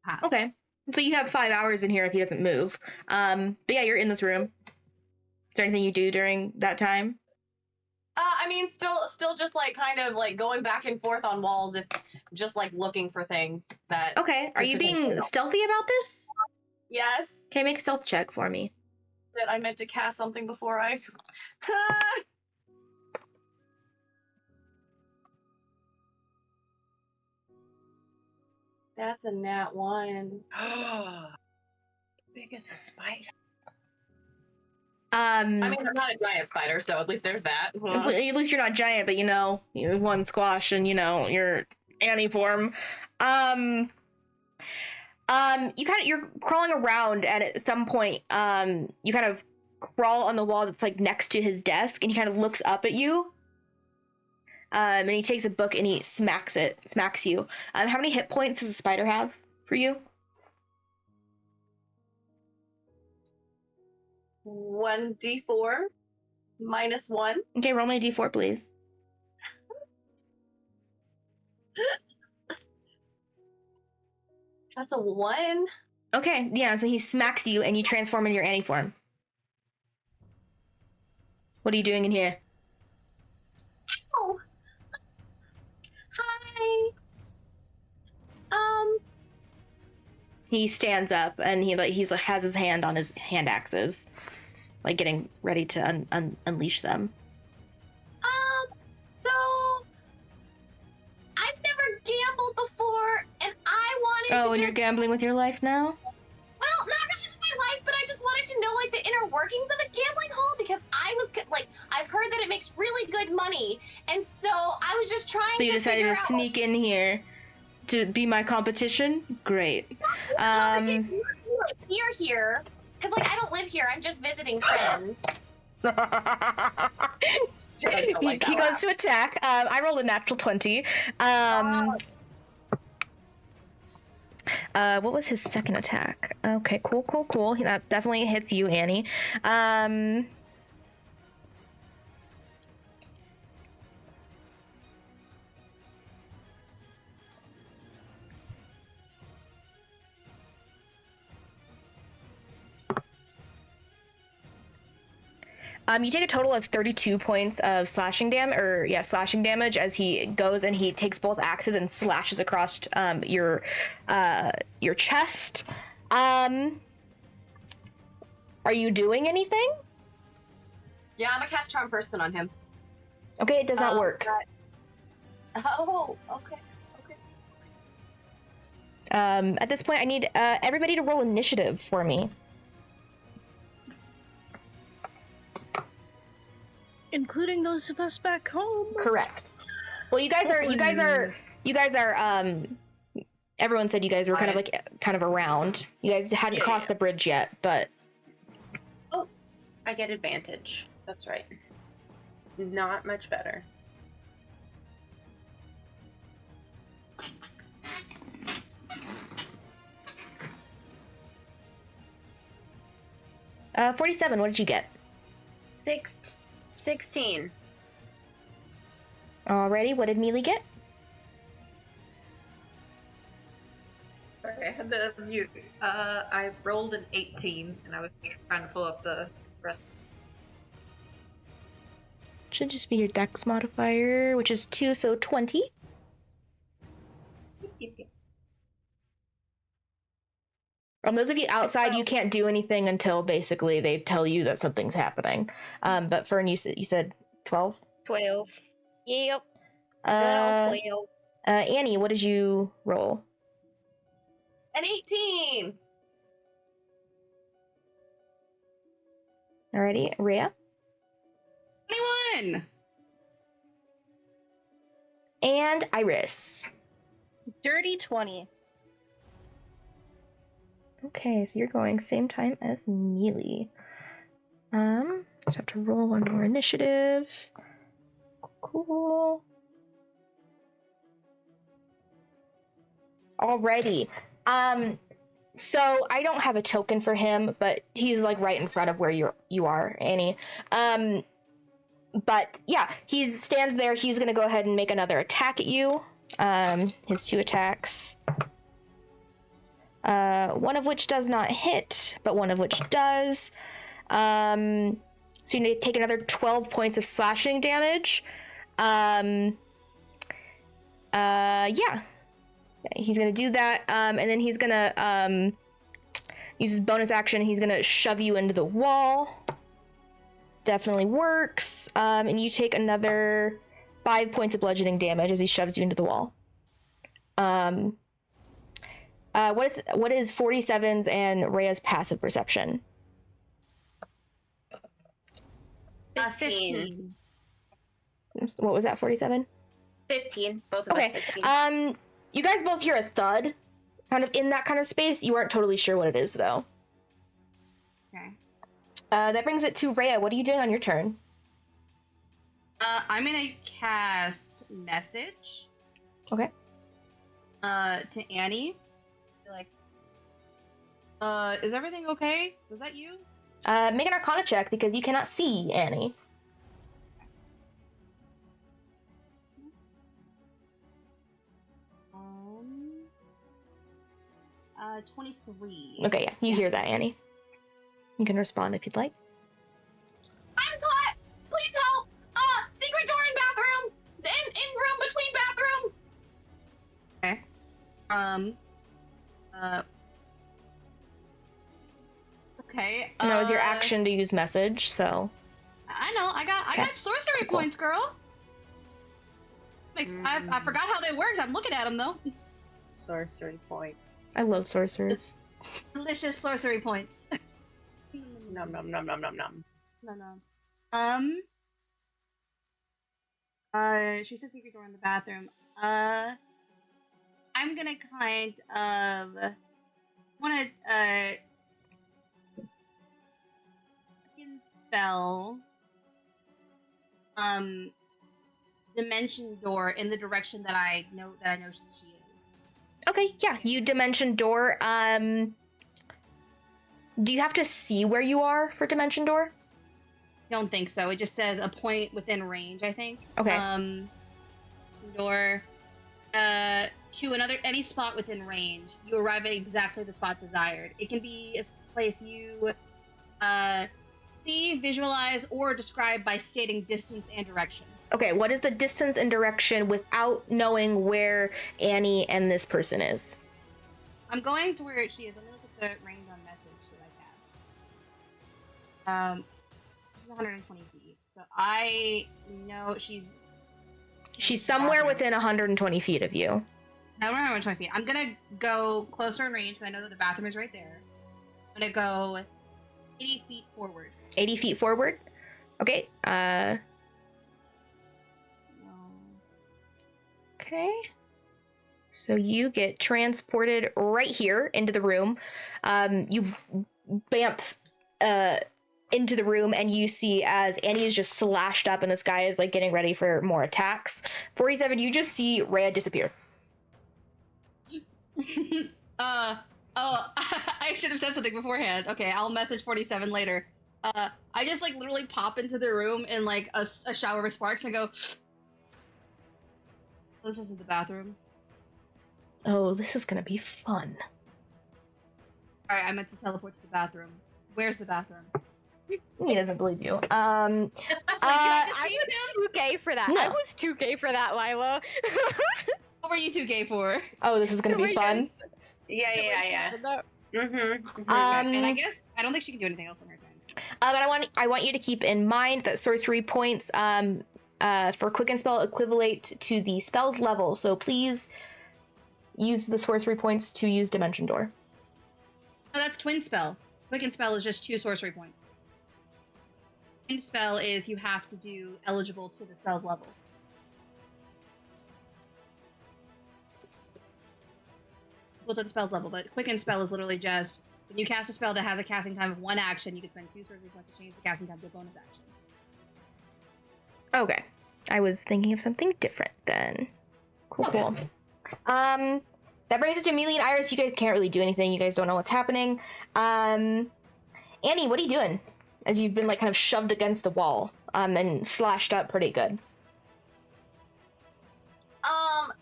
Half. Okay. So you have 5 hours in here if he doesn't move. But yeah, you're in this room. Is there anything you do during that time? I mean, still just like kind of like going back and forth on walls, if just like looking for things that. Okay. Are you being stealthy about this? Yes. Okay, make a stealth check for me. That I meant to cast something before I. That's a nat 1. Big as a spider. I mean, I'm not a giant spider, so at least there's that. At least you're not giant, but you're one squash and you're Annie form. You're crawling around, and at some point, you kind of crawl on the wall that's like next to his desk, and he kind of looks up at you. And he takes a book and he smacks you. How many hit points does a spider have for you? 1d4 minus 1. Okay, roll me a d4, please. That's a 1. Okay, yeah, so he smacks you and you transform into your Annie form. What are you doing in here? Oh. Hi. He stands up and he has his hand on his hand axes, like getting ready to unleash them. So I've never gambled before, and I wanted to and you're gambling with your life now? Well, not really with my life, but I just wanted to know, like, the inner workings of a gambling hall, because I was, like, I've heard that it makes really good money, and so I was just trying to So you decided to sneak in here to be my competition? Great. You're here, because, like, I don't live here, I'm just visiting friends. He goes to attack. I rolled a natural 20. What was his second attack? Okay, cool. That definitely hits you, Annie. You take a total of 32 points of slashing damage as he goes and he takes both axes and slashes across your chest. Are you doing anything? Yeah, I'm gonna cast Charm Person on him. Okay, it does not work. Oh, okay. At this point, I need everybody to roll initiative for me. Including those of us back home. Correct. Well, you guys are. Everyone said you guys were kind of around. You guys hadn't crossed the bridge yet, but. Oh, I get advantage. That's right. Not much better. Uh, 47. What did you get? 16. Alrighty. What did Mealy get? Sorry, I had to mute. I rolled an 18, and I was trying to pull up the rest. Should just be your dex modifier, which is 2, so 20. Those of you outside, you can't do anything until basically they tell you that something's happening. But Fern, you said 12? 12. Yep. 12. Annie, what did you roll? An 18. Alrighty, Rhea? 21. And Iris. Dirty 20. Okay, so you're going same time as Neely. Just have to roll one more initiative. Cool. Alrighty. So I don't have a token for him, but he's like right in front of where you are, Annie. But yeah, he stands there. He's gonna go ahead and make another attack at you. His 2 attacks. One of which does not hit, but one of which does. So you need to take another 12 points of slashing damage. Yeah. He's gonna do that, and then he's gonna use his bonus action. He's gonna shove you into the wall. Definitely works. And you take another 5 points of bludgeoning damage as he shoves you into the wall. What is 47's and Rhea's passive perception? 15. What was that, 47? 15. Both of us 15. You guys both hear a thud, kind of in that kind of space. You aren't totally sure what it is, though. Okay. That brings it to Rhea. What are you doing on your turn? I'm gonna cast message. Okay. To Annie. Like, is everything okay? Was that you? Make an Arcana check because you cannot see Annie. 23. Okay, yeah, you hear that, Annie. You can respond if you'd like. I'm caught! Please help! Secret door in bathroom! In room between bathroom! Okay. Okay. And that was your action to use message, so. I know. I got sorcery points, girl. I forgot how they worked. I'm looking at them though. Sorcery point. I love sorcerers. Delicious sorcery points. Nom nom nom nom nom nom. She said secret door in the bathroom. I'm gonna kind of wanna spell dimension door in the direction that I know she is. Okay, yeah, you dimension door. Do you have to see where you are for dimension door? Don't think so. It just says a point within range, I think. Okay. Door to any spot within range. You arrive at exactly the spot desired. It can be a place you see, visualize, or describe by stating distance and direction. Okay, what is the distance and direction without knowing where Annie and this person is? I'm going to where she is. Let me look at the range on message that I cast. She's 120 feet. So I know she's somewhere within 120 feet of you. Not 120 feet. I'm gonna go closer in range because I know that the bathroom is right there. I'm gonna go 80 feet forward. 80 feet forward? Okay. Okay. So you get transported right here into the room. You bamf into the room and you see as Annie is just slashed up and this guy is like getting ready for more attacks. 47, you just see Rhea disappear. I should have said something beforehand. Okay, I'll message 47 later. I just like literally pop into the room in like a shower of sparks and go, this isn't the bathroom. Oh, this is gonna be fun. Alright, I meant to teleport to the bathroom. Where's the bathroom? He doesn't believe you. I was too gay for that. No. I was too gay for that, Lila. What were you too gay for? Oh, this is gonna be fun. Yeah. And I guess I don't think she can do anything else on her turn. But I want you to keep in mind that sorcery points for Quicken Spell equivalent to the spell's level. So please use the sorcery points to use Dimension Door. Oh, that's Twin Spell. Quicken Spell is just 2 sorcery points. Twin Spell is you have to do eligible to the spell's level. Well, to the spell's level, but Quicken Spell is literally just when you cast a spell that has a casting time of 1 action, you can spend 2 sorcery points to change the casting time to a bonus action. Okay. I was thinking of something different then. Cool. That brings us to Amelia and Iris. You guys can't really do anything. You guys don't know what's happening. Annie, what are you doing? As you've been like kind of shoved against the wall, and slashed up pretty good.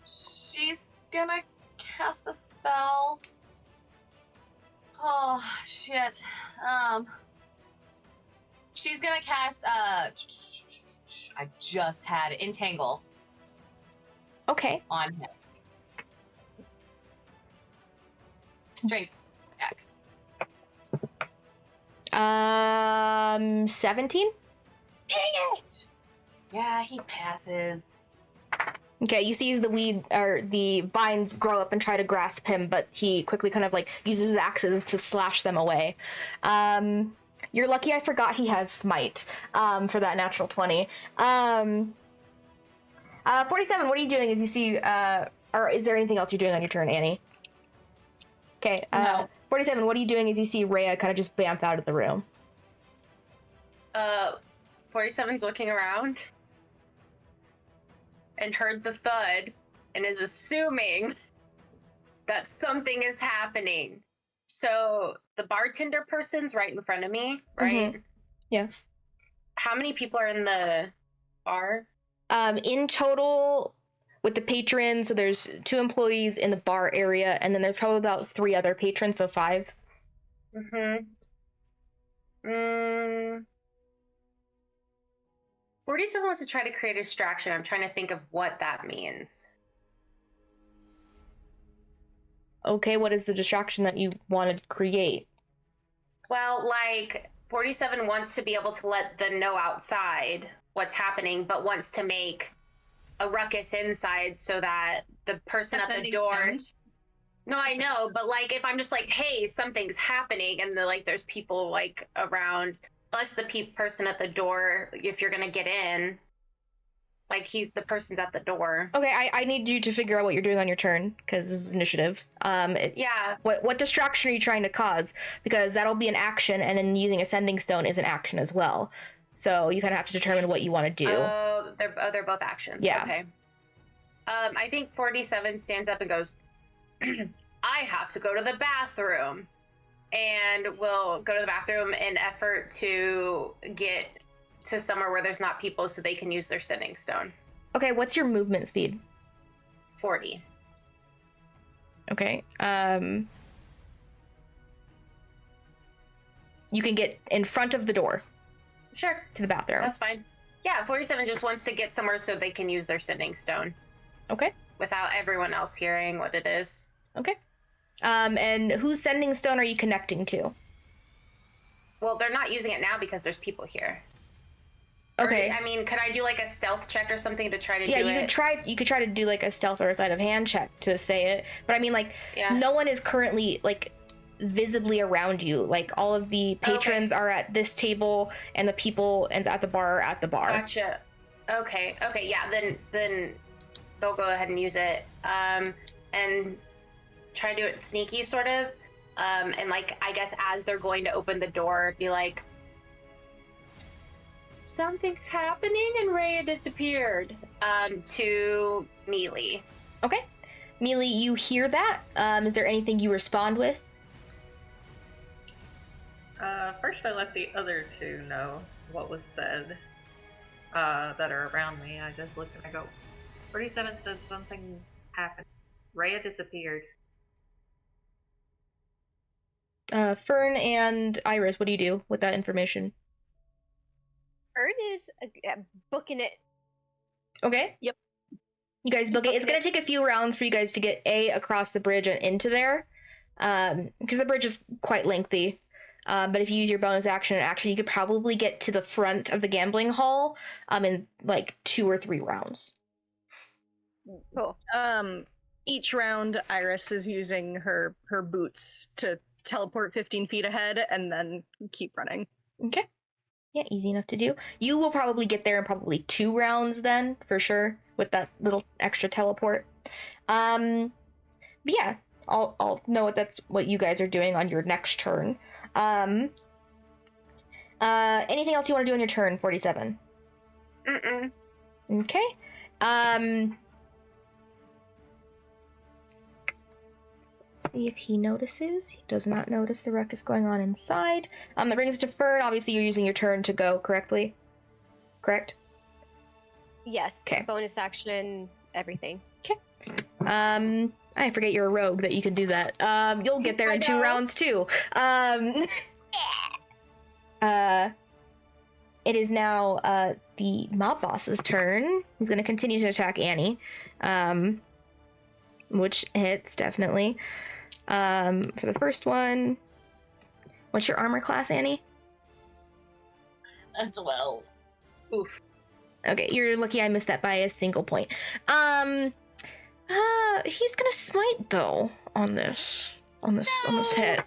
She's gonna cast a spell. Oh shit. She's gonna cast I just had Entangle Okay. on him. Straight back. 17? Dang it! Yeah, he passes. Okay, you see as the weed or the vines grow up and try to grasp him, but he quickly kind of like uses his axes to slash them away. You're lucky I forgot he has smite for that natural 20. 47, what are you doing as you see, or is there anything else you're doing on your turn, Annie? Okay, No. 47, what are you doing as you see Rhea kind of just bamf out of the room? 47's looking around and heard the thud and is assuming that something is happening. So the bartender person's right in front of me, right? Mm-hmm. Yeah. How many people are in the bar? In total, with the patrons, so there's 2 employees in the bar area, and then there's probably about 3 other patrons, so 5. 47 wants to try to create a distraction. I'm trying to think of what that means. Okay, what is the distraction that you want to create? Well, like, 47 wants to be able to let them know outside what's happening, but wants to make a ruckus inside so that the person at the door... Stones. No, I know, but, like, if I'm just like, hey, something's happening, and, there's people, like, around, plus the person at the door, if you're gonna get in, like, the person's at the door. Okay, I need you to figure out what you're doing on your turn, because this is initiative. Yeah. What distraction are you trying to cause? Because that'll be an action, and then using a sending stone is an action as well. So you kind of have to determine what you want to do. They're both actions. Yeah. Okay. I think 47 stands up and goes, I have to go to the bathroom. And we'll go to the bathroom in effort to get to somewhere where there's not people so they can use their sending stone. Okay, what's your movement speed? 40. Okay. You can get in front of the door. Sure. To the bathroom. That's fine. Yeah, 47 just wants to get somewhere so they can use their sending stone. Okay. Without everyone else hearing what it is. Okay. And whose sending stone are you connecting to? Well, they're not using it now because there's people here. Okay. I mean, could I do like a stealth check or something to try to do it? Yeah, you could try to do like a stealth or a sleight of hand check to say it. But I mean, like, no one is currently like visibly around you. Like, all of the patrons are at this table, and the people at the bar are at the bar. Gotcha. Okay. Yeah. Then they'll go ahead and use it. And try to do it sneaky, sort of. And like, I guess as they're going to open the door, be like, something's happening, and Rhea disappeared. To Mealy. Okay. Mealy, you hear that? Is there anything you respond with? First I let the other 2 know what was said, that are around me. I just look and I go, 47 says something's happened. Rhea disappeared. Fern and Iris, what do you do with that information? Fern is booking it. Okay. Yep. You guys book it. It's going to take a few rounds for you guys to get across the bridge and into there, because the bridge is quite lengthy. But if you use your bonus action, you could probably get to the front of the gambling hall in like 2 or 3 rounds. Cool. Each round, Iris is using her boots to teleport 15 feet ahead and then keep running. Okay. Yeah, easy enough to do. You will probably get there in probably 2 rounds then, for sure, with that little extra teleport. But yeah, I'll know that's what you guys are doing on your next turn. Anything else you want to do on your turn, 47? Mm-mm. Okay. See if he notices. He does not notice the ruckus going on inside. That brings us to Fern. Obviously, you're using your turn to go correctly. Correct? Yes. 'Kay. Bonus action, everything. I forget you're a rogue that you can do that. You'll get there in 2 rounds too. It is now the mob boss's turn. He's going to continue to attack Annie, which hits definitely. For the first one, what's your armor class, Annie? As well. Oof. Okay, you're lucky I missed that by a single point. He's gonna smite though on this hit.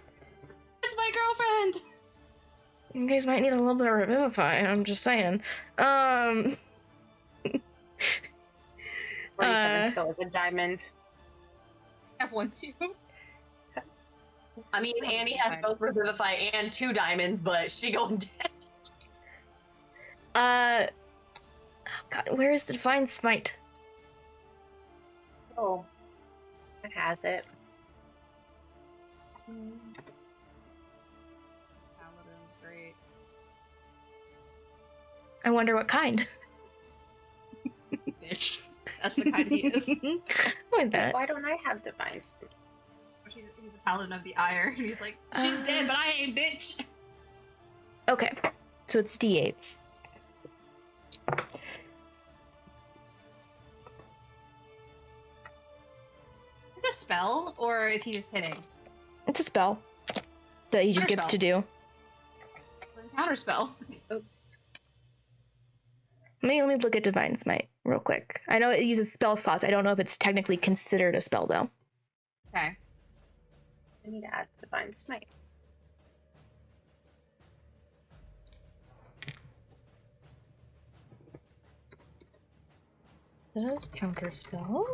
It's my girlfriend. You guys might need a little bit of revivify. I'm just saying. 47 still is a diamond. I have 1 too. I mean, Annie has both Revivify and 2 diamonds, but she going dead. Oh God, where is the Divine Smite? Oh, it has it. Great. I wonder what kind. Fish. That's the kind he is. Like that. Why don't I have divine strength? He's a paladin of the ire. He's like, she's dead, but I ain't, bitch. Okay, so it's D8s. Is this a spell, or is he just hitting? It's a spell that he just gets to do. Counter spell. Oops. Let me look at Divine Smite real quick. I know it uses spell slots. I don't know if it's technically considered a spell though. Okay. I need to add divine smite. Does counter spell?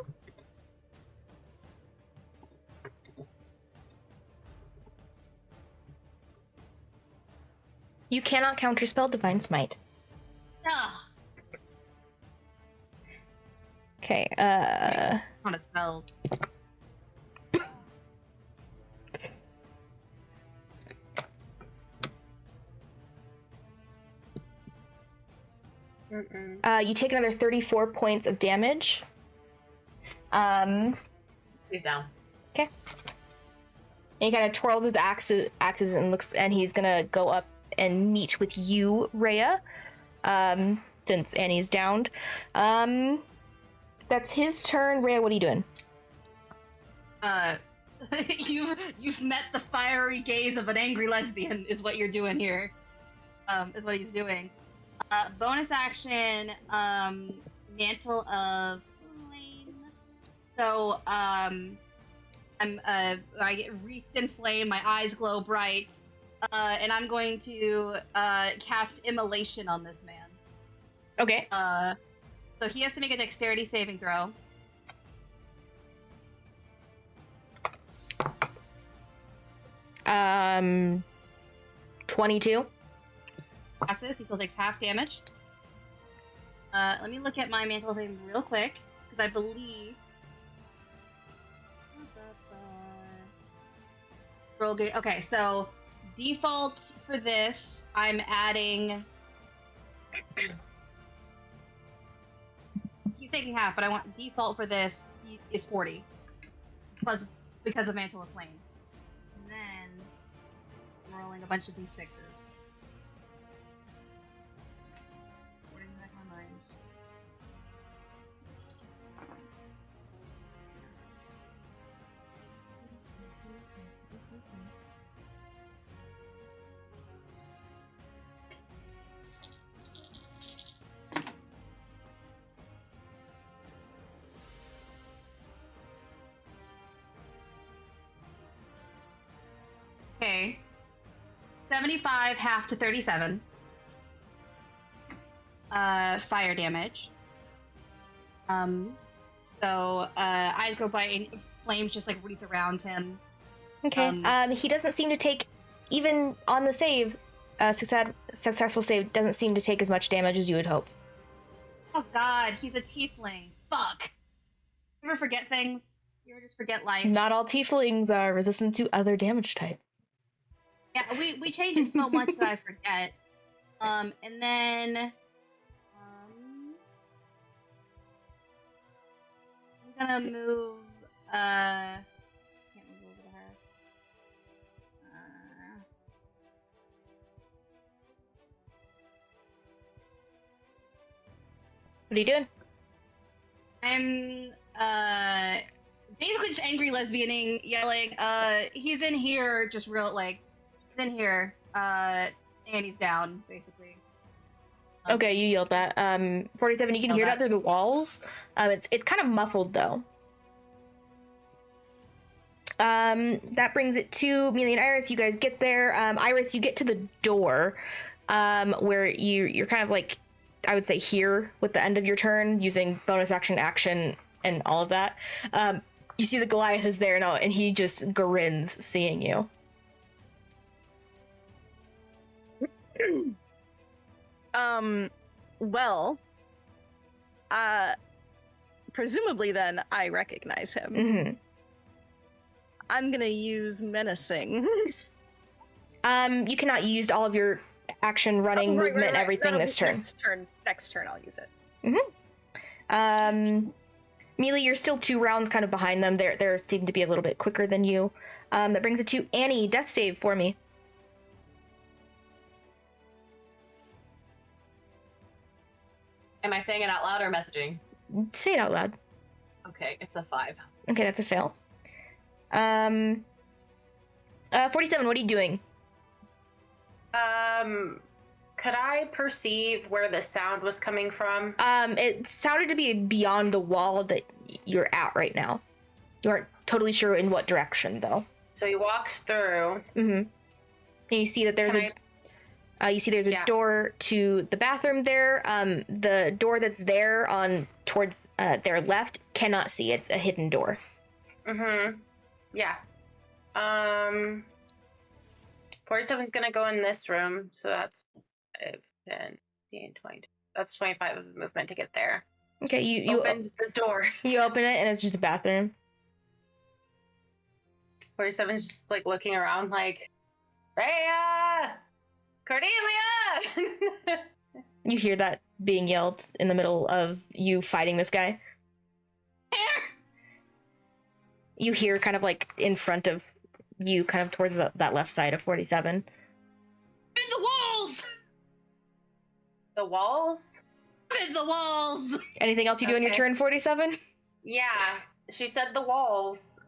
You cannot counterspell Divine Smite. Ah. Okay, Not a spell. you take another 34 points of damage. He's down. Okay. And he kind of twirls his axes and he's gonna go up and meet with you, Rhea. Since Annie's downed. That's his turn. Rhea, what are you doing? You've met the fiery gaze of an angry lesbian, is what you're doing here. Is what he's doing. Bonus action, Mantle of Flame. So, I get wreathed in flame, my eyes glow bright, and I'm going to cast Immolation on this man. Okay. So he has to make a dexterity saving throw. Um, 22. Passes. He still takes half damage. Let me look at my mantle of flame real quick, because I believe. Roll good. Okay, so default for this, I'm adding. He's taking half, but I want default for this is 40, plus because of Mantle of Flame. And then I'm rolling a bunch of d6s. What in the heck of my mind? Okay. 75, half to 37. Fire damage. So, eyes go bright and flames just like wreath around him. Okay. He doesn't seem to take, even on the save, successful save doesn't seem to take as much damage as you would hope. Oh god, he's a tiefling. Fuck. You ever forget things? You ever just forget life? Not all tieflings are resistant to other damage type. Yeah, we change it so much that I forget. And then I'm gonna move can't move over to her. What are you doing? I'm basically just angry lesbianing, yelling, he's in here, just real like he's in here, and he's down, basically. Okay, you yelled that. 47, you can hear that through the walls. It's kind of muffled though. That brings it to Mealy and Iris. You guys get there. Iris, you get to the door, where you're kind of like, I would say here with the end of your turn, using bonus action, and all of that. You see the Goliath is there now, and he just grins seeing you. Well, presumably then I recognize him. Mm-hmm. I'm gonna use menacing. You cannot use all of your action, running, movement, everything That'll this be turn. Next turn I'll use it. Mm-hmm. Mealy, you're still 2 rounds kind of behind them. They seem to be a little bit quicker than you. That brings it to Annie. Death save for me. Am I saying it out loud or messaging? Say it out loud. Okay, it's a 5. Okay, that's a fail. 47, what are you doing? Could I perceive where the sound was coming from? It sounded to be beyond the wall that you're at right now. You aren't totally sure in what direction, though. So he walks through. Mm-hmm. And you see that there's a door to the bathroom there. The door that's there on towards their left cannot see. It's a hidden door. Mm-hmm. Yeah. 47's gonna go in this room, so that's 5, 10, 15, 20. That's 25 of movement to get there. Okay, you opens the door. You open it and it's just a bathroom. 47's just like looking around like, Rhea! Cordelia! You hear that being yelled in the middle of you fighting this guy. You hear kind of like in front of you, kind of towards that left side of 47. In the walls! The walls? In the walls! Anything else you do on your turn, 47? Yeah, she said the walls.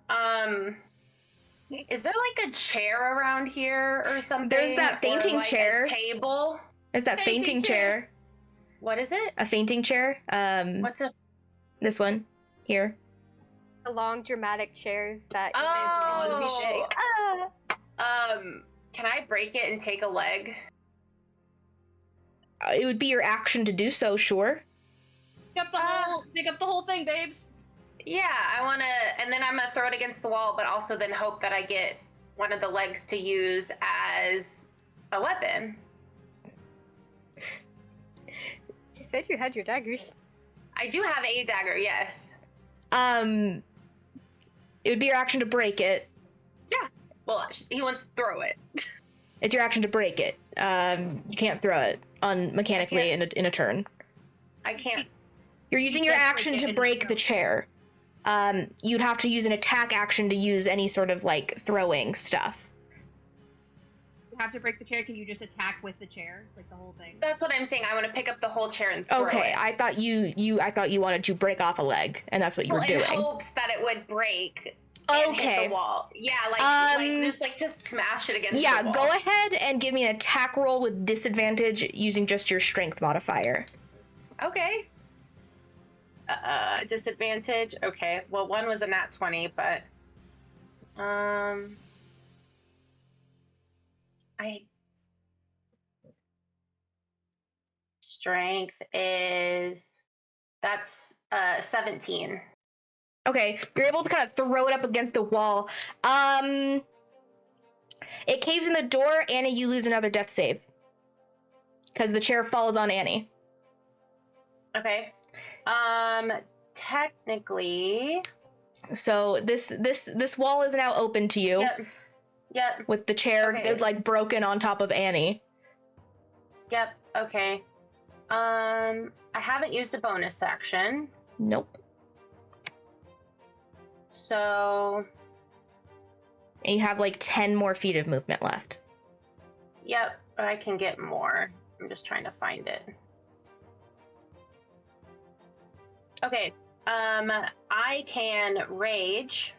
Is there like a chair around here or something? There's that fainting like chair. A table. There's that fainting chair. What is it? A fainting chair. What's a? This one here. The long dramatic chairs that. Can I break it and take a leg? It would be your action to do so, sure. Pick up the whole thing, babes. Yeah, I want to, and then I'm gonna throw it against the wall, but also then hope that I get one of the legs to use as a weapon. You said you had your daggers. I do have a dagger, yes. It would be your action to break it. Yeah. Well, he wants to throw it. It's your action to break it. You can't throw it on mechanically in a turn. I can't. You're using your action to break the chair. You'd have to use an attack action to use any sort of like throwing stuff. You have to break the chair. Can you just attack with the chair, like the whole thing? That's what I'm saying. I want to pick up the whole chair and throw it. Okay, I thought you wanted to break off a leg, and that's what you were doing. In hopes that it would break. And hit the wall. Yeah, like just like to smash it against the wall. Yeah, go ahead and give me an attack roll with disadvantage using just your strength modifier. Okay. Disadvantage. Okay. Well, one was a nat 20, but strength is 17. Okay, you're able to kind of throw it up against the wall. It caves in the door. Annie, you lose another death save. Because the chair falls on Annie. Okay. Technically, So this wall is now open to you. Yep. With the chair Okay. like broken on top of Annie. Yep. Okay. I haven't used a bonus action. Nope. So. And you have like 10 more feet of movement left. Yep, but I can get more. I'm just trying to find it. Okay. I can rage,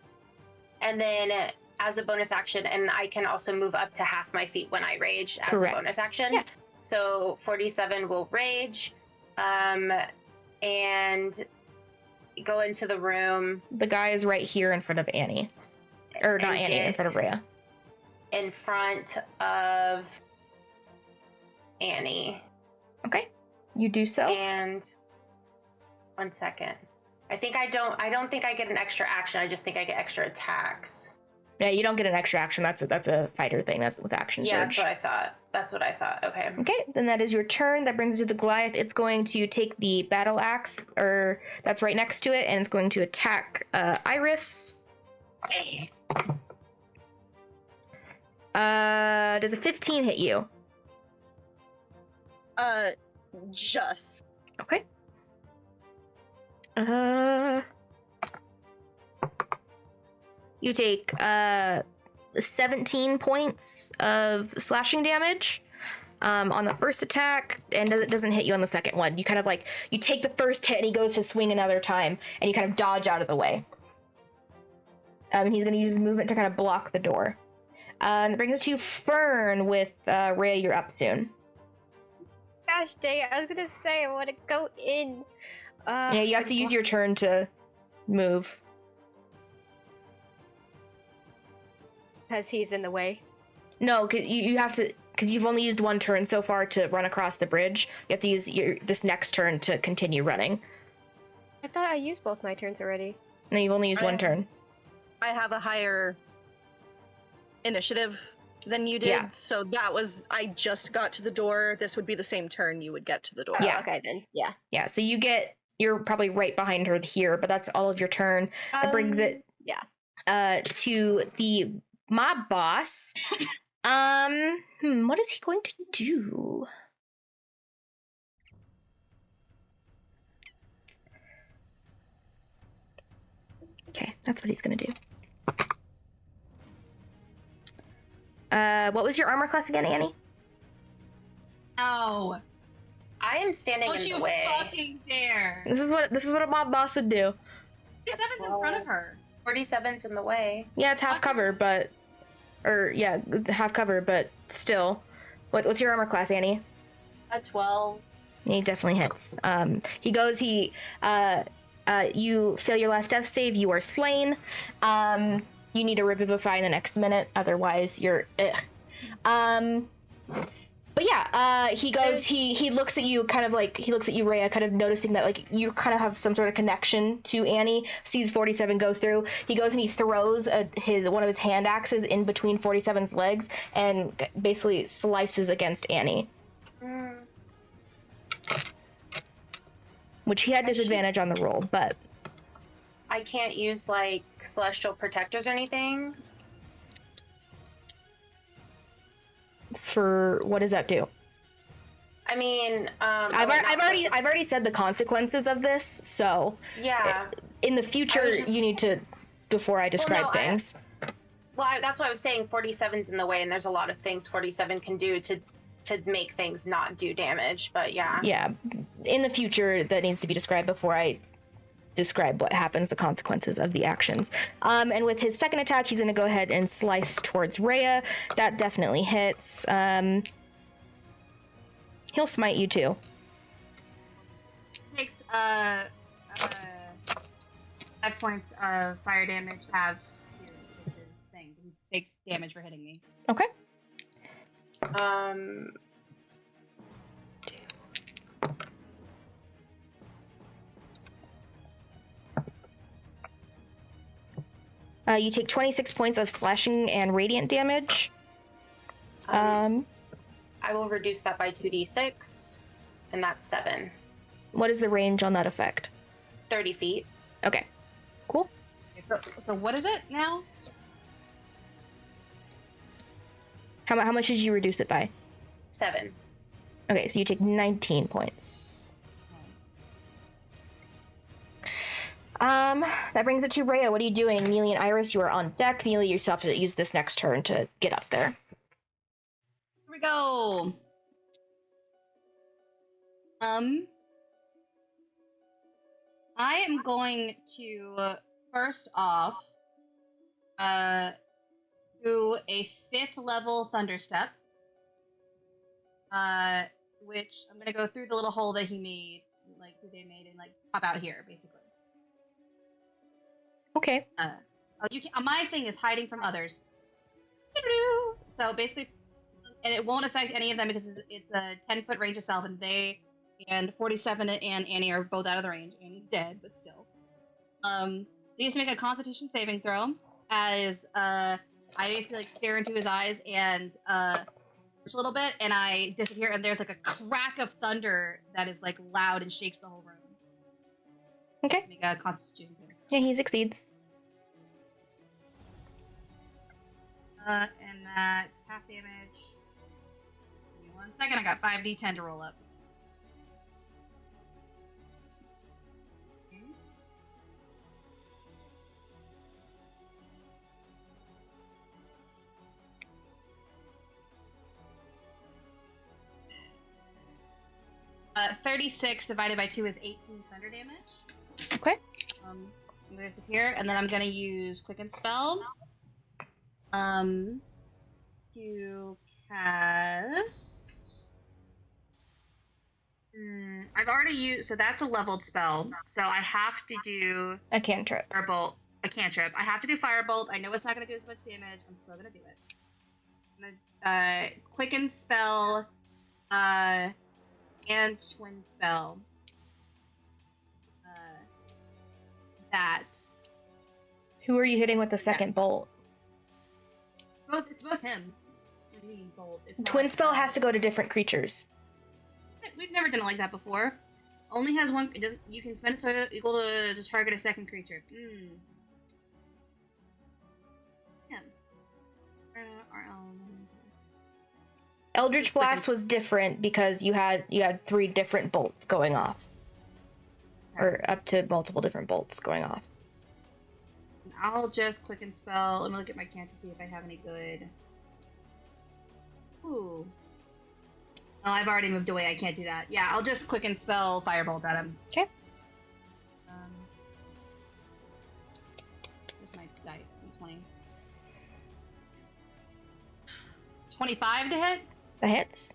and then as a bonus action, and I can also move up to half my feet when I rage as Correct. a bonus action. Yeah. So 47 will rage, and go into the room. The guy is right here in front of Annie. Or not and Annie, in front of get Rhea. In front of Annie. Okay. You do so. And 1 second. I don't think I get an extra action. I just think I get extra attacks. Yeah, you don't get an extra action. That's a fighter thing. That's with action surge. That's what I thought. Okay. Okay, then that is your turn. That brings you to the Goliath. It's going to take the battle axe, or that's right next to it, and it's going to attack Iris. Does a 15 hit you? Just. Okay. You take 17 points of slashing damage on the first attack, and it doesn't hit you on the second one. You kind of like, you take the first hit and he goes to swing another time, and you kind of dodge out of the way. He's going to use his movement to kind of block the door. That brings us to Fern with Rhea, you're up soon. Gosh dang it, I was gonna say I want to go in. Yeah, you have to use your turn to move. Because he's in the way. No, you have to, because you've only used one turn so far to run across the bridge. You have to use this next turn to continue running. I thought I used both my turns already. No, you've only used one turn. I have a higher initiative than you did, Yeah. so that was, I just got to the door. This would be the same turn you would get to the door. Yeah. Okay then. Yeah. Yeah, so you're probably right behind her here, but that's all of your turn. That brings it to the mob boss. What is he going to do? Okay, that's what he's gonna do. What was your armor class again, Annie? No. I am standing Don't in you the way. fucking dare. This is what a mob boss would do. 47's in front of her. 47's in the way. Yeah, it's half cover, but half cover, but still. What's your armor class, Annie? A 12. He definitely hits. You fail your last death save, you are slain. You need to revivify in the next minute, otherwise you're But yeah, he goes, he looks at you kind of like, he looks at you, Rhea, kind of noticing that like you kind of have some sort of connection to Annie, sees 47 go through. He goes and he throws one of his hand axes in between 47's legs and basically slices against Annie. Which he had disadvantage on the roll, but I can't use like celestial protectors or anything. For what does that do? I mean, I've already said the consequences of this, so yeah. In the future, you need to, before I describe things. That's why I was saying 47's in the way, and there's a lot of things 47 can do to make things not do damage. But yeah. Yeah, in the future, that needs to be described before I describe what happens, the consequences of the actions. And with his second attack, he's going to go ahead and slice towards Rhea. That definitely hits. He'll smite you too. Takes 5 points of fire damage halved to his thing. He takes damage for hitting me. Okay. You take 26 points of slashing and radiant damage. I will reduce that by 2d6, and that's 7. What is the range on that effect? 30 feet. Okay, cool. So what is it now? How much did you reduce it by? 7. Okay, so you take 19 points. That brings it to Rhea. What are you doing? Mealy and Iris, you are on deck. Mealy, you still have to use this next turn to get up there. Here we go. I am going to first off do a 5th level thunder step. Which I'm gonna go through the little hole that he made, like that they made, and like pop out here, basically. Okay. My thing is hiding from others. So basically, and it won't affect any of them because it's a 10-foot range itself, and 47 and Annie are both out of the range. Annie's dead, but still. He has to make a Constitution saving throw as I basically like stare into his eyes and a little bit, and I disappear, and there's like a crack of thunder that is like loud and shakes the whole room. Okay. Make a Constitution saving. Yeah, he succeeds. And that's half damage. Give me 1 second, I got 5d10 to roll up. Okay. Uh, 36 divided by 2 is 18 thunder damage. Okay. I'm gonna disappear, and then I'm gonna use Quicken Spell. To cast. I've already used, so that's a leveled spell. So I have to do a cantrip. Firebolt, a cantrip. I have to do Firebolt. I know it's not going to do as much damage. I'm still going to do it. I'm gonna Quicken Spell, and Twin Spell. That. Who are you hitting with the second bolt? It's both him. Bolt. Twin spell has to go to different creatures. We've never done it like that before. Only has one. It doesn't. You can spend it so equal to target a second creature. Yeah. Eldritch Blast was different because you had 3 different bolts going off, or up to multiple different bolts going off. I'll just Quicken Spell. Let me look at my cantrip to see if I have any good. Ooh. Oh, I've already moved away. I can't do that. Yeah, I'll just Quicken Spell Firebolt at him. Okay. Where's my die? 20. 25 to hit? That hits.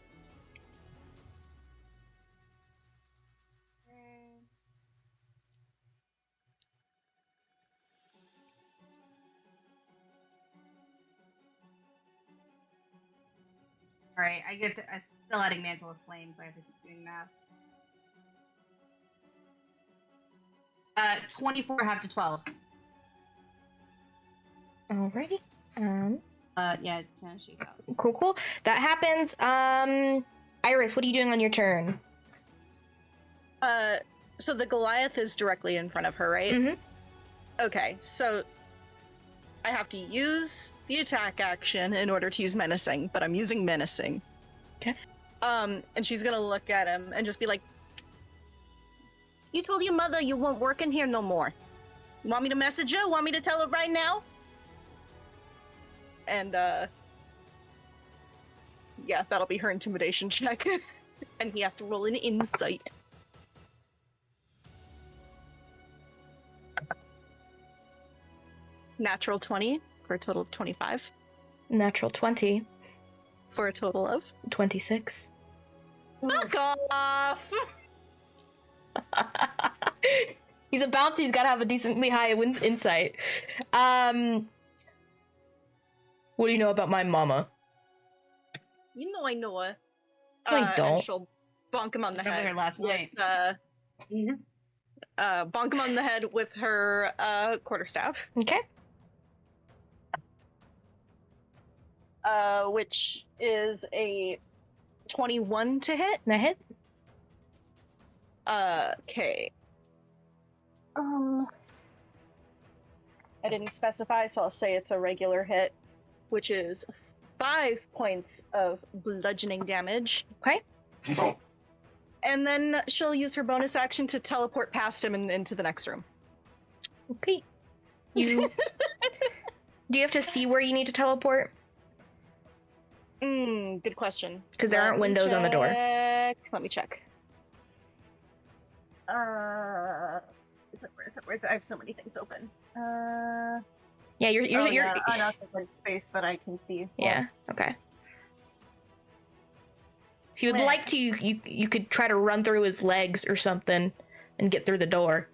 Alright, I'm still adding Mantle of Flame, so I have to keep doing math. 24 half to 12. Alrighty. Yeah, kind of shake out. Cool. That happens. Iris, what are you doing on your turn? So the Goliath is directly in front of her, right? Mm-hmm. Okay, so I have to use the attack action in order to use menacing, but I'm using menacing. Okay. And she's gonna look at him and just be like, "You told your mother you won't work in here no more. You want me to message her? Want me to tell her right now?" And yeah, that'll be her intimidation check. And he has to roll an insight. Natural 20 for a total of 25. Natural 20 for a total of 26. Fuck off! He's a bounty. He's got to have a decently high insight. What do you know about my mama? You know I know her. No, I don't. And she'll bonk him on the head. There last night. Bonk him on the head with her quarterstaff. Okay. Which is a 21 to hit. That hits. Okay. I didn't specify, so I'll say it's a regular hit, which is 5 points of bludgeoning damage. Okay. And then she'll use her bonus action to teleport past him and into the next room. Okay. Do you have to see where you need to teleport? Good question. Because there aren't windows on the door. Let me check. Where is it? I have so many things open. Yeah, you're unoccupied space that I can see. Yeah. Okay. If you would like to, you could try to run through his legs or something and get through the door.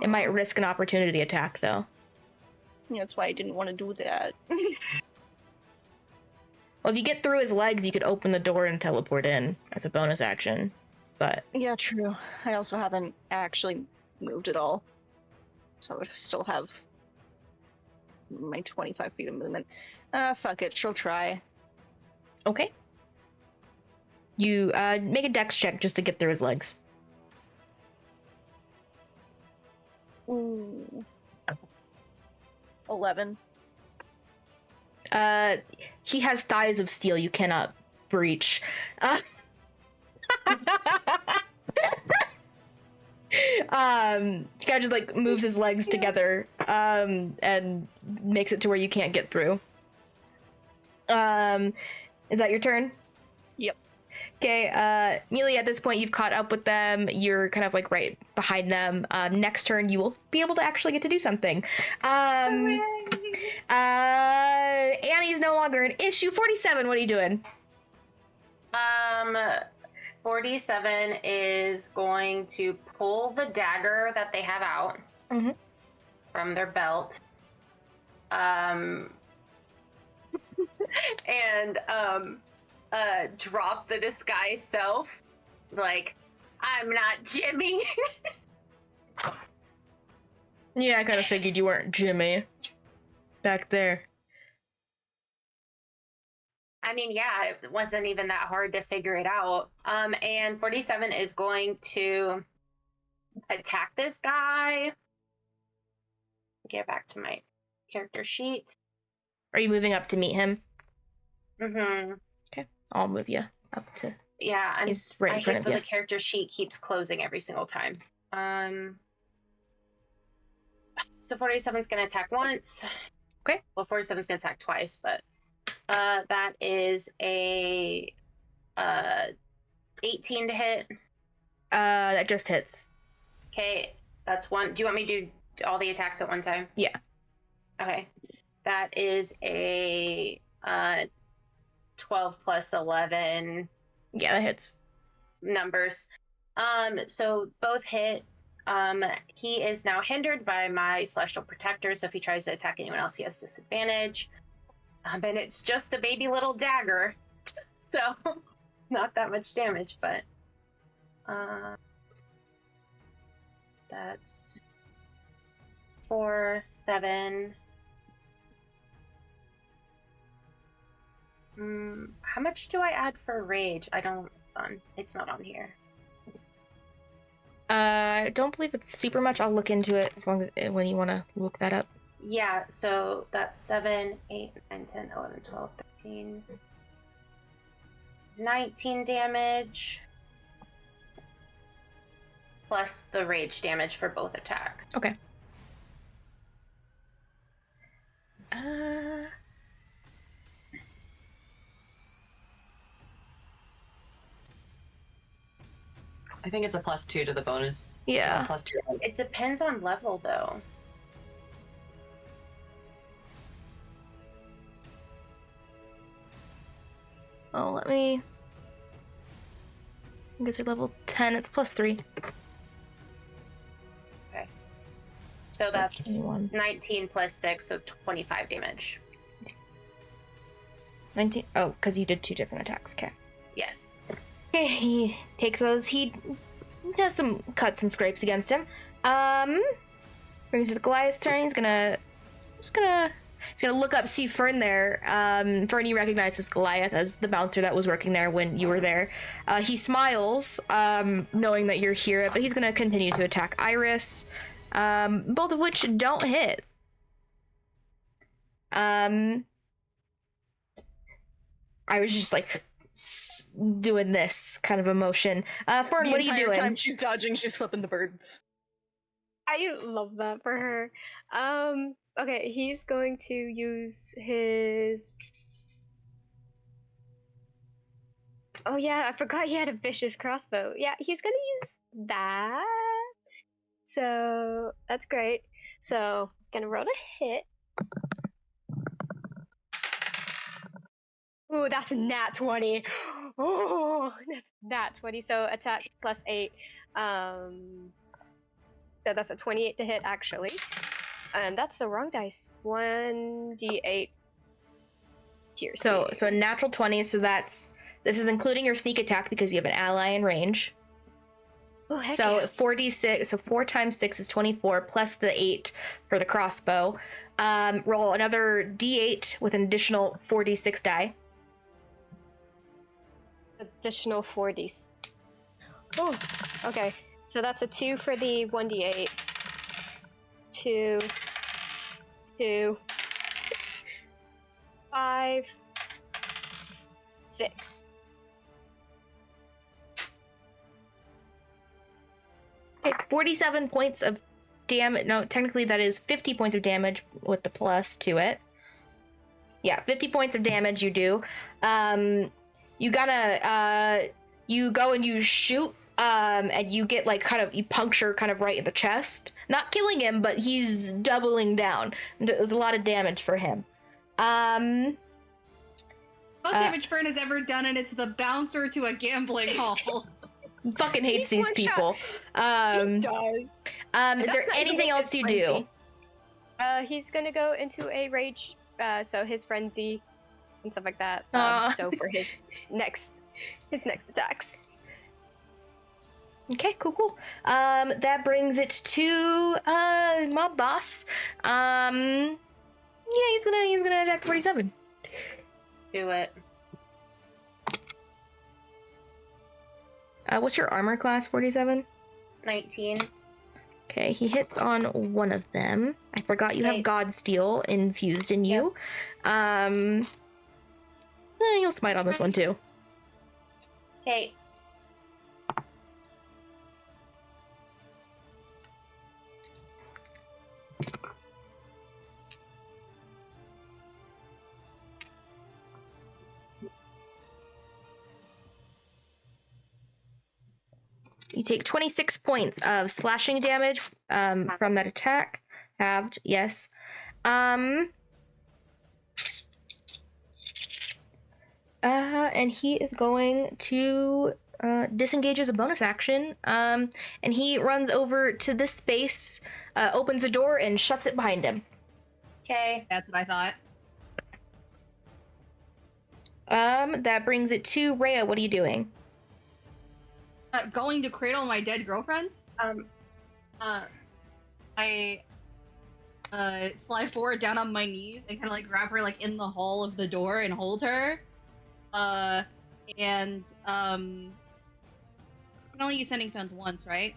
It might risk an opportunity attack, though. Yeah, that's why I didn't want to do that. Well, if you get through his legs, you could open the door and teleport in as a bonus action. But yeah, true. I also haven't actually moved at all, so I would still have my 25 feet of movement. Fuck it, she'll try. Okay. You make a dex check just to get through his legs. Ooh. 11. He has thighs of steel you cannot breach. He kind of just like moves his legs together and makes it to where you can't get through. Is that your turn? Yep. Okay, Mealy, at this point you've caught up with them. You're kind of like right behind them. Next turn you will be able to actually get to do something. Annie's no longer an issue. 47, what are you doing? 47 is going to pull the dagger that they have out from their belt. And drop the disguise self. Like, I'm not Jimmy. Yeah, I kind of figured you weren't Jimmy. Back there. I mean, yeah, it wasn't even that hard to figure it out. And 47 is going to attack this guy. Get back to my character sheet. Are you moving up to meet him? Mm-hmm. Okay, I'll move you up to... Yeah, He's right in front of you. The character sheet keeps closing every single time. So 47's going to attack once. Okay. Well, 47's going to attack twice, but that is a 18 to hit. That just hits. Okay, that's one. Do you want me to do all the attacks at one time? Yeah. Okay. That is a 12 plus 11. Yeah, that hits. Numbers. So both hit. He is now hindered by my Celestial Protector, so if he tries to attack anyone else, he has disadvantage. And it's just a baby little dagger, so not that much damage, but that's 4, 7. How much do I add for rage? It's not on here. I don't believe it's super much. I'll look into it as long as when you want to look that up. Yeah, so that's 7, 8, 9, 10, 11, 12, 13, 19 damage. Plus the rage damage for both attacks. Okay. I think it's a +2 to the bonus. Yeah. +2. It depends on level, though. Oh, let me... I guess you're level 10. It's +3. Okay. So that's 21. 19 plus 6, so 25 damage. 19. Oh, because you did 2 different attacks. Okay. Yes. Okay, he takes those. He has some cuts and scrapes against him. Brings to the Goliath's turn. He's gonna look up, see Fern there. Fern, you recognize this Goliath as the bouncer that was working there when you were there. He smiles, knowing that you're here, but he's gonna continue to attack Iris. both of which don't hit. I was just like doing this kind of a motion. Fern, what are you doing? The entire time she's dodging, she's flipping the birds. I love that for her. Okay, he's going to use his... Oh yeah, I forgot he had a vicious crossbow. Yeah, he's gonna use that. So, that's great. So, gonna roll a hit. Ooh, that's a nat 20. Oh, that's nat 20. So, attack plus 8. So that's a 28 to hit, actually. And that's the wrong dice. 1d8 piercing. So a natural 20, so this is including your sneak attack because you have an ally in range. Oh, heck So yeah. 4d6, so 4 times 6 is 24, plus the 8 for the crossbow. Roll another d8 with an additional 4d6 die. Additional 4d. Oh, okay. So that's a 2 for the 1d8. 2, 5, 6. Okay, 47 points of damage. No, technically that is 50 points of damage with the plus to it. Yeah, 50 points of damage you do. You gotta, you go and you shoot, and you get like you puncture kind of right in the chest. Not killing him, but he's doubling down. It was a lot of damage for him. Most damage Fern has ever done, and it's the bouncer to a gambling hall. Fucking hates these people. He does. Is there anything else you do? He's gonna go into a rage, so his frenzy and stuff like that. So for his next attacks. Okay, cool. That brings it to my boss. Yeah, he's gonna attack 47. Do it. What's your armor class, 47? 19. Okay, he hits on one of them. I forgot you have God Steel infused in you. You'll smite on this one too. Okay. You take 26 points of slashing damage from that attack. Halved, yes. And he is going to disengage as a bonus action. And he runs over to this space, opens a door, and shuts it behind him. Okay. That's what I thought. That brings it to Rhea. What are you doing? Going to cradle my dead girlfriend. I slide forward down on my knees and kind of like grab her like in the hall of the door and hold her. And you can only use sending stones once, right?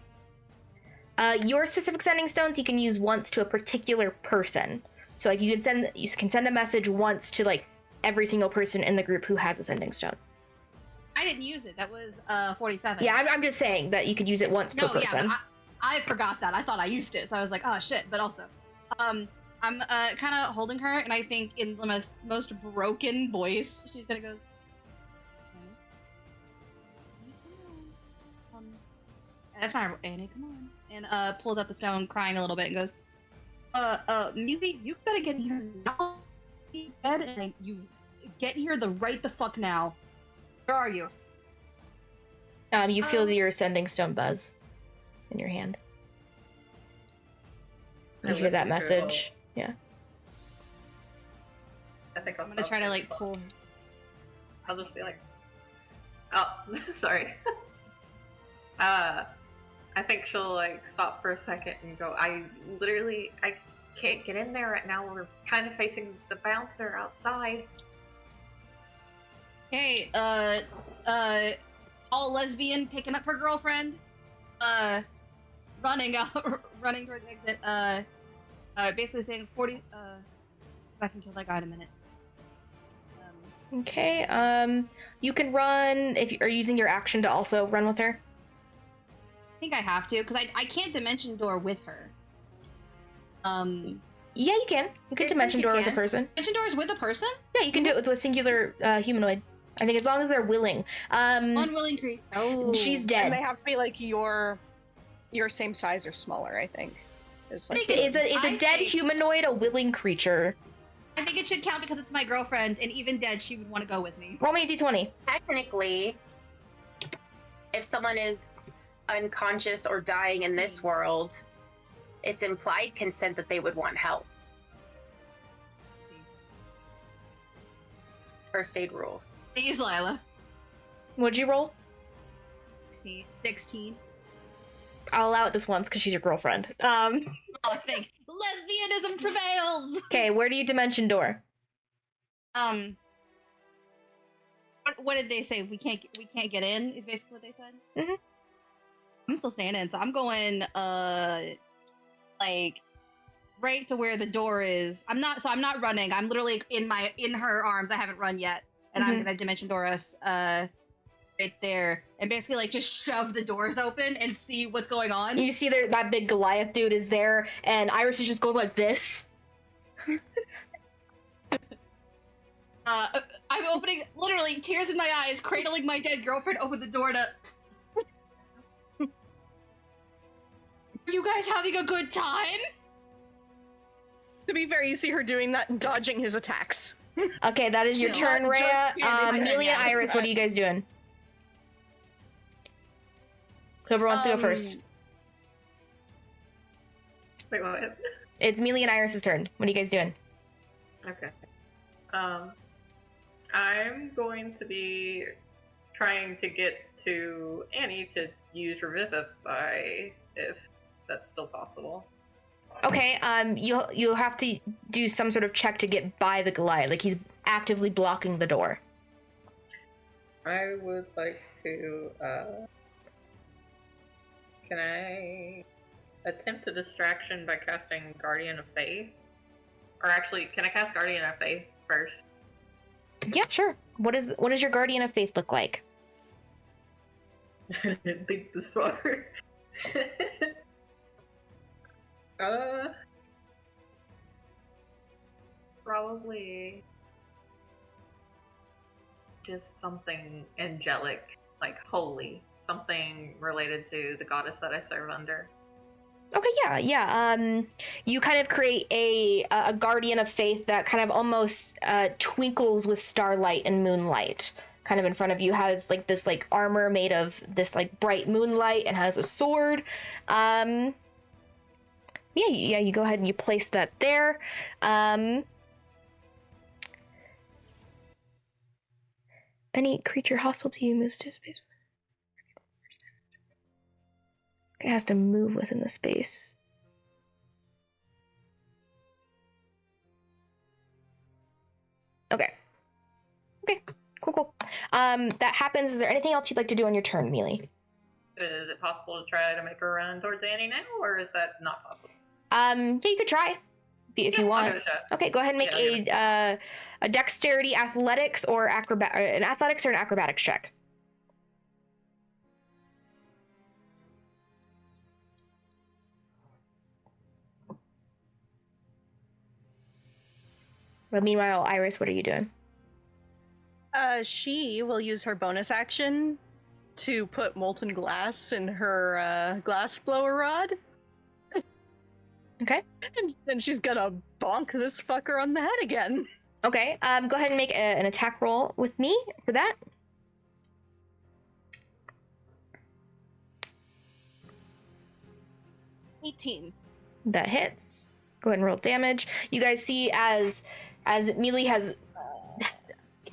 Your specific sending stones you can use once to a particular person. So like you can send a message once to like every single person in the group who has a sending stone. I didn't use it. That was 47. Yeah, I'm just saying that you could use it once per person. Yeah, I forgot that. I thought I used it, so I was like, oh shit. But also, I'm kind of holding her, and I think in the most broken voice, she's gonna go. That's not Annie. Come on, and pulls out the stone, crying a little bit, and goes, Mealy, you gotta get here now. He's dead, and you get here right the fuck now. Where are you? You feel your sending stone buzz in your hand. You hear that message. Yeah. I think I'm gonna try to like pull. I'll just be like, oh, sorry. I think she'll like stop for a second and go, I can't get in there right now. We're kind of facing the bouncer outside. Hey, tall lesbian picking up her girlfriend. running towards the exit. Basically saying 40. Back until I got a minute. Okay. You can run if you are using your action to also run with her. I think I have to because I can't dimension door with her. Yeah, you can. You can dimension door with a person. Dimension doors with a person? Yeah, you can do it with a singular humanoid. I think as long as they're willing. Unwilling creature. Oh, she's dead. And they have to be like your same size or smaller, I think. It's like it's a dead humanoid, a willing creature. I think it should count because it's my girlfriend, and even dead, she would want to go with me. Roll me a d20. Technically, if someone is unconscious or dying in this world, it's implied consent that they would want help. First aid rules. Please, Lila. What'd you roll? 16. I'll allow it this once because she's your girlfriend. Oh, thank. Lesbianism prevails. Okay, where do you dimension door? What did they say? We can't get in. Is basically what they said. Mm-hmm. I'm still standing, so I'm going like right to where the door is. I'm not running. I'm literally in her arms. I haven't run yet, and I'm gonna dimension door us right there, and basically like just shove the doors open and see what's going on. You see there that big Goliath dude is there, and Iris is just going like this. I'm opening, literally tears in my eyes, cradling my dead girlfriend. Open the door to. Are you guys having a good time? To be fair, you see her doing that and dodging his attacks. Okay, that is your turn, Rhea. Mealy and Iris, what are you guys doing? Whoever wants to go first. Wait, what? It's Mealy and Iris' turn. What are you guys doing? Okay. I'm going to be trying to get to Annie to use Revivify if that's still possible. Okay, you'll have to do some sort of check to get by the Goliath. Like he's actively blocking the door. I would like to, can I attempt a distraction by casting Guardian of Faith? Or actually, can I cast Guardian of Faith first? Yeah, sure. What does your Guardian of Faith look like? I didn't think this far. Probably just something angelic, like holy, something related to the goddess that I serve under. Okay, yeah. You kind of create a Guardian of Faith that kind of almost twinkles with starlight and moonlight. Kind of in front of you has like this like armor made of this like bright moonlight and has a sword. Yeah, you go ahead and you place that there. Any creature hostile to you moves to a space. It has to move within the space. Okay. Cool. That happens. Is there anything else you'd like to do on your turn, Mealy? Is it possible to try to make her run towards Annie now, or is that not possible? Yeah, you could try if you want. I'll give it a shot. Okay, go ahead and make a dexterity, athletics, or an athletics or an acrobatics check. But meanwhile, Iris, what are you doing? She will use her bonus action to put molten glass in her glass blower rod. Okay. And then she's gonna bonk this fucker on the head again. Okay, go ahead and make an attack roll with me for that. $18. That hits. Go ahead and roll damage. You guys see as Mealy has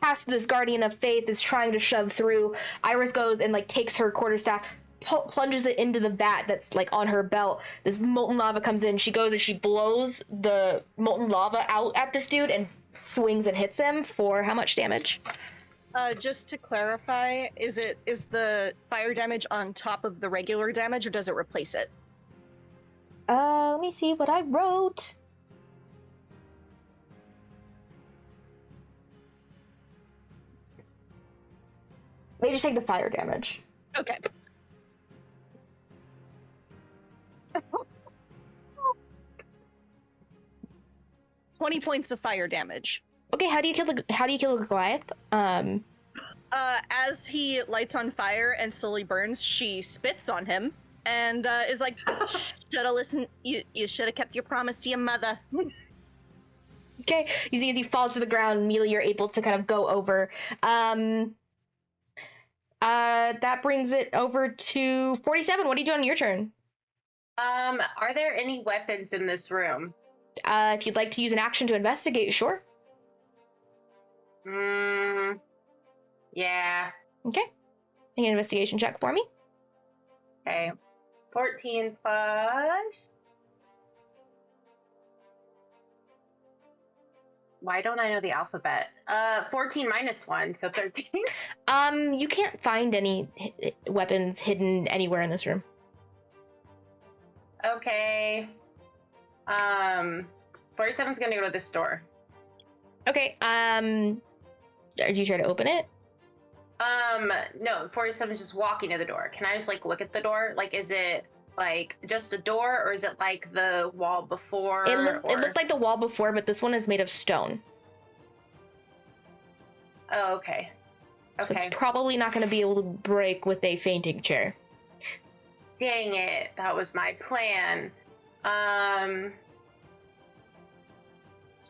cast this Guardian of Faith, is trying to shove through, Iris goes and like takes her quarterstaff, plunges it into the vat that's like on her belt. This molten lava comes in. She goes and she blows the molten lava out at this dude and swings and hits him for how much damage? Just to clarify, is the fire damage on top of the regular damage, or does it replace it? Let me see what I wrote. They just take the fire damage. Okay. $20 points of fire damage. Okay, how do you kill the Goliath? As he lights on fire and slowly burns, she spits on him and is like, "Shoulda listened. You should have kept your promise to your mother." Okay, you see as he falls to the ground, immediately you're able to kind of go over. That brings it over to 47. What are you doing on your turn? Are there any weapons in this room? If you'd like to use an action to investigate, sure. Yeah. Okay. Make an investigation check for me. Okay. 14 plus... Why don't I know the alphabet? 14 minus 1, so 13. You can't find any weapons hidden anywhere in this room. Okay. 47's gonna go to this door. Okay, did you try to open it? No, 47's just walking to the door. Can I just, like, look at the door? Like, is it, like, just a door, or is it, like, the wall before? It looked like the wall before, but this one is made of stone. Oh, okay. So Okay. it's probably not going to be able to break with a fainting chair. Dang it, that was my plan.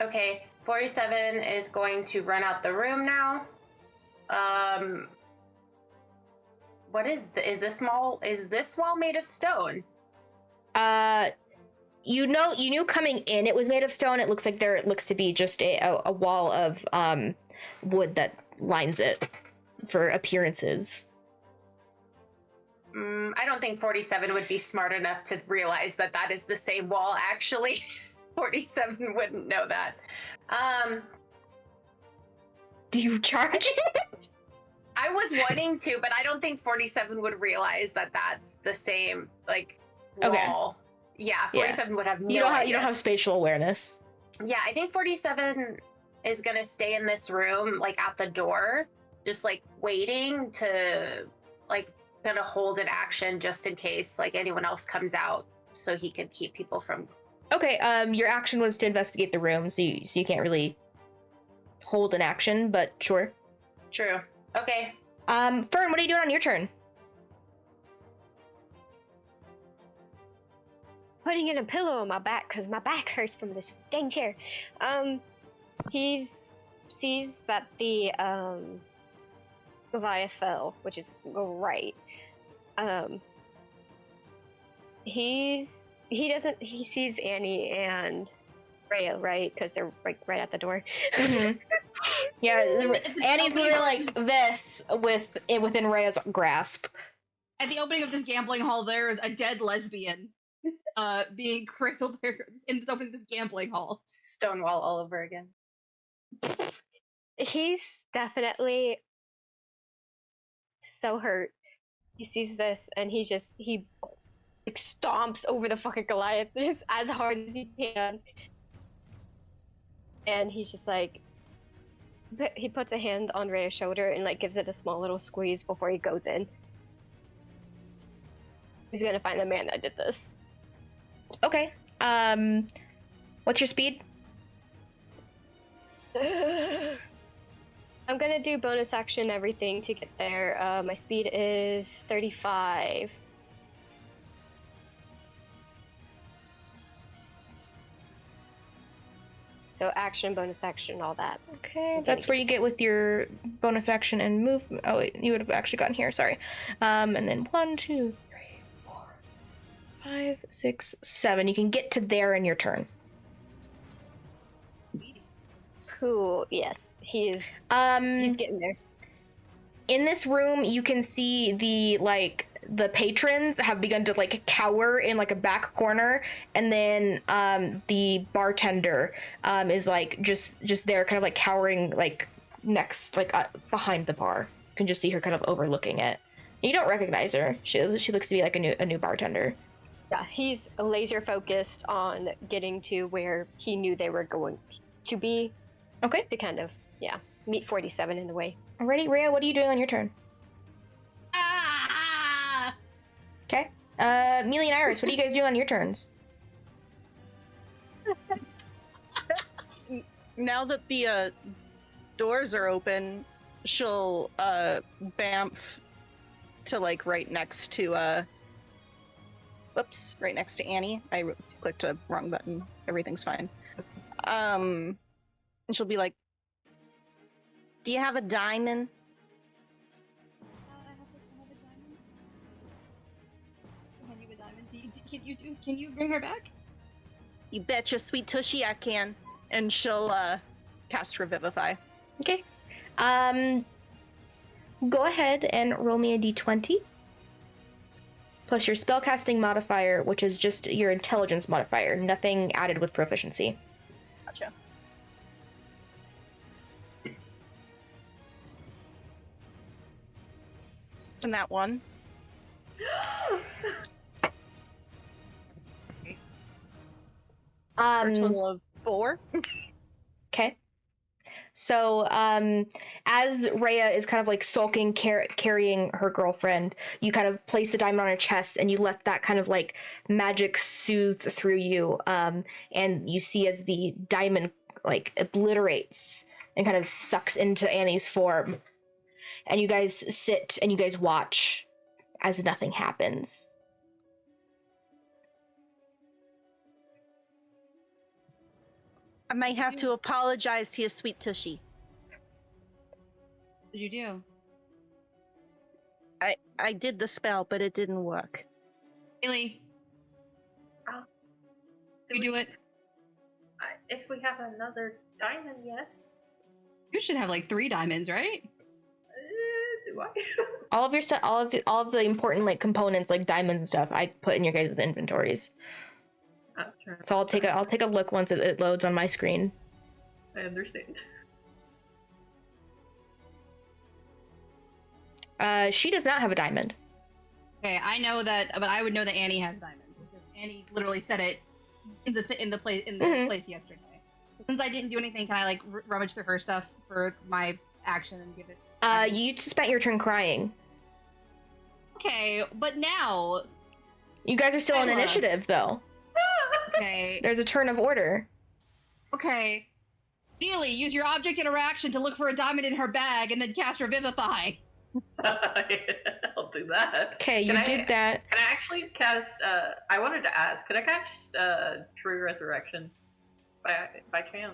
Okay, 47 is going to run out the room now. What is this wall made of stone? You knew coming in it was made of stone. It looks like there looks to be just a wall of wood that lines it for appearances. I don't think 47 would be smart enough to realize that is the same wall, actually. 47 wouldn't know that. Do you charge it? I was wanting to, but I don't think 47 would realize that that's the same, like, wall. Okay. Yeah, 47 would have no idea. You don't have spatial awareness. Yeah, I think 47 is gonna stay in this room, like, at the door, just, like, waiting to, like, gonna hold an action just in case, like, anyone else comes out, so he could keep people from... Okay, your action was to investigate the room, so you can't really hold an action, but sure. True. Okay. Fern, what are you doing on your turn? Putting in a pillow on my back because my back hurts from this dang chair. He sees that the Goliath fell, which is right. He sees Annie and Rhea, right? Because they're like right at the door. Mm-hmm. Yeah, Annie's literally like this within Rhea's grasp. At the opening of this gambling hall, there is a dead lesbian being cradled in the opening of this gambling hall. Stonewall all over again. He's definitely so hurt. He sees this and he like, stomps over the fucking Goliath just as hard as he can. And he's just like, he puts a hand on Rhea's shoulder and like gives it a small little squeeze before he goes in. He's gonna find the man that did this. Okay. What's your speed? I'm gonna do bonus action everything to get there. My speed is 35. So action, bonus action, all that. Okay, that's where you get with your bonus action and move. Oh, wait, you would have actually gotten here. Sorry. And then 1, 2, 3, 4, 5, 6, 7. You can get to there in your turn. Cool. Yes, he's getting there. In this room, you can see the patrons have begun to like cower in like a back corner, and then the bartender is like just there, kind of like cowering like next, like behind the bar. You can just see her kind of overlooking it. You don't recognize her. She looks to be like a new bartender. Yeah, he's laser focused on getting to where he knew they were going to be. Okay. To kind of, meet 47 in the way. Alrighty, Rhea, what are you doing on your turn? Ah! Okay. Mealy and Iris, what are you guys doing on your turns? Now that the doors are open, she'll bamf to like right next to whoops, right next to Annie. I clicked a wrong button. Everything's fine. And she'll be like, "Do you have a diamond?" Can you bring her back? You betcha, sweet tushy, I can. And she'll cast Revivify. Okay. Go ahead and roll me a d20. Plus your spellcasting modifier, which is just your intelligence modifier. Nothing added with proficiency. Gotcha. It's in that one. For a total of 4. Okay. So, as Rhea is kind of like sulking, carrying her girlfriend, you kind of place the diamond on her chest and you let that kind of like magic soothe through you. And you see as the diamond like obliterates and kind of sucks into Annie's form. And you guys sit and you guys watch as nothing happens. I might have to apologize to you, sweet tushy. What did you do? I did the spell, but it didn't work. Haley. You do it. If we have another diamond, yes. You should have like 3 diamonds, right? Do I? All of your stuff, all of the important like components, like diamonds and stuff, I put in your guys' inventories. So I'll take a look once it loads on my screen. I understand. She does not have a diamond. Okay, I know that, but I would know that Annie has diamonds because Annie literally said it in the place yesterday. Since I didn't do anything, can I like rummage through her stuff for my action and give it? You spent your turn crying. Okay, but now you guys are still on initiative, though. Okay. There's a turn of order. Okay. Neely, use your object interaction to look for a diamond in her bag and then cast Revivify. I'll do that. Okay, you did that. Can I actually cast, I wanted to ask, could I cast True Resurrection by chance?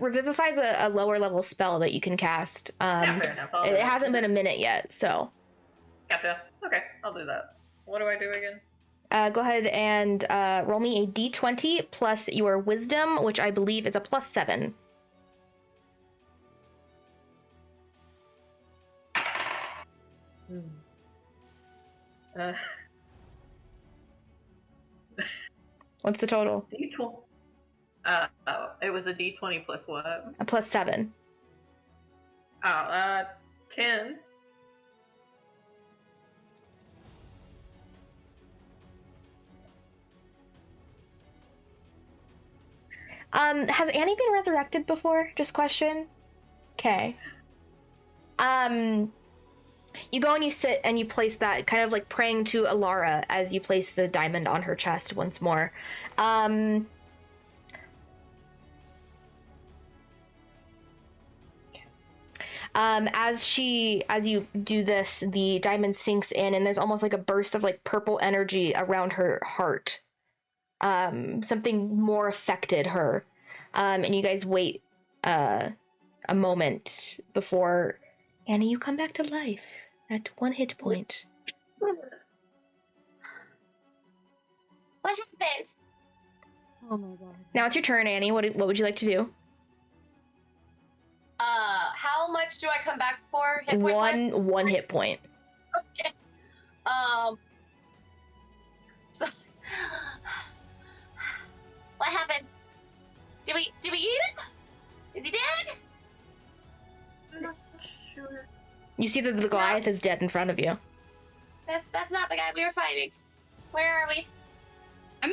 Revivify is a lower level spell that you can cast. Yeah, fair enough. It hasn't been a minute yet, so. Gotcha. Okay, I'll do that. What do I do again? Go ahead and roll me a d20 plus your wisdom, which I believe is a +7. What's the total? D20. It was a D20 plus what? A +7. 10. Has Annie been resurrected before? Just question. Okay. You go and you sit and you place that, kind of like praying to Alara as you place the diamond on her chest once more. As you do this, the diamond sinks in and there's almost like a burst of like purple energy around her heart. Something more affected her. And you guys wait a moment before Annie, you come back to life at 1 hit point. What happened? Oh my god. Now it's your turn, Annie. What would you like to do? How much do I come back for? Hit points wise? One hit point. Okay. So What happened? Did we eat him? Is he dead? I'm not sure. You see that the Goliath is dead in front of you. That's not the guy we were fighting. Where are we?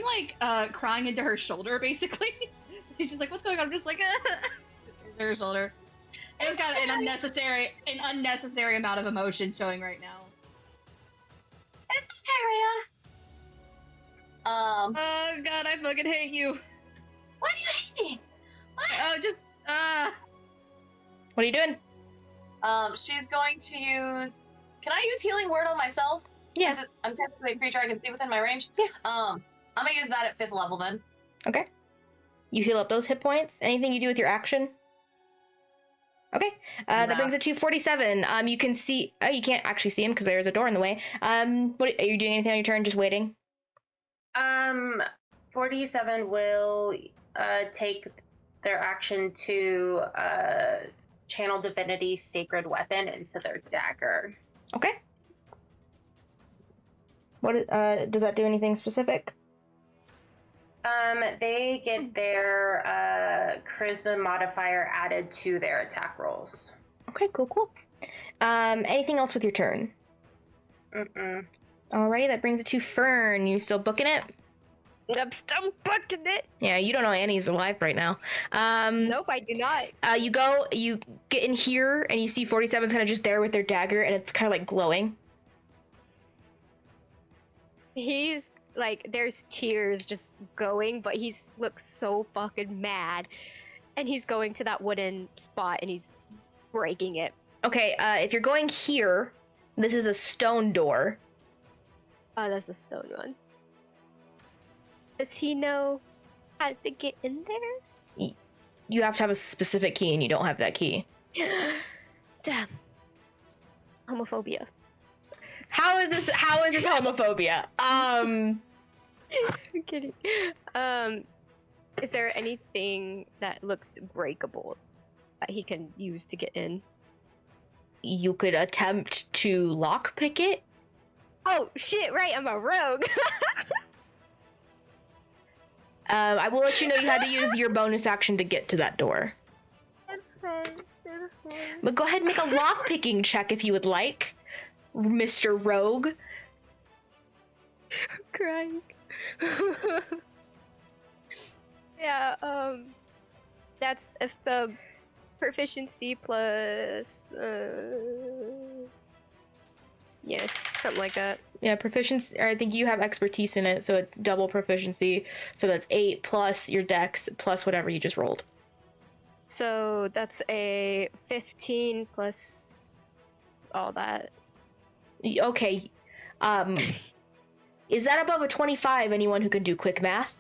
like crying into her shoulder, basically. She's just like, "What's going on?" I'm just like, just into her shoulder. It's got an unnecessary amount of emotion showing right now. It's area. Oh god, I fucking hate you. Why do you hate me? What? Oh, just What are you doing? She's going to use. Can I use healing word on myself? Yeah. Since I'm technically a creature I can see within my range. Yeah. I'm gonna use that at 5th level then. Okay. You heal up those hit points. Anything you do with your action? Okay. That brings it to 47. You can see. Oh, you can't actually see him because there's a door in the way. What are you doing? Anything on your turn? Just waiting. 47 will take their action to channel divinity sacred weapon into their dagger. Okay. What does that do? Anything specific? They get their charisma modifier added to their attack rolls. Okay, cool. Anything else with your turn? Mm-mm. Alrighty, that brings it to Fern. You still booking it? I'm still booking it. Yeah, you don't know Annie's alive right now. Nope, I do not. You get in here, and you see 47's kind of just there with their dagger, and it's kind of like glowing. He's like, there's tears just going, but he looks so fucking mad. And he's going to that wooden spot, and he's breaking it. Okay, if you're going here, this is a stone door. Oh, that's the stone one. Does he know how to get in there? You have to have a specific key, and you don't have that key. Damn. Homophobia. How is this homophobia? I'm kidding. Is there anything that looks breakable that he can use to get in? You could attempt to lockpick it. Oh shit! Right, I'm a rogue. I will let you know you had to use your bonus action to get to that door. But go ahead and make a lockpicking check if you would like, Mr. Rogue. I'm crying. Yeah, that's if the proficiency plus, yes, something like that. Yeah, proficiency, or I think you have expertise in it, so it's double proficiency. So that's 8 plus your dex plus whatever you just rolled. So that's a 15 plus all that. Okay. Is that above a 25, anyone who can do quick math?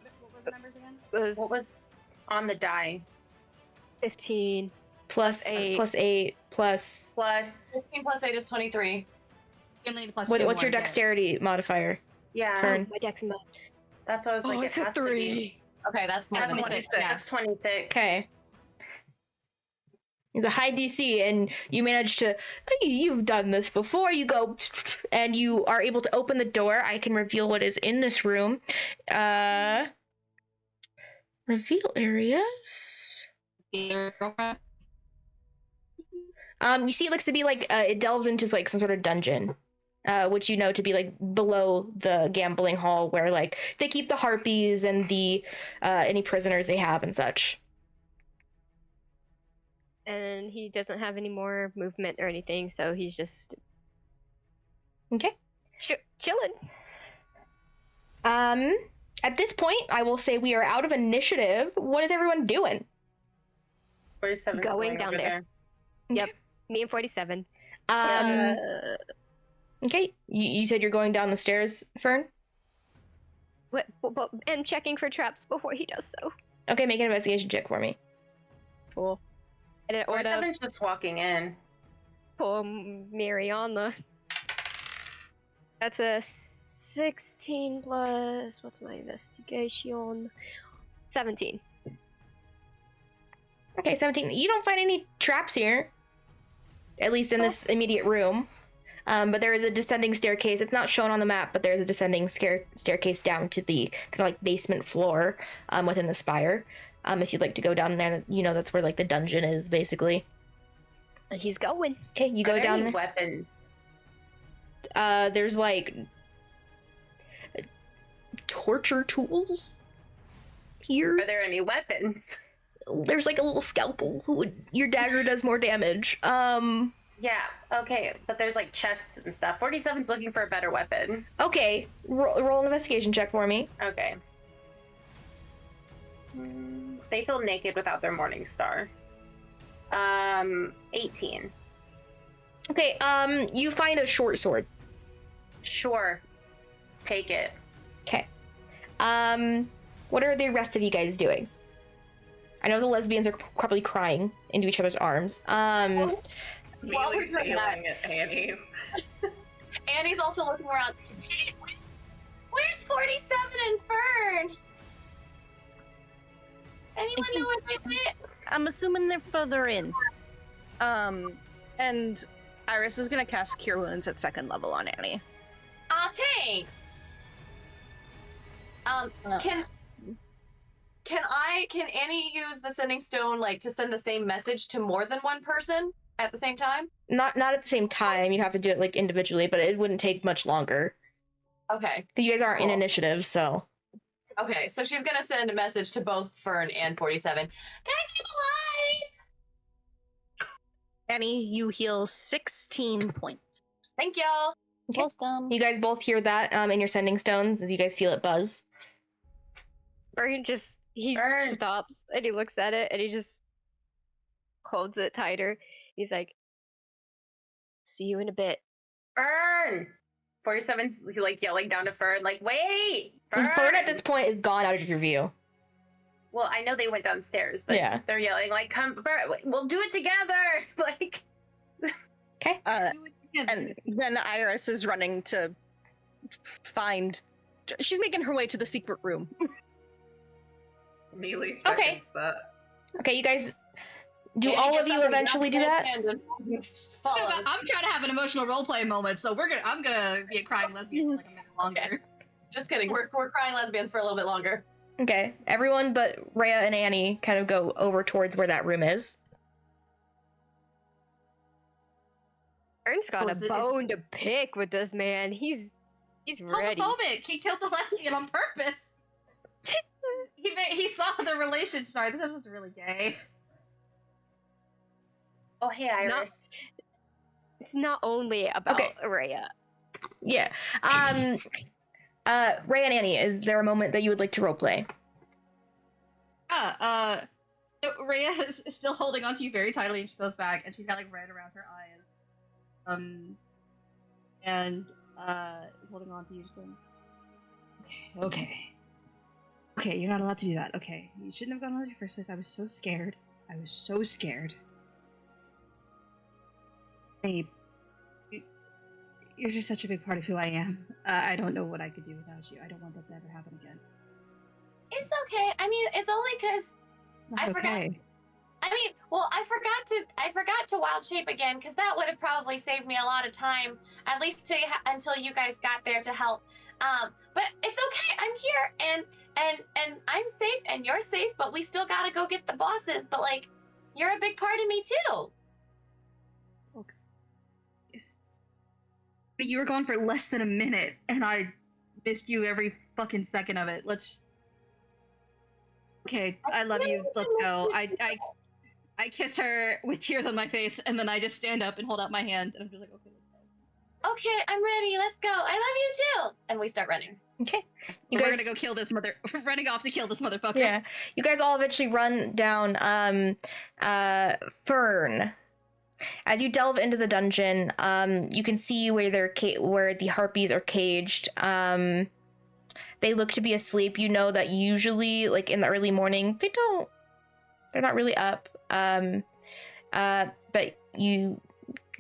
What were the numbers again? What was on the die? 15 plus 8 plus 8 plus 15 plus 8 is 23. What's your dexterity modifier? Yeah. Fern? My dex mod. That's what I was like. It's it a has to 3. be. Okay, that's more than 26. 6. That's 26. Okay. It's a high DC, and you manage to. You've done this before. You go, and you are able to open the door. I can reveal what is in this room. Reveal areas. You see, it looks to be like it delves into like some sort of dungeon, which you know to be like below the gambling hall, where like they keep the harpies and the any prisoners they have and such. And he doesn't have any more movement or anything, so he's just Okay. Chilling. At this point, I will say we are out of initiative. What is everyone doing? 47 Going down over there. Yep, me and 47. Okay, you said you're going down the stairs, Fern? What? And checking for traps before he does so. Okay, make an investigation check for me. Cool. And it order 47's just walking in. poor Mariana. That's a 16 plus, what's my investigation? 17. Okay, 17. You don't find any traps here. At least in this immediate room. But there is a descending staircase. It's not shown on the map, but there's a descending staircase down to the kind of like basement floor within the spire. If you'd like to go down there, you know that's where like the dungeon is, basically. He's going. Okay, you go down there. Weapons. There's like torture tools here. Are there any weapons? There's like a little scalpel. Your dagger does more damage. Yeah, okay, but there's like chests and stuff. 47's looking for a better weapon. Okay, roll an investigation check for me. Okay. They feel naked without their morning star. 18. Okay, you find a short sword. Sure. Take it. Okay. What are the rest of you guys doing? I know the lesbians are probably crying into each other's arms. While we're doing that, at Annie. Annie's also looking around. Hey, where's 47 and Fern? Anyone know where they went? I'm assuming they're further in. And Iris is gonna cast Cure Wounds at 2nd level on Annie. Aw, thanks. Can Annie use the sending stone like to send the same message to more than one person at the same time? Not at the same time. You'd have to do it like individually, but it wouldn't take much longer. Okay. You guys aren't in initiative, so. Okay, so she's gonna send a message to both Fern and 47. Guys, keep alive! Annie, you heal 16 points. Thank y'all. Okay. Welcome. You guys both hear that in your sending stones as you guys feel it buzz. Burn stops and he looks at it and he just holds it tighter. He's like, "See you in a bit." Fern! 47's like yelling down to Fern, like, wait! Fern! Fern at this point is gone out of your view. Well, I know they went downstairs, but Yeah. they're yelling, like, come, Fern, we'll do it together! Like. Okay. And then Iris is running to find. She's making her way to the secret room. Melee seconds that. Okay, you guys. Do Annie all gets of you up and eventually do grabs that? my hand and I'm follows. trying to have an emotional roleplay moment, so I'm gonna be a crying lesbian for like a minute longer. Okay. Just kidding. We're crying lesbians for a little bit longer. Okay, everyone but Rhea and Annie kind of go over towards where that room is. Ern's got a bone to pick with this man. He's ready. Homophobic. He killed the lesbian on purpose. He saw the relationship. Sorry, this episode's really gay. Oh, hey, Iris. It's not only about Rhea. Yeah. Rhea and Annie, is there a moment that you would like to roleplay? Rhea is still holding onto you very tightly, and she goes back, and she's got like red around her eyes. And is holding on to you, just going, okay, you're not allowed to do that. Okay, you shouldn't have gone on in the first place. I was so scared. Babe, you're just such a big part of who I am. I don't know what I could do without you. I don't want that to ever happen again. It's okay. I mean, it's only because I forgot. I mean, well, I forgot to wild shape again because that would have probably saved me a lot of time, at least until you guys got there to help. But it's okay. I'm here, and I'm safe, and you're safe. But we still gotta go get the bosses. But like, you're a big part of me too. Okay. But you were gone for less than a minute, and I missed you every fucking second of it. Okay, I love you. Let's go. I kiss her with tears on my face, and then I just stand up and hold out my hand, and I'm just like, okay, let's go. Okay, I'm ready. Let's go. I love you too. And we start running. Okay. We're gonna go kill this running off to kill this motherfucker. Yeah. You guys all eventually run down Fern. As you delve into the dungeon, you can see where where the harpies are caged. They look to be asleep. You know that usually, like in the early morning, they're not really up. But you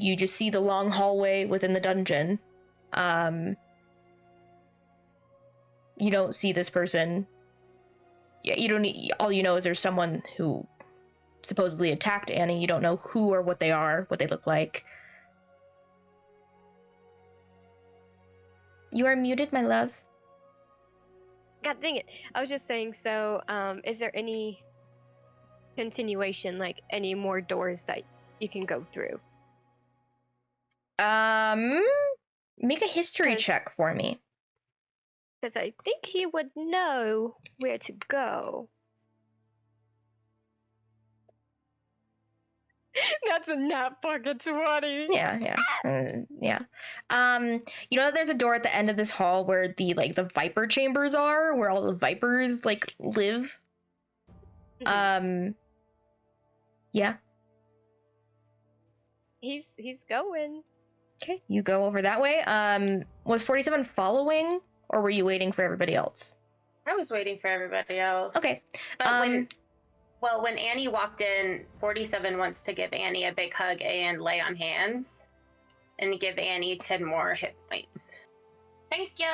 just see the long hallway within the dungeon. You don't see this person. Yeah, you don't. All you know is there's someone who supposedly attacked Annie. You don't know who or what they are, what they look like. You are muted, my love. God dang it. I was just saying, so, is there any continuation, like any more doors that you can go through? Make a history check for me. Because I think he would know where to go. That's a nat pocket 20. Yeah. You know that there's a door at the end of this hall where the viper chambers are, where all the vipers live. Yeah. He's going. Okay, you go over that way. Was 47 following, or were you waiting for everybody else? I was waiting for everybody else. Okay. But when Annie walked in, 47 wants to give Annie a big hug and lay on hands and give Annie 10 more hit points. Thank you.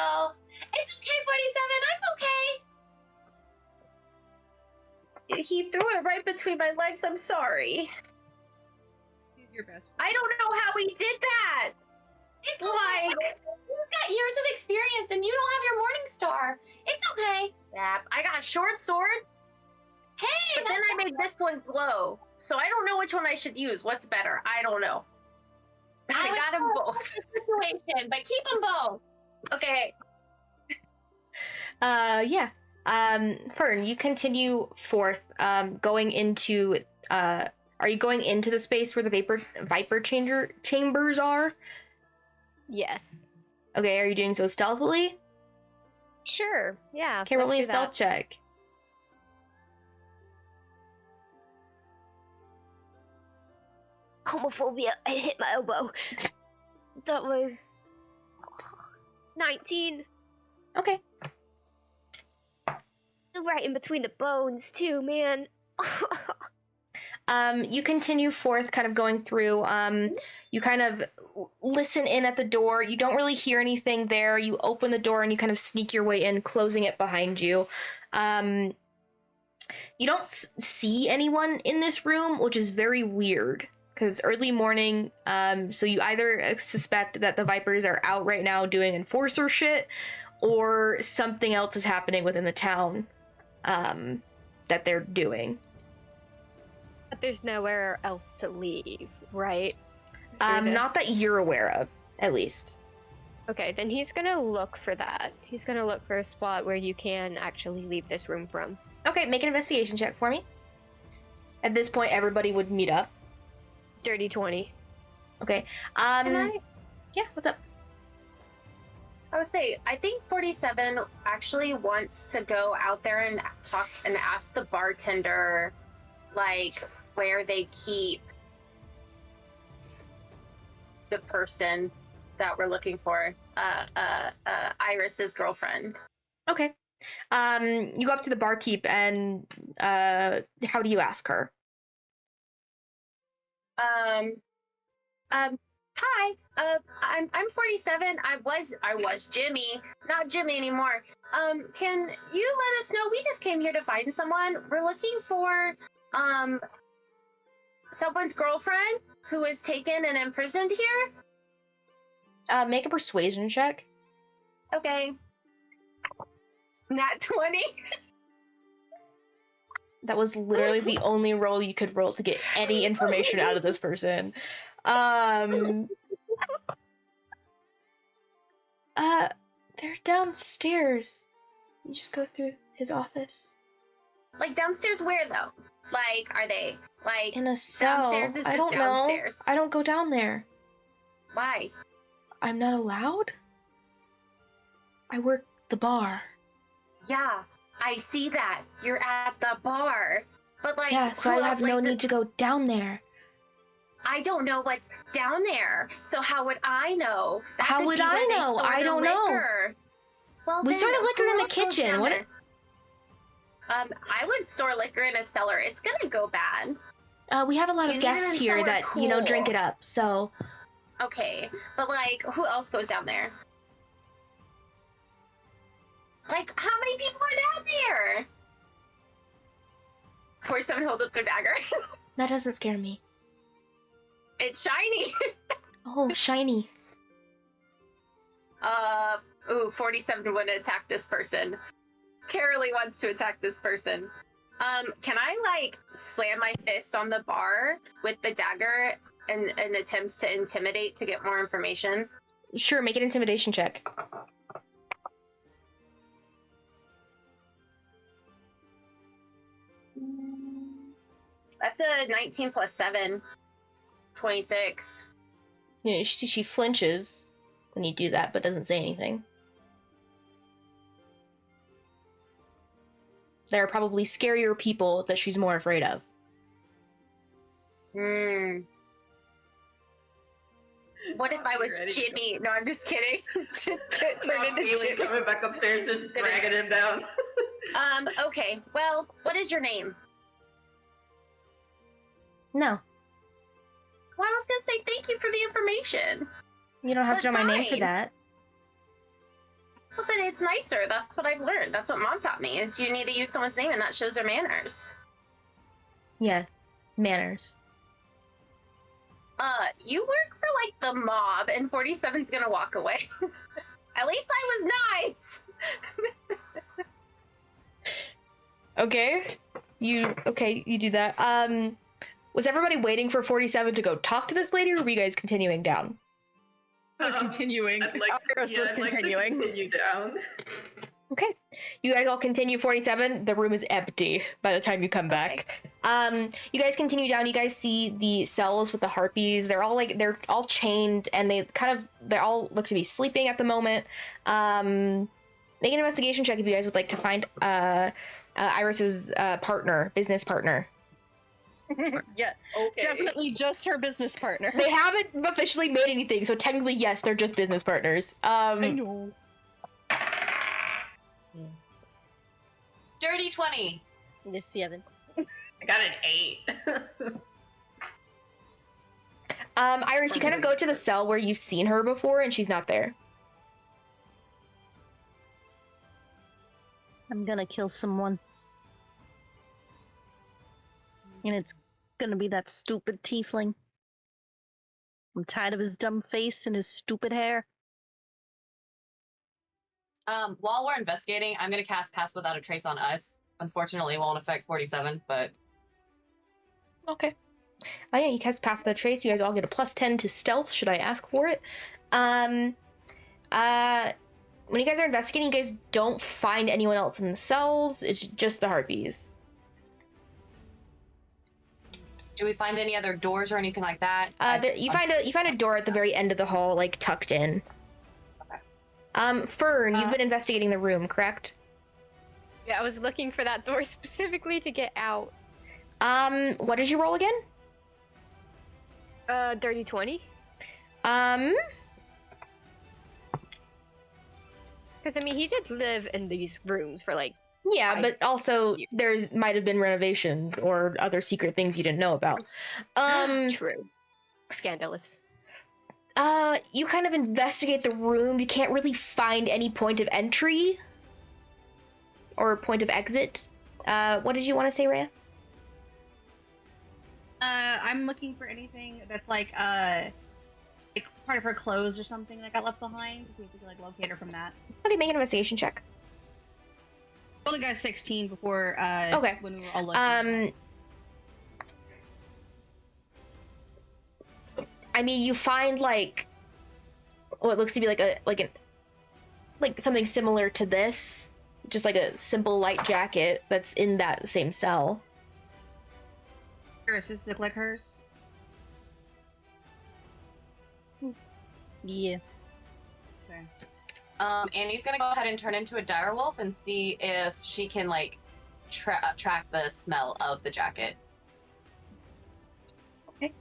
It's okay, 47. I'm okay. He threw it right between my legs. I'm sorry. Your best. I don't know how he did that. It's Like, okay. You've got years of experience and you don't have your morning star. It's okay. yeah, I got a short sword, Hey, but then I made this one glow. So I don't know which one I should use. What's better? I don't know. I got them both. situation, but keep them both. Okay. Yeah. Fern, you continue forth, going into, are you going into the space where the viper chambers are? Yes. Okay, are you doing so stealthily? Sure. Yeah. Okay, roll me a let's do stealth that. check. Homophobia. I hit my elbow. That was 19. Okay. Right in between the bones too, man. You continue forth, kind of going through. You kind of listen in at the door. You don't really hear anything there. You open the door and you kind of sneak your way in, closing it behind you. You don't see anyone in this room, which is very weird. Because early morning, so you either suspect that the Vipers are out right now doing enforcer shit, or something else is happening within the town that they're doing. But there's nowhere else to leave, right? Not that you're aware of, at least. Okay, then he's gonna look for that. He's gonna look for a spot where you can actually leave this room from. Okay, make an investigation check for me. At this point, everybody would meet up. Dirty 20. Okay. Yeah, what's up? I would say, I think 47 actually wants to go out there and talk and ask the bartender, like, where they keep the person that we're looking for, Iris's girlfriend. Okay. You go up to the barkeep and how do you ask her? Hi. I'm 47. I was Jimmy, not Jimmy anymore. Can you let us know? We just came here to find someone. We're looking for someone's girlfriend who was taken and imprisoned here. Make a persuasion check. Okay. Nat 20. That was literally the only roll you could roll to get any information out of this person. They're downstairs. You just go through his office. Like downstairs where though? Like are they like in a cell? Downstairs is just I don't downstairs. know. I don't go down there. Why? I'm not allowed? I work the bar. Yeah, I see that. You're at the bar. But like yeah, so I have no need to go down there. I don't know what's down there. So how would I know? That how would I know? I don't know. Well, we store the liquor in the kitchen. What? I would store liquor in a cellar. It's gonna go bad. We have a lot of guests here that drink it up. So. Okay, but like, who else goes down there? Like, how many people are down there? 47 holds up their dagger. That doesn't scare me. It's shiny. Oh, shiny. 47 would attack this person. Carolee wants to attack this person. Can I, like, slam my fist on the bar with the dagger and attempts to intimidate to get more information? Sure, make an intimidation check. That's a 19 plus 7. 26. You know, she flinches when you do that, but doesn't say anything. There are probably scarier people that she's more afraid of. Hmm. What if I was Ready to Jimmy? No, I'm just kidding. Turn into Haley Jimmy. coming back upstairs, just dragging him down. Okay. Well, what is your name? No, Well, I was gonna say thank you for the information. you don't have But to know my name for fine. that. Well, but it's nicer. That's what I've learned. That's what Mom taught me. Is you need to use someone's name, and that shows their manners. Yeah, manners. You work for like the mob, and 47's gonna walk away. At least I was nice. Okay, you do that. Was everybody waiting for 47 to go talk to this lady, or were you guys continuing down? I was continuing. Iris was continuing. Continue down. Okay, you guys all continue 47. The room is empty by the time you come back. You guys continue down. You guys see the cells with the harpies. They're all chained, and they all look to be sleeping at the moment. Make an investigation check if you guys would like to find Iris's business partner. Yeah, Okay. definitely just her business partner. They haven't officially made anything, so technically, yes, they're just business partners. I know. Dirty 20. The 7. I got an 8. Iris, you kind of go to the cell where you've seen her before, and she's not there. I'm gonna kill someone. And it's gonna be that stupid tiefling. I'm tired of his dumb face and his stupid hair. While we're investigating, I'm gonna cast Pass Without a Trace on us. Unfortunately, it won't affect 47, but Okay. Oh yeah, you cast Pass the Trace. You guys all get a +10 to stealth, should I ask for it. When you guys are investigating, you guys don't find anyone else in the cells. It's just the harpies. do we find any other doors or anything like that? You find a door at the very end of the hall, like tucked in. Okay. Fern, you've been investigating the room, correct? Yeah, I was looking for that door specifically to get out. What did you roll again? Dirty 20. Because, I mean, he did live in these rooms for, like, Yeah, but also years. there's might have been renovations or other secret things you didn't know about. True. Scandalous. You kind of investigate the room. You can't really find any point of entry or point of exit. What did you want to say, Rhea? I'm looking for anything that's like part of her clothes or something that got left behind to see if we can like locate her from that. Okay, make an investigation check. Only got 16 before Okay. when we were all looking. I mean, you find like what looks to be like something similar to this, just like a simple light jacket that's in that same cell. Does this look like hers? Yeah. Okay. Annie's gonna go ahead and turn into a direwolf and see if she can like track the smell of the jacket. Okay.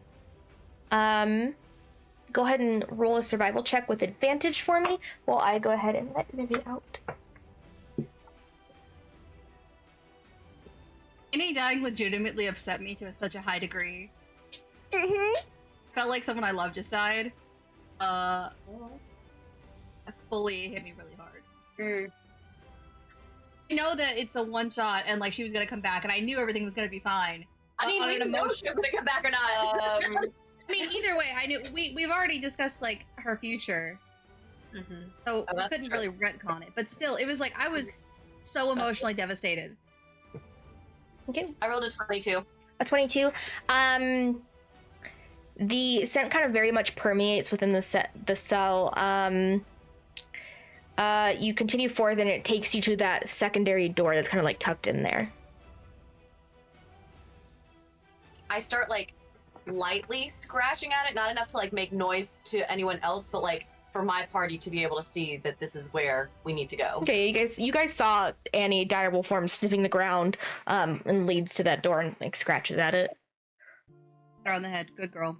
Go ahead and roll a survival check with advantage for me while I go ahead and let Vivi out. Annie dying legitimately upset me to such a high degree. Mm-hmm. Felt like someone I love just died. Fully hit me really hard. I know that it's a one shot and like she was gonna come back and I knew everything was gonna be fine. I mean, we didn't know if she was gonna come back or not. I mean, either way, I knew we've already discussed like her future, so we couldn't really retcon it. But still, it was like I was so emotionally devastated. Okay. I rolled a 22. A 22. The scent kind of very much permeates within the cell. You continue forward, and it takes you to that secondary door that's kind of like tucked in there. I start like lightly scratching at it, not enough to like make noise to anyone else, but like for my party to be able to see that this is where we need to go. Okay, you guys saw Annie, direwolf form, sniffing the ground, and leads to that door and like scratches at it. Throw on the head. Good girl.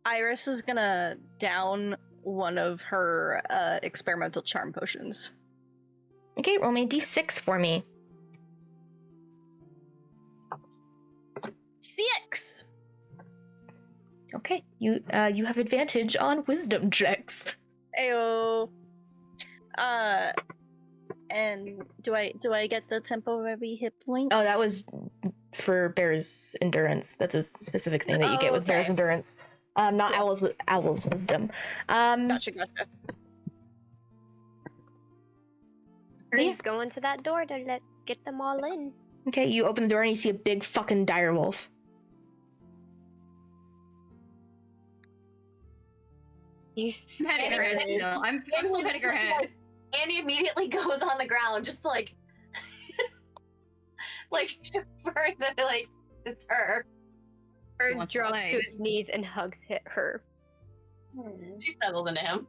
Iris is gonna down one of her experimental charm potions. Okay, roll me a d6 for me. 6. Okay, you have advantage on wisdom checks. Ayo. And do I get the temporary hit points? Oh, that was for Bear's endurance. That's a specific thing that you get with okay. Bear's endurance. Not Owl's wisdom. Gotcha. Please go into that door to get them all in. Okay, you open the door and you see a big fucking direwolf. I'm petting her head still. I'm still petting her head. Annie immediately goes on the ground, just like, like shivering that like it's her. Bird drops to his knees and hugs her. She snuggles into him.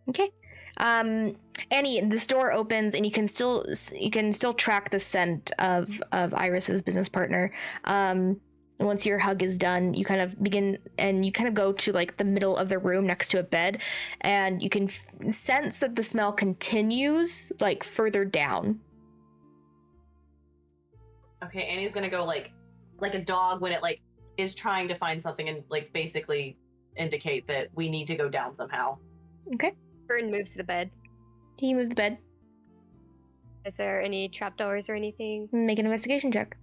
Okay. Annie, this door opens and you can still track the scent of Iris's business partner. Once your hug is done, you kind of begin and you kind of go to like the middle of the room next to a bed, and you can sense that the smell continues like further down. Okay, Annie's gonna go like a dog when it like is trying to find something and like basically indicate that we need to go down somehow. Okay. Fern moves the bed. Can you move the bed? Is there any trapdoors or anything? Make an investigation check.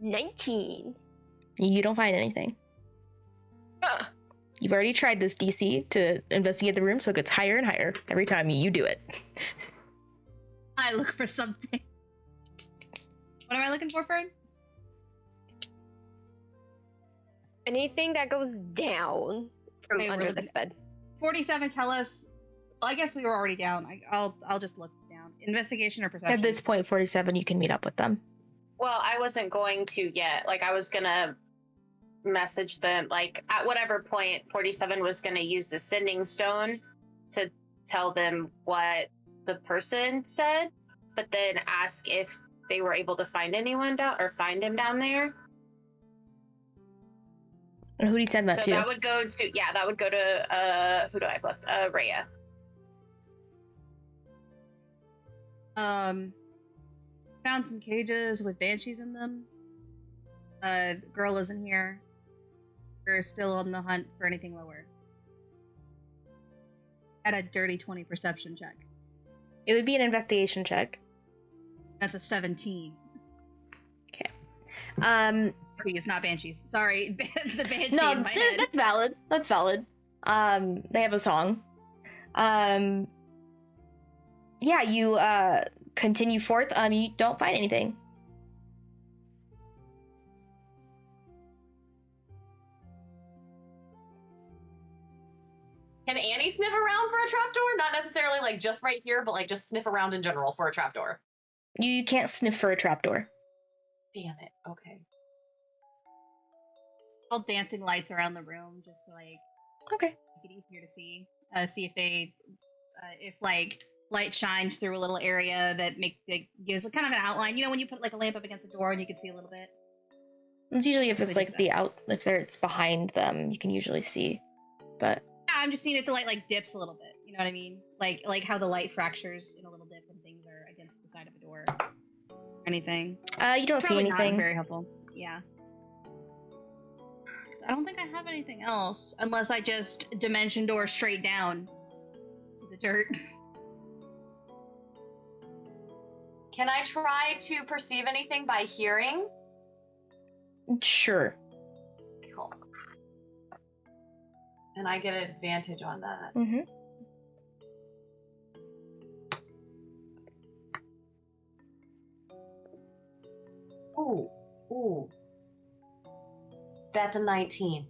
19. You don't find anything. You've already tried this DC to investigate the room, so it gets higher and higher every time you do it. I look for something. What am I looking for, Fern? Anything that goes down from under this bed. 47 tell us. Well, I guess we were already down. I'll just look down. Investigation or perception? At this point, 47, you can meet up with them. Well, I wasn't going to yet. Like, I was gonna message them. Like, at whatever point, 47 was gonna use the sending stone to tell them what the person said, but then ask if they were able to find anyone down or find him down there. And who do you send that to? So that would go to who do I have left? Rhea. Found some cages with banshees in them. Girl isn't here. We're still on the hunt for anything lower. At a dirty 20 perception check. It would be an investigation check. That's a 17. Okay. It's not banshees. Sorry, the banshee No, in my head. that's valid. That's valid. They have a song. Yeah, you continue forth. You don't find anything. Can Annie sniff around for a trapdoor? Not necessarily like just right here, but like just sniff around in general for a trapdoor. You can't sniff for a trapdoor. Damn it. Okay. All dancing lights around the room just to like Okay. make it easier to see. See if they if like light shines through a little area that gives kind of an outline. You know when you put like a lamp up against a door and you can see a little bit? It's usually if it's like it's behind them, you can usually see. But yeah, I'm just seeing if the light like dips a little bit. You know what I mean? Like how the light fractures in a little dip when things are against the side of a door. Or anything. You don't see anything. Not very helpful. Yeah. I don't think I have anything else unless I just dimension door straight down to the dirt. Can I try to perceive anything by hearing? Sure. Cool. And I get advantage on that. Mm-hmm. Ooh. That's a 19.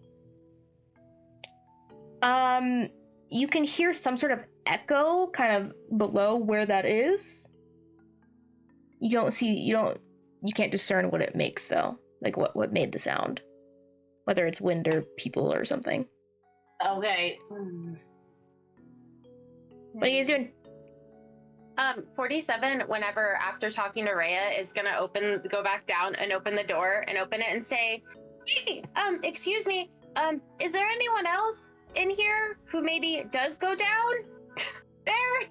You can hear some sort of echo kind of below where that is. You can't discern what it makes though. Like what made the sound. Whether it's wind or people or something. Okay. What are you guys doing? 47, whenever after talking to Rhea, is gonna go back down and open the door and open it and say, hey, excuse me, is there anyone else in here who maybe does go down there?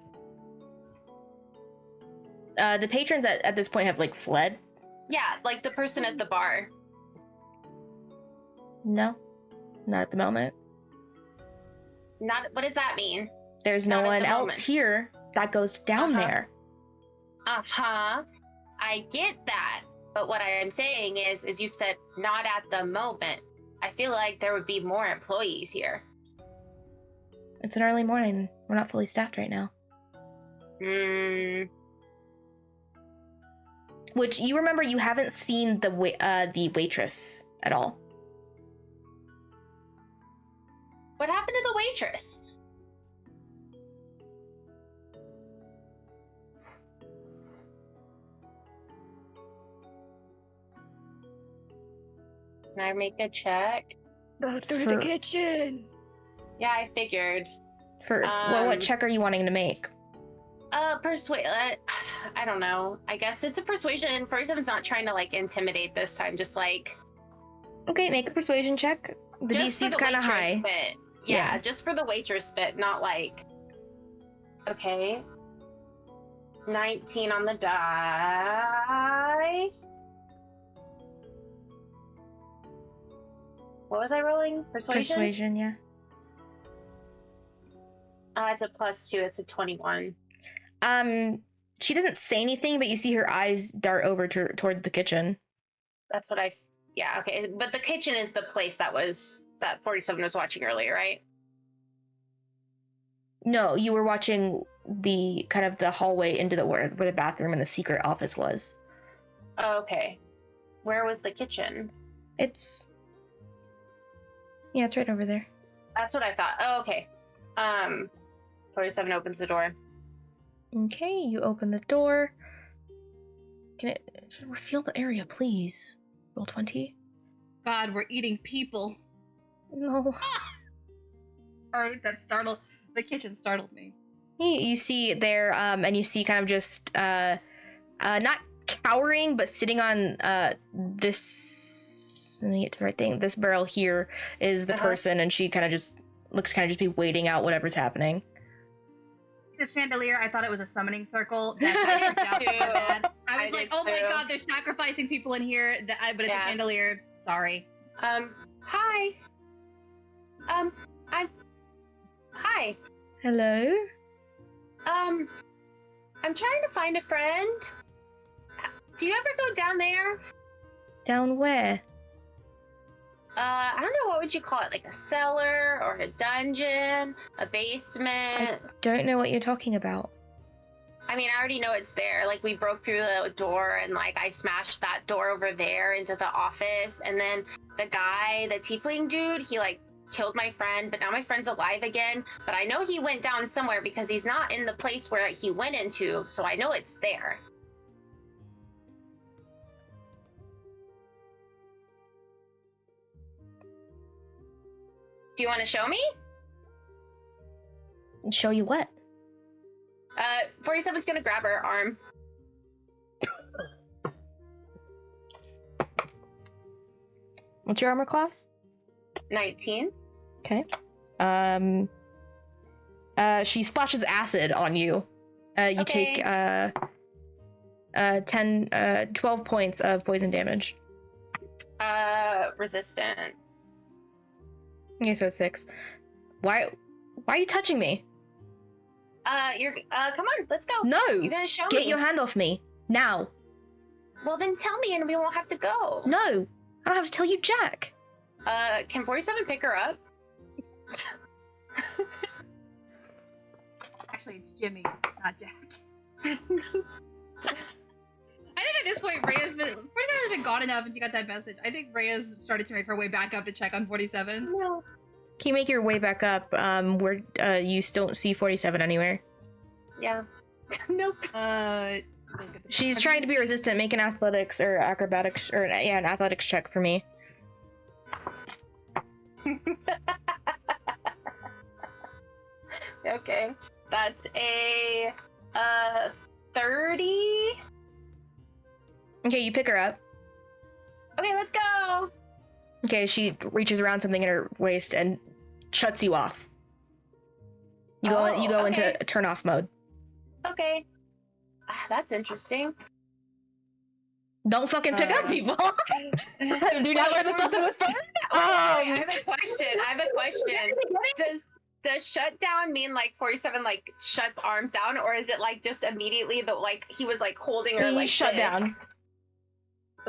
The patrons at this point have like fled. Yeah, like the person at the bar. No, not at the moment. Not, what does that mean? There's no one else here that goes down there. I get that. But what I am saying is you said not at the moment. I feel like there would be more employees here. It's an early morning. We're not fully staffed right now. Which you remember you haven't seen the waitress at all. What happened to the waitress? Can I make a check? Go through the kitchen. Yeah, I figured. What check are you wanting to make? Persuade. I don't know. I guess it's a persuasion. 47's not trying to like intimidate this time. Just like. Okay, make a persuasion check. The DC's kind of high. Bit. Yeah, just for the waitress bit, not like. Okay. 19 on the die. What was I rolling? Persuasion? Persuasion, yeah. It's a +2. It's a 21. She doesn't say anything, but you see her eyes dart over towards the kitchen. That's what yeah, okay. But the kitchen is the place that 47 was watching earlier, right? No, you were watching the kind of the hallway into where the bathroom and the secret office was. Oh, okay. Where was the kitchen? It's right over there. That's what I thought. Oh, okay. 47 opens the door. Okay, you open the door. Can it reveal the area, please? Roll 20. God, we're eating people. No. Or the kitchen startled me. You see there, and you see kind of just, not cowering, but sitting on, this, let me get to the right thing. This barrel here is the person, and she kind of just looks kind of just be waiting out whatever's happening. The chandelier, I thought it was a summoning circle. That's why I freaked out so bad. I was like, oh my god, they're sacrificing people in here, but it's a chandelier. Sorry. Hi. Hi. Hello? I'm trying to find a friend. Do you ever go down there? Down where? I don't know, what would you call it? Like a cellar or a dungeon, a basement? I don't know what you're talking about. I mean, I already know it's there. Like, we broke through the door and, like, I smashed that door over there into the office. And then the guy, the tiefling dude, he, like, killed my friend, but now my friend's alive again. But I know he went down somewhere because he's not in the place where he went into, so I know it's there. Do you want to show me? Show you what? 47's gonna grab her arm. What's your armor class? 19. Okay. She splashes acid on you. You take 12 points of poison damage. Resistance. Okay, so it's 6. Why are you touching me? Come on, let's go. No! You're gonna show me. Get your hand off me. Now. Well, then tell me and we won't have to go. No! I don't have to tell you jack. Can 47 pick her up? Actually, it's Jimmy, not Jack. I think at this point, Rhea's been gone enough and you got that message. I think Rhea's started to make her way back up to check on 47. No. Can you make your way back up, where, you still don't see 47 anywhere? Yeah. Nope. She's trying to be resistant. Make an athletics or acrobatics or an athletics check for me. Okay, that's a 30. Okay, you pick her up. Okay, let's go. Okay, she reaches around something in her waist and shuts you off. You go into turn off mode. Okay. That's interesting. Don't fucking pick up people. Do not learn something with fun. I have a question. Does shut down mean like 47 like shuts arms down, or is it like just immediately the like he was like holding her like shut down?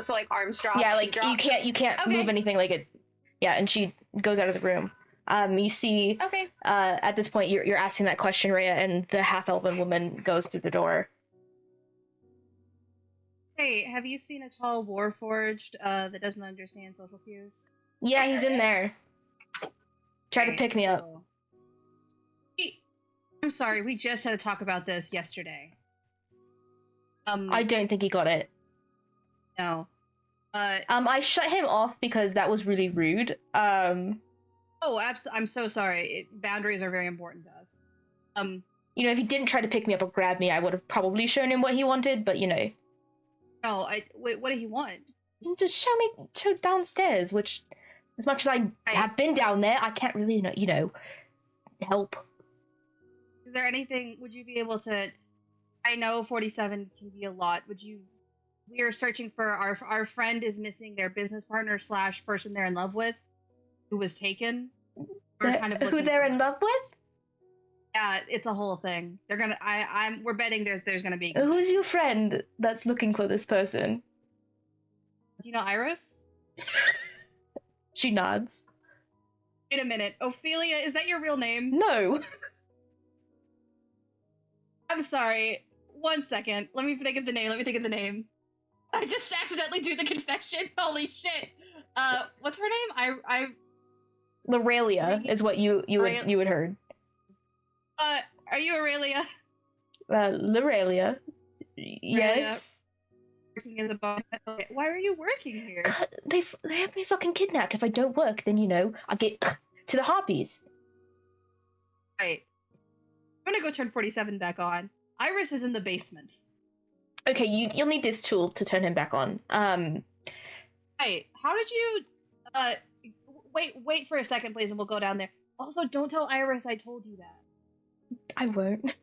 So like arms drop. Yeah, like you can't move anything like it. Yeah, and she goes out of the room. You see. Okay. At this point, you're asking that question, Rhea, and the half-elven woman goes through the door. Hey, have you seen a tall warforged that doesn't understand social cues? Yeah, he's in there. Try to pick me up. I'm sorry, we just had to talk about this yesterday. I don't think he got it. No. I shut him off because that was really rude. I'm so sorry. Boundaries are very important to us. You know, if he didn't try to pick me up or grab me, I would have probably shown him what he wanted, but you know. No, wait, what did he want? Just show me downstairs, which, as much as I have been down there, I can't really, help. Is there anything, would you be able to, I know 47 can be a lot, we are searching for, our friend is missing their business partner / person they're in love with, who was taken. Who they're in love with? Yeah, it's a whole thing. They're gonna. We're betting there's gonna be. Who's your friend that's looking for this person? Do you know Iris? She nods. Wait a minute, Ophelia. Is that your real name? No. I'm sorry. 1 second. Let me think of the name. I just accidentally do the confession. Holy shit. What's her name? Lorelia is what you would heard. Are you Aurelia? Lorelia. Yes. Working as a bond. Okay. Why are you working here? They have me fucking kidnapped. If I don't work, then I get to the Harpies. Right. I'm gonna go turn 47 back on. Iris is in the basement. Okay, you'll need this tool to turn him back on. Hey, how did you? Wait for a second, please, and we'll go down there. Also, don't tell Iris I told you that. I won't.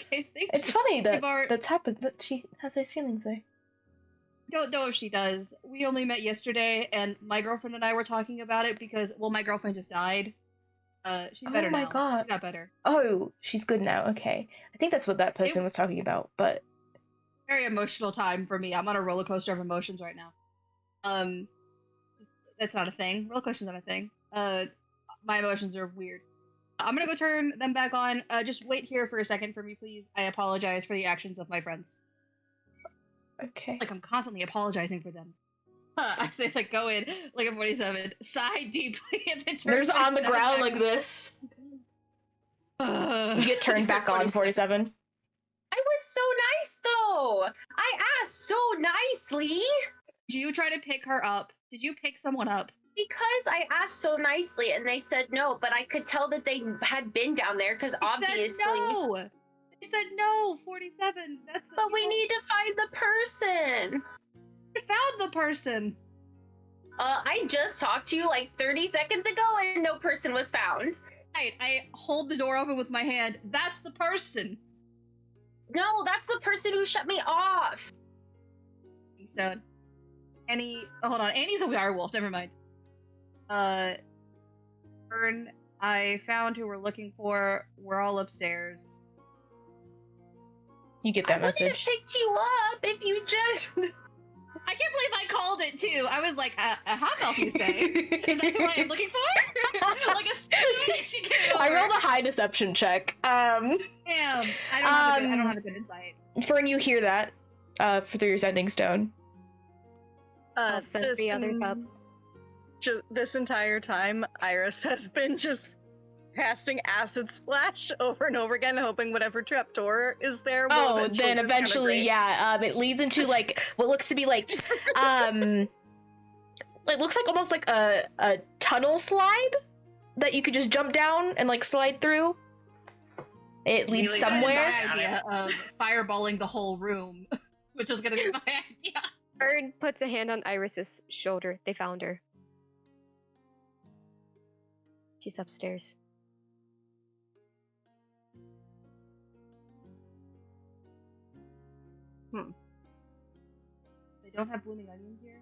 Okay, it's funny that's happened, that she has those feelings, though. Don't know if she does. We only met yesterday, and my girlfriend and I were talking about it because, my girlfriend just died. She's better now. Oh my god. She got better. Oh, she's good now, okay. I think that's what that person was talking about, but... Very emotional time for me. I'm on a roller coaster of emotions right now. That's not a thing. Roller coaster's not a thing. My emotions are weird. I'm gonna go turn them back on. Just wait here for a second for me, please. I apologize for the actions of my friends. Okay. Like, I'm constantly apologizing for them. I say, it's like, go in, like a 47, sigh deeply, and then turn There's on the ground like this. You get turned back on, 47. I was so nice, though. I asked so nicely. Did you try to pick her up? Did you pick someone up? Because I asked so nicely, and they said no, but I could tell that they had been down there, because obviously... Said no! They said no, 47. That's the But we need to find the person. I found the person. I just talked to you like 30 seconds ago, and no person was found. Right, I hold the door open with my hand. That's the person. No, that's the person who shut me off. Stone. Annie, hold on. Annie's a werewolf. Never mind. Fern, I found who we're looking for. We're all upstairs. You get that message. I would have picked you up if you just... I can't believe I called it too. I was like, a half elf, you say? Is that who I am looking for? Like a she came over. I rolled a high deception check. Damn, I don't have a good insight. Fern, you hear that through your sending stone. I'll send the others up. This entire time, Iris has been just casting acid splash over and over again, hoping whatever trapdoor is there will Oh, then eventually, disintegrate. yeah, it leads into like what looks to be like, it looks like almost like a tunnel slide that you could just jump down and like slide through. It leads Really somewhere. My idea of fireballing the whole room, which is gonna be my idea. Bird puts a hand on Iris's shoulder. They found her. She's upstairs. They don't have blooming onions here?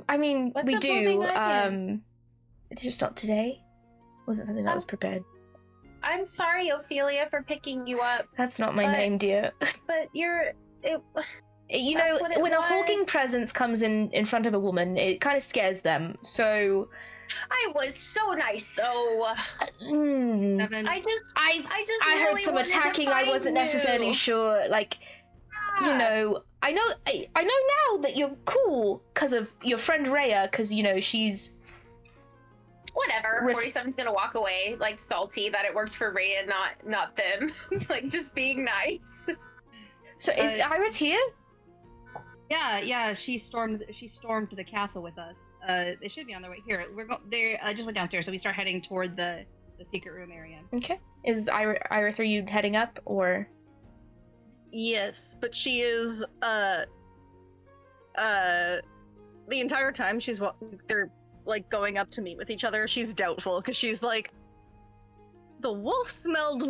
I mean, What's we a do. blooming onion? It's just not today. Wasn't something that was prepared. I'm sorry, Ophelia, for picking you up, That's not my But- name, dear. but you're. You That's know, what it when a hulking was. presence comes in front of a woman, it kind of scares them. So, I was so nice, though. Seven. I just I heard really some wanted to attacking. I find wasn't necessarily you. sure. Like, you know, I know now that you're cool because of your friend Rhea, because you know she's. Whatever. Res- 47's gonna walk away, like salty that it worked for Ray and not them. Like just being nice. So is Iris here? Yeah, she stormed the castle with us. They should be on their way here. They just went downstairs, so we start heading toward the secret room area. Okay. Is Iris? Are you heading up or? Yes, but she is the entire time they're like going up to meet with each other. She's doubtful because she's like, the wolf smelled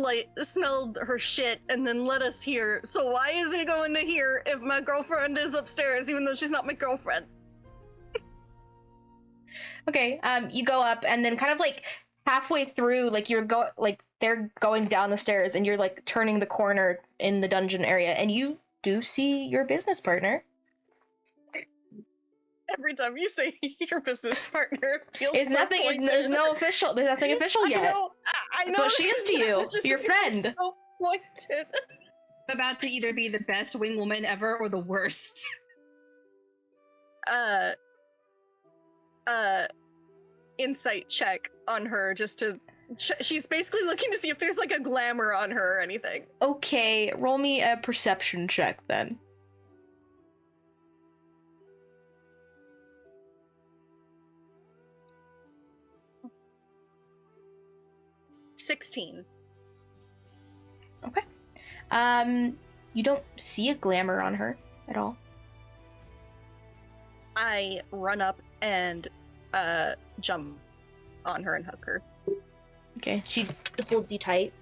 her shit and then let us hear. So why is he going to hear if my girlfriend is upstairs, even though she's not my girlfriend? Okay. You go up and then kind of like halfway through, like they're going down the stairs and you're like turning the corner in the dungeon area and you do see your business partner. Every time you say your business partner, it feels It's so nothing. pointed. There's nothing official yet. I know. But she is to you, It's just your feels friend. So pointed. About to either be the best wing woman ever or the worst. Insight check on her just to. She's basically looking to see if there's like a glamour on her or anything. Okay, roll me a perception check then. $16. Okay. You don't see a glamour on her at all. I run up and jump on her and hug her. Okay, she holds you tight.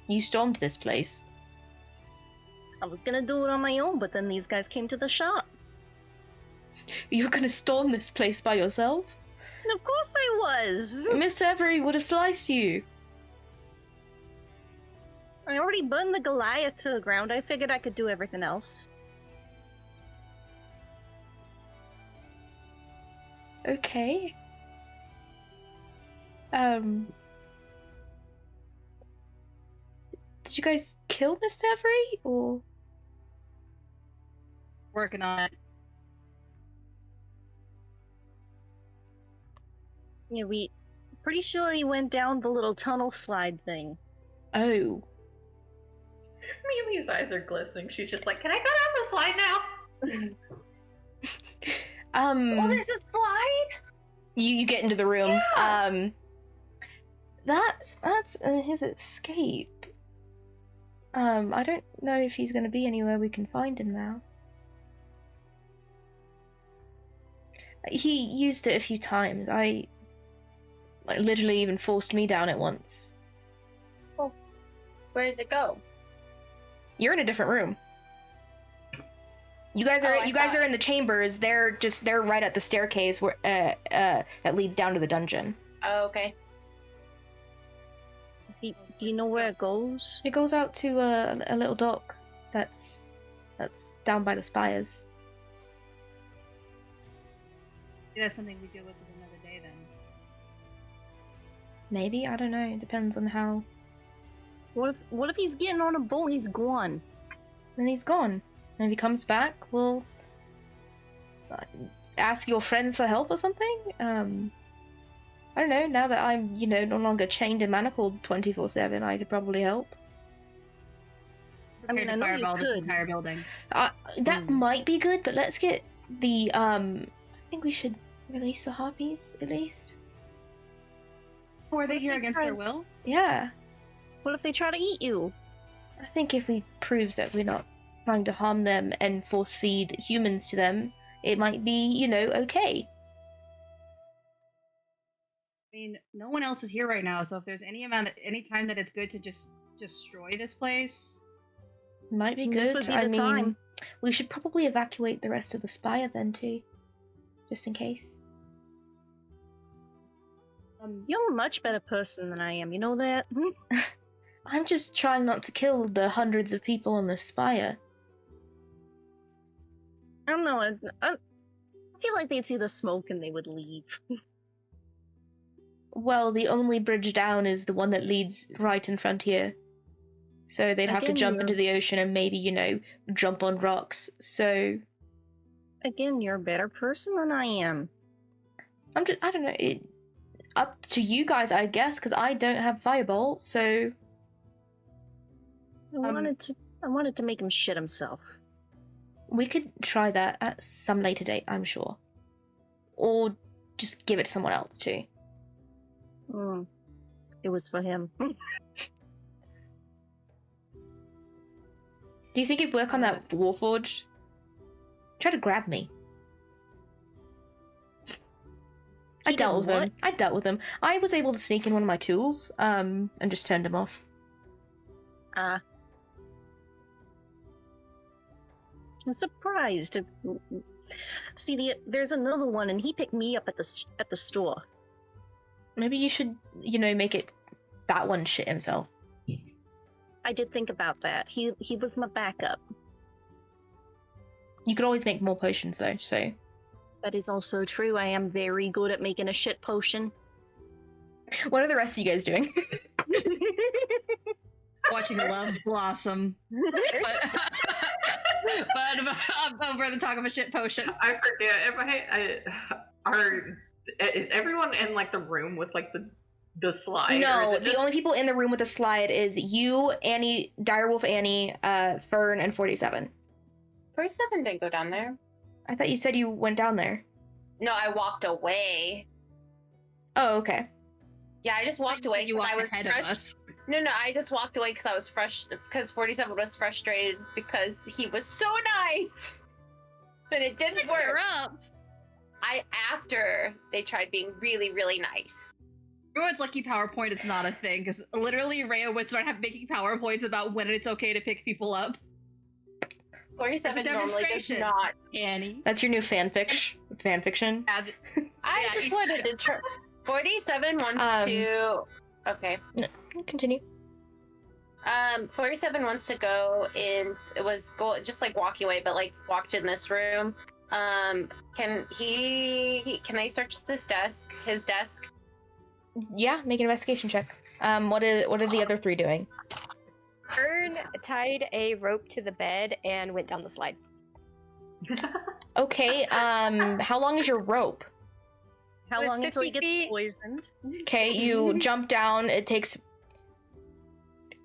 You stormed this place. I was gonna do it on my own, but then these guys came to the shop. You were gonna storm this place by yourself? Of course I was! Miss Avery would have sliced you. I already burned the Goliath to the ground. I figured I could do everything else. Okay. Did you guys kill Miss Avery, or? Working on it. Yeah, pretty sure he went down the little tunnel slide thing. Oh. Amelia's eyes are glistening. She's just like, can I go down the slide now? Oh, there's a slide. You get into the room. Yeah. That's his escape. I don't know if he's gonna be anywhere we can find him now. He used it a few times. Literally even forced me down it once. Where does it go? You're in a different room. You guys are are in the chambers. They're right at the staircase where that leads down to the dungeon. Oh, okay. Do you know where it goes? It goes out to a little dock that's down by the spires. Maybe that's something we deal with another day then. Maybe, I don't know. It depends on how. What if he's getting on a boat and he's gone? Then he's gone. And if he comes back, well, ask your friends for help or something? I don't know, now that I'm, no longer chained and manacled 24/7, I could probably help. I mean, I know you fireball this could. entire building. That might be good, but let's get the, I think we should release the harpies, at least. Oh, are they here against their will? Yeah. What if they try to eat you? I think if we prove that we're not trying to harm them and force feed humans to them, it might be, okay. I mean, no one else is here right now, so if there's any time that it's good to just destroy this place, might be This good. would be I the mean, time. we should probably evacuate the rest of the spire then too, just in case. You're a much better person than I am, you know that? I'm just trying not to kill the hundreds of people on the spire. I don't know, I feel like they'd see the smoke and they would leave. Well, the only bridge down is the one that leads right in front here. So they'd have to Again, jump you're- into the ocean and maybe, jump on rocks. So Again, you're a better person than I am. I don't know, up to you guys, I guess, because I don't have fireball, so I wanted to make him shit himself. we could try that at some later date, I'm sure. Or just give it to someone else too. It was for him. Do you think it'd work on that Warforged? Try to grab me. I dealt with him. I was able to sneak in one of my tools, and just turned him off. I'm surprised. See, there's another one, and he picked me up at the store. Maybe you should, make it that one shit himself. I did think about that. He was my backup. You could always make more potions though, so. That is also true. I am very good at making a shit potion. What are the rest of you guys doing? watching love blossom. but over the talk of a shit potion. I forget. Is everyone in like the room with like the slide? No, the only people in the room with the slide is you, Annie, Direwolf Annie, Fern, and 47. 47 didn't go down there. I thought you said you went down there. No, I walked away. Oh, okay. Yeah, I just walked away You because walked I was ahead of us. No, I just walked away because I was because 47 was frustrated because he was so nice, but it didn't work. Up. After they tried being really, really nice. Everyone's lucky PowerPoint is not a thing because literally Rhea would start making PowerPoints about when it's okay to pick people up. 47 normally does not. Annie. That's your new fanfiction. I just wanted to try. 47 wants to. Okay. No, continue. 47 wants to go in. It was just like walking away, but like walked in this room. Can I search his desk? Yeah, make an investigation check. What are the other three doing? Fern tied a rope to the bed and went down the slide. Okay, how long is your rope? How long until you get feet. poisoned? Okay, you jump down,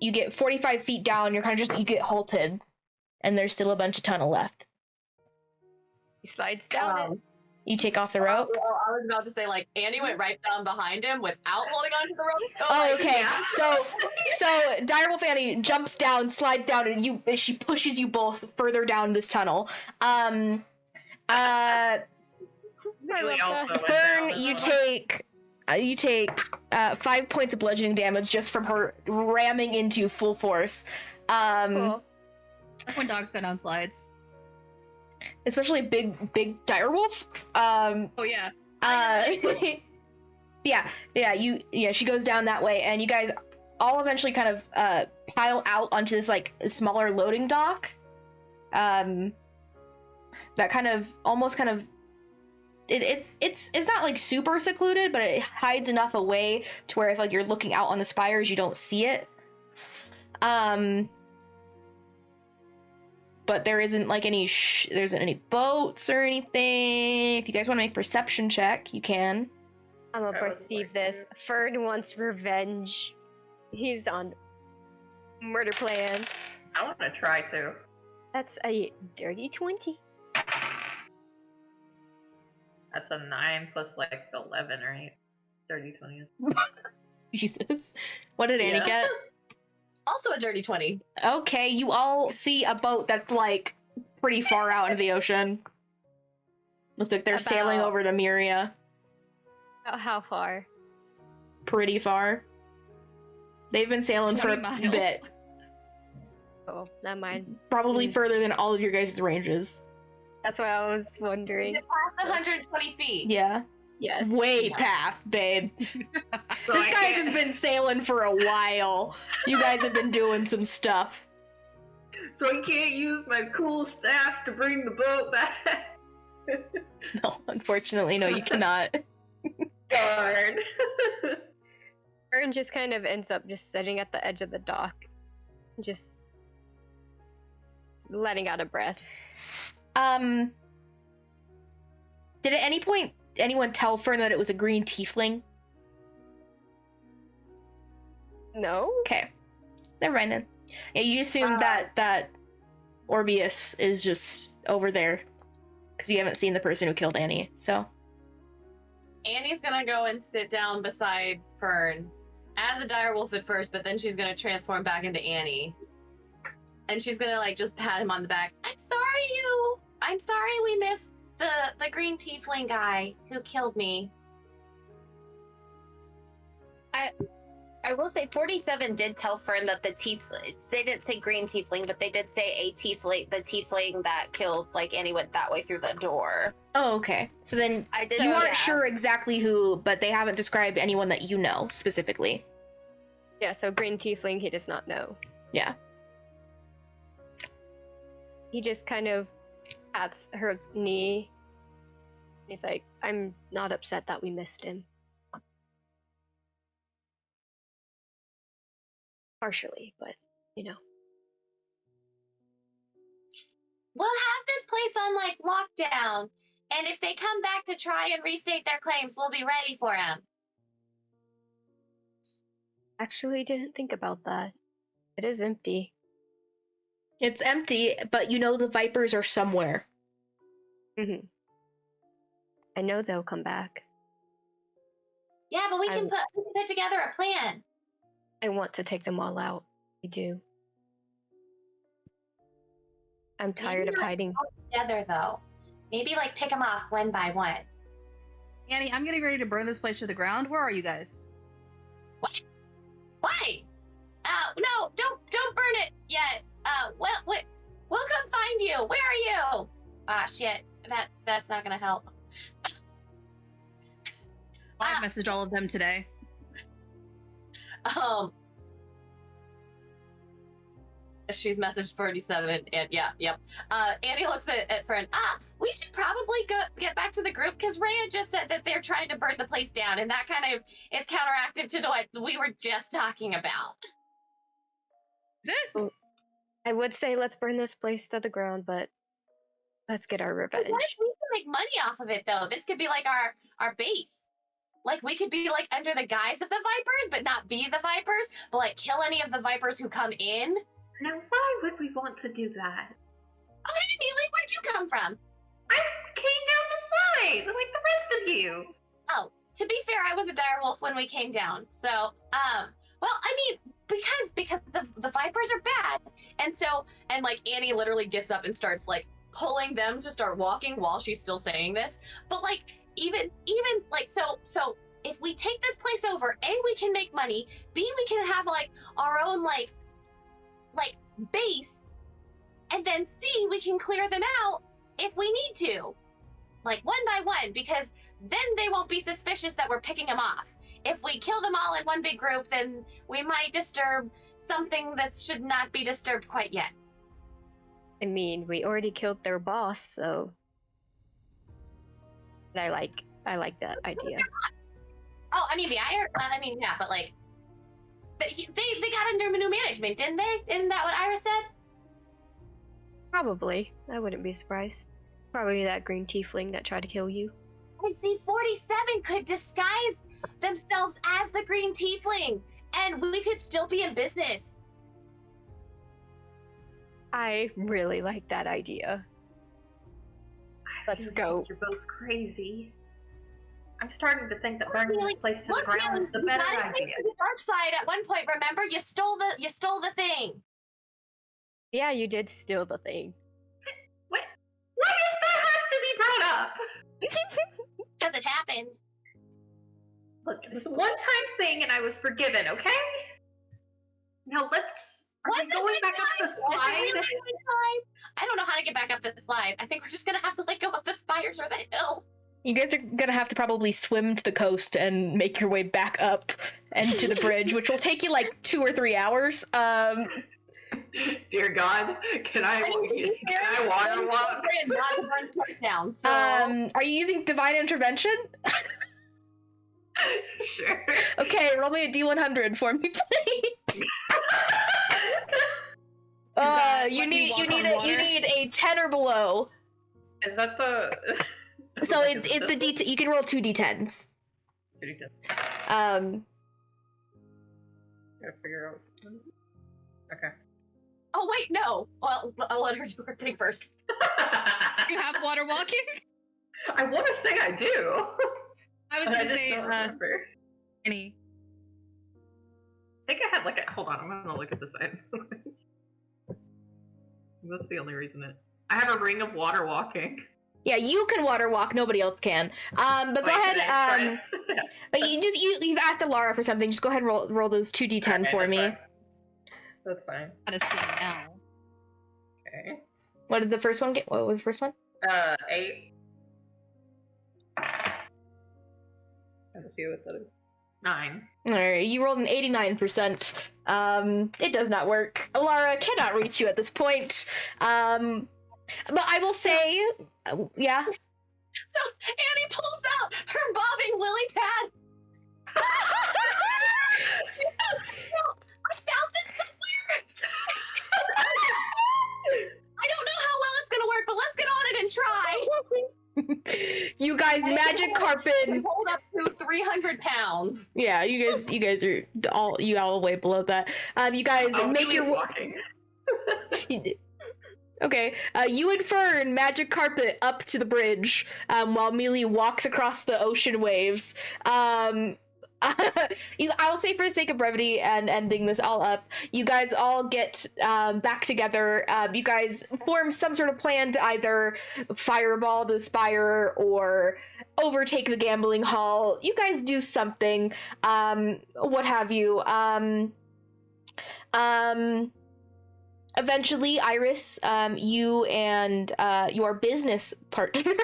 you get 45 feet down, you get halted, and there's still a bunch of tunnel left. He slides down it. You take off the rope? I was about to say, like, Annie went right down behind him without holding onto the rope. Oh, okay. So Direwolf Annie jumps down, slides down, and she pushes you both further down this tunnel. Really also went Fern, down. you take 5 points of bludgeoning damage just from her ramming into full force. Cool. Like when dogs go down slides. Especially big direwolf. Oh yeah. She goes down that way, and you guys all eventually kind of pile out onto this like smaller loading dock. That it's not like super secluded, but it hides enough away to where if like you're looking out on the spires, you don't see it. but there isn't like any there isn't any boats or anything. If you guys want to make a perception check, you can. I'm gonna perceive this. Fern wants revenge. He's on murder plan. I want to try to. That's a dirty 20. That's a 9 plus like 11, right? 30, 20. Jesus. What did Annie get? Also a dirty 20. Okay, you all see a boat that's like pretty far out into the ocean. Looks like they're sailing over to Miria. How far? Pretty far. They've been sailing for a bit. Oh, not mine. Probably further than all of your guys' ranges. That's what I was wondering. Past 120 feet. Yeah. Yes. Way past, babe. So This guy has been sailing for a while. You guys have been doing some stuff. So I can't use my cool staff to bring the boat back. No, unfortunately, no, you cannot. Darn. Fern just kind of ends up just sitting at the edge of the dock. Just letting out a breath. Did at any point anyone tell Fern that it was a green tiefling? No? Okay. Never mind then. Yeah, you assume that Orbeus is just over there. Because you haven't seen the person who killed Annie, so. Annie's gonna go and sit down beside Fern as a direwolf at first, but then she's gonna transform back into Annie. And she's gonna like just pat him on the back. I'm sorry we missed the green tiefling guy who killed me. I will say 47 did tell Fern that they didn't say green tiefling, but they did say the tiefling that killed like Annie went that way through the door. Oh, okay. So then you aren't sure exactly who, but they haven't described anyone that you know specifically. Yeah, so green tiefling he does not know. Yeah. He just kind of pats her knee. He's like, I'm not upset that we missed him. Partially, but, you know. We'll have this place on like lockdown, and if they come back to try and restate their claims, we'll be ready for them. Actually, didn't think about that. It is empty. It's empty, but you know the Vipers are somewhere. Mm-hmm. I know they'll come back. Yeah, but we can put together a plan. I want to take them all out. I do. I'm tired of hiding. Together, though. Maybe, like, pick them off one by one. Annie, I'm getting ready to burn this place to the ground. Where are you guys? What? Why? No, don't burn it yet. We'll come find you. Where are you? Ah, shit. That's not gonna help. I've messaged all of them today. She's messaged 47, and yep. Annie looks at Fern. We should probably get back to the group because Rhea just said that they're trying to burn the place down, and that kind of is counteractive to what we were just talking about. Is it? I would say let's burn this place to the ground, but let's get our revenge. What if we can make money off of it, though? This could be like our base. Like, we could be, like, under the guise of the Vipers, but not be the Vipers, but, like, kill any of the Vipers who come in. Now, why would we want to do that? Oh, hey, Neely, where'd you come from? I came down the side, like the rest of you. Oh, to be fair, I was a direwolf when we came down. So, well, I mean, because the Vipers are bad. And like Annie literally gets up and starts like pulling them to start walking while she's still saying this. But, like, even like, so if we take this place over, A, we can make money, B, we can have, like, our own, like base, and then C, we can clear them out if we need to, like, one by one, because then they won't be suspicious that we're picking them off. If we kill them all in one big group, then we might disturb something that should not be disturbed quite yet. I mean, we already killed their boss, so I like that idea. Oh, I mean, yeah, but like, they got under new management, didn't they? Isn't that what Iris said? Probably. I wouldn't be surprised. Probably that green tiefling that tried to kill you. And see, 47 could disguise themselves as the green tiefling, and we could still be in business. I really like that idea. Let's go. You're both crazy. I'm starting to think that burning this place to the ground is the better idea. The dark side at one point, remember? You stole the thing. Yeah, you did steal the thing. What? Why does that have to be brought up? Because it happened. Look, it was a one-time thing and I was forgiven, okay? Now let's... Are we going back up the slide? I don't know how to get back up the slide. I think we're just gonna have to go up the spires or the hill. You guys are gonna have to probably swim to the coast and make your way back up and to the bridge, which will take you like 2 or 3 hours. Dear God, can I water walk? Down, so. Are you using divine intervention? Sure. Okay, roll me a D100 for me, please. You need a 10 or below. Is that the? So it's the D. You can roll 2 D10s. 2 D10s. Gotta figure out. Okay. Oh wait, no. Well, I'll let her do her thing first. You have water walking? I want to say I do. I was gonna say I any. think I had hold on, I'm gonna look at the side. That's the only reason I have a ring of water walking. Yeah, you can water walk. Nobody else can. But go ahead. But you've asked Alara for something. Just go ahead and roll those 2 D10 for me. Fine. That's fine. Gotta see now. Okay. What did the first one get? What was the first one? 8. Let's see what that is. 9. Alright, you rolled an 89%. It does not work. Alara cannot reach you at this point. But I will say, yeah. So Annie pulls out her bobbing lily pad. I found this somewhere. I don't know how well it's gonna work, but let's get on it and try. You guys, magic carpet. Hold up to 300 pounds. Yeah, you guys are all way below that. You guys make your walking. Okay, you and Fern magic carpet up to the bridge, while Mealy walks across the ocean waves. I'll say for the sake of brevity and ending this all up, you guys all get back together. You guys form some sort of plan to either fireball the spire or overtake the gambling hall. You guys do something, what have you. Eventually, Iris, you and your business partner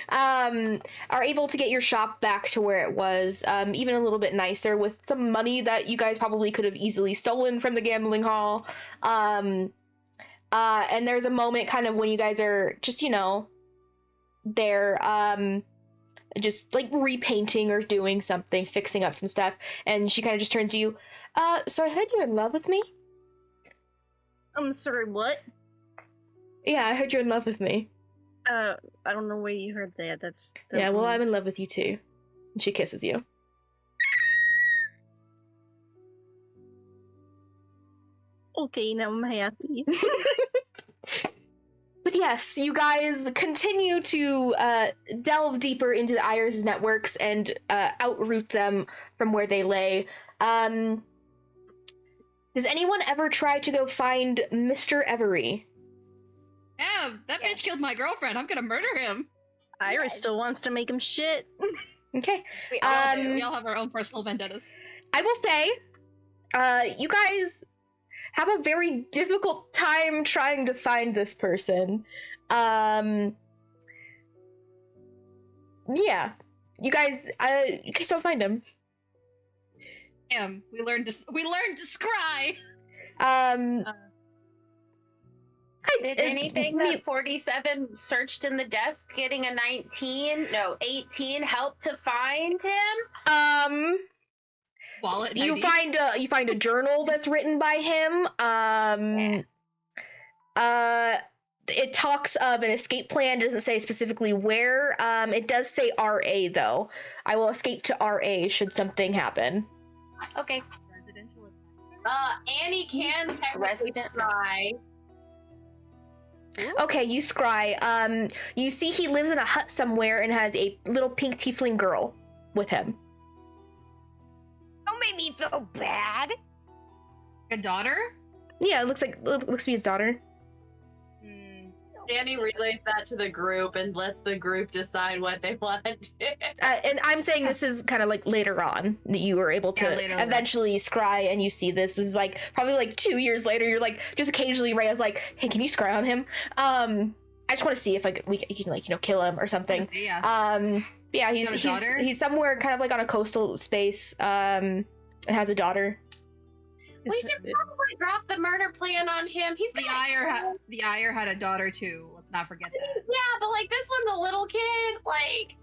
are able to get your shop back to where it was, even a little bit nicer, with some money that you guys probably could have easily stolen from the gambling hall. And there's a moment kind of when you guys are just, they're just like repainting or doing something, fixing up some stuff, and she kind of just turns to you. So I heard you're in love with me? I'm sorry, what? Yeah, I heard you're in love with me. I don't know where you heard that. That's yeah, well, I'm in love with you too. And she kisses you. Okay, now I'm happy. But yes, you guys continue to delve deeper into the Iris networks and outroot them from where they lay. Does anyone ever try to go find Mr. Every? Yeah, that bitch killed my girlfriend. I'm gonna murder him. Iris still wants to make him shit. Okay. We all have our own personal vendettas. I will say, you guys have a very difficult time trying to find this person. Yeah. You guys don't find him. Damn, we learned to scry. Did anything that 47 searched in the desk getting a 18 help to find him? Wallet. You find a journal that's written by him. It talks of an escape plan. It doesn't say specifically where. It does say RA though. I will escape to RA should something happen. Okay. Residential advisor? Annie can technically Resident. try. Okay, you scry. You see he lives in a hut somewhere and has a little pink tiefling girl with him. Don't make me feel bad. A daughter? Yeah, it looks to be his daughter. Annie relays that to the group and lets the group decide what they want to do. And I'm saying this is kind of like later on that you were able to eventually scry and you see this is like probably like 2 years later. You're like just occasionally Rhea's like, hey, can you scry on him? I just want to see if we can like kill him or something. Yeah. Yeah, he's somewhere kind of like on a coastal space. And has a daughter. We should probably drop the murder plan on him. He's the Ire had a daughter too. Let's not forget that. Yeah, but like this one's a little kid. Like,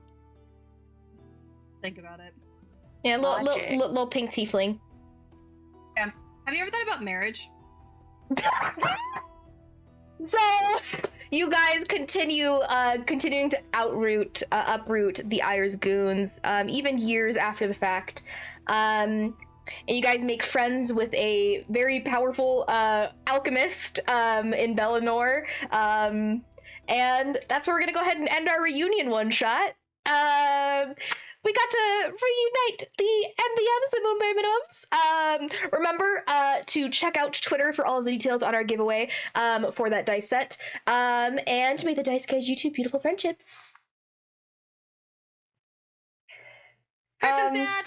think about it. Yeah, little pink tiefling. Yeah. Have you ever thought about marriage? So you guys continuing to uproot the Ire's goons, even years after the fact. And you guys make friends with a very powerful alchemist in Bellinor. And that's where we're gonna go ahead and end our reunion one shot. We got to reunite the MBMs, the Moonbear Minimums. Remember to check out Twitter for all of the details on our giveaway for that dice set. And may the dice guide you to beautiful friendships. Person's dad!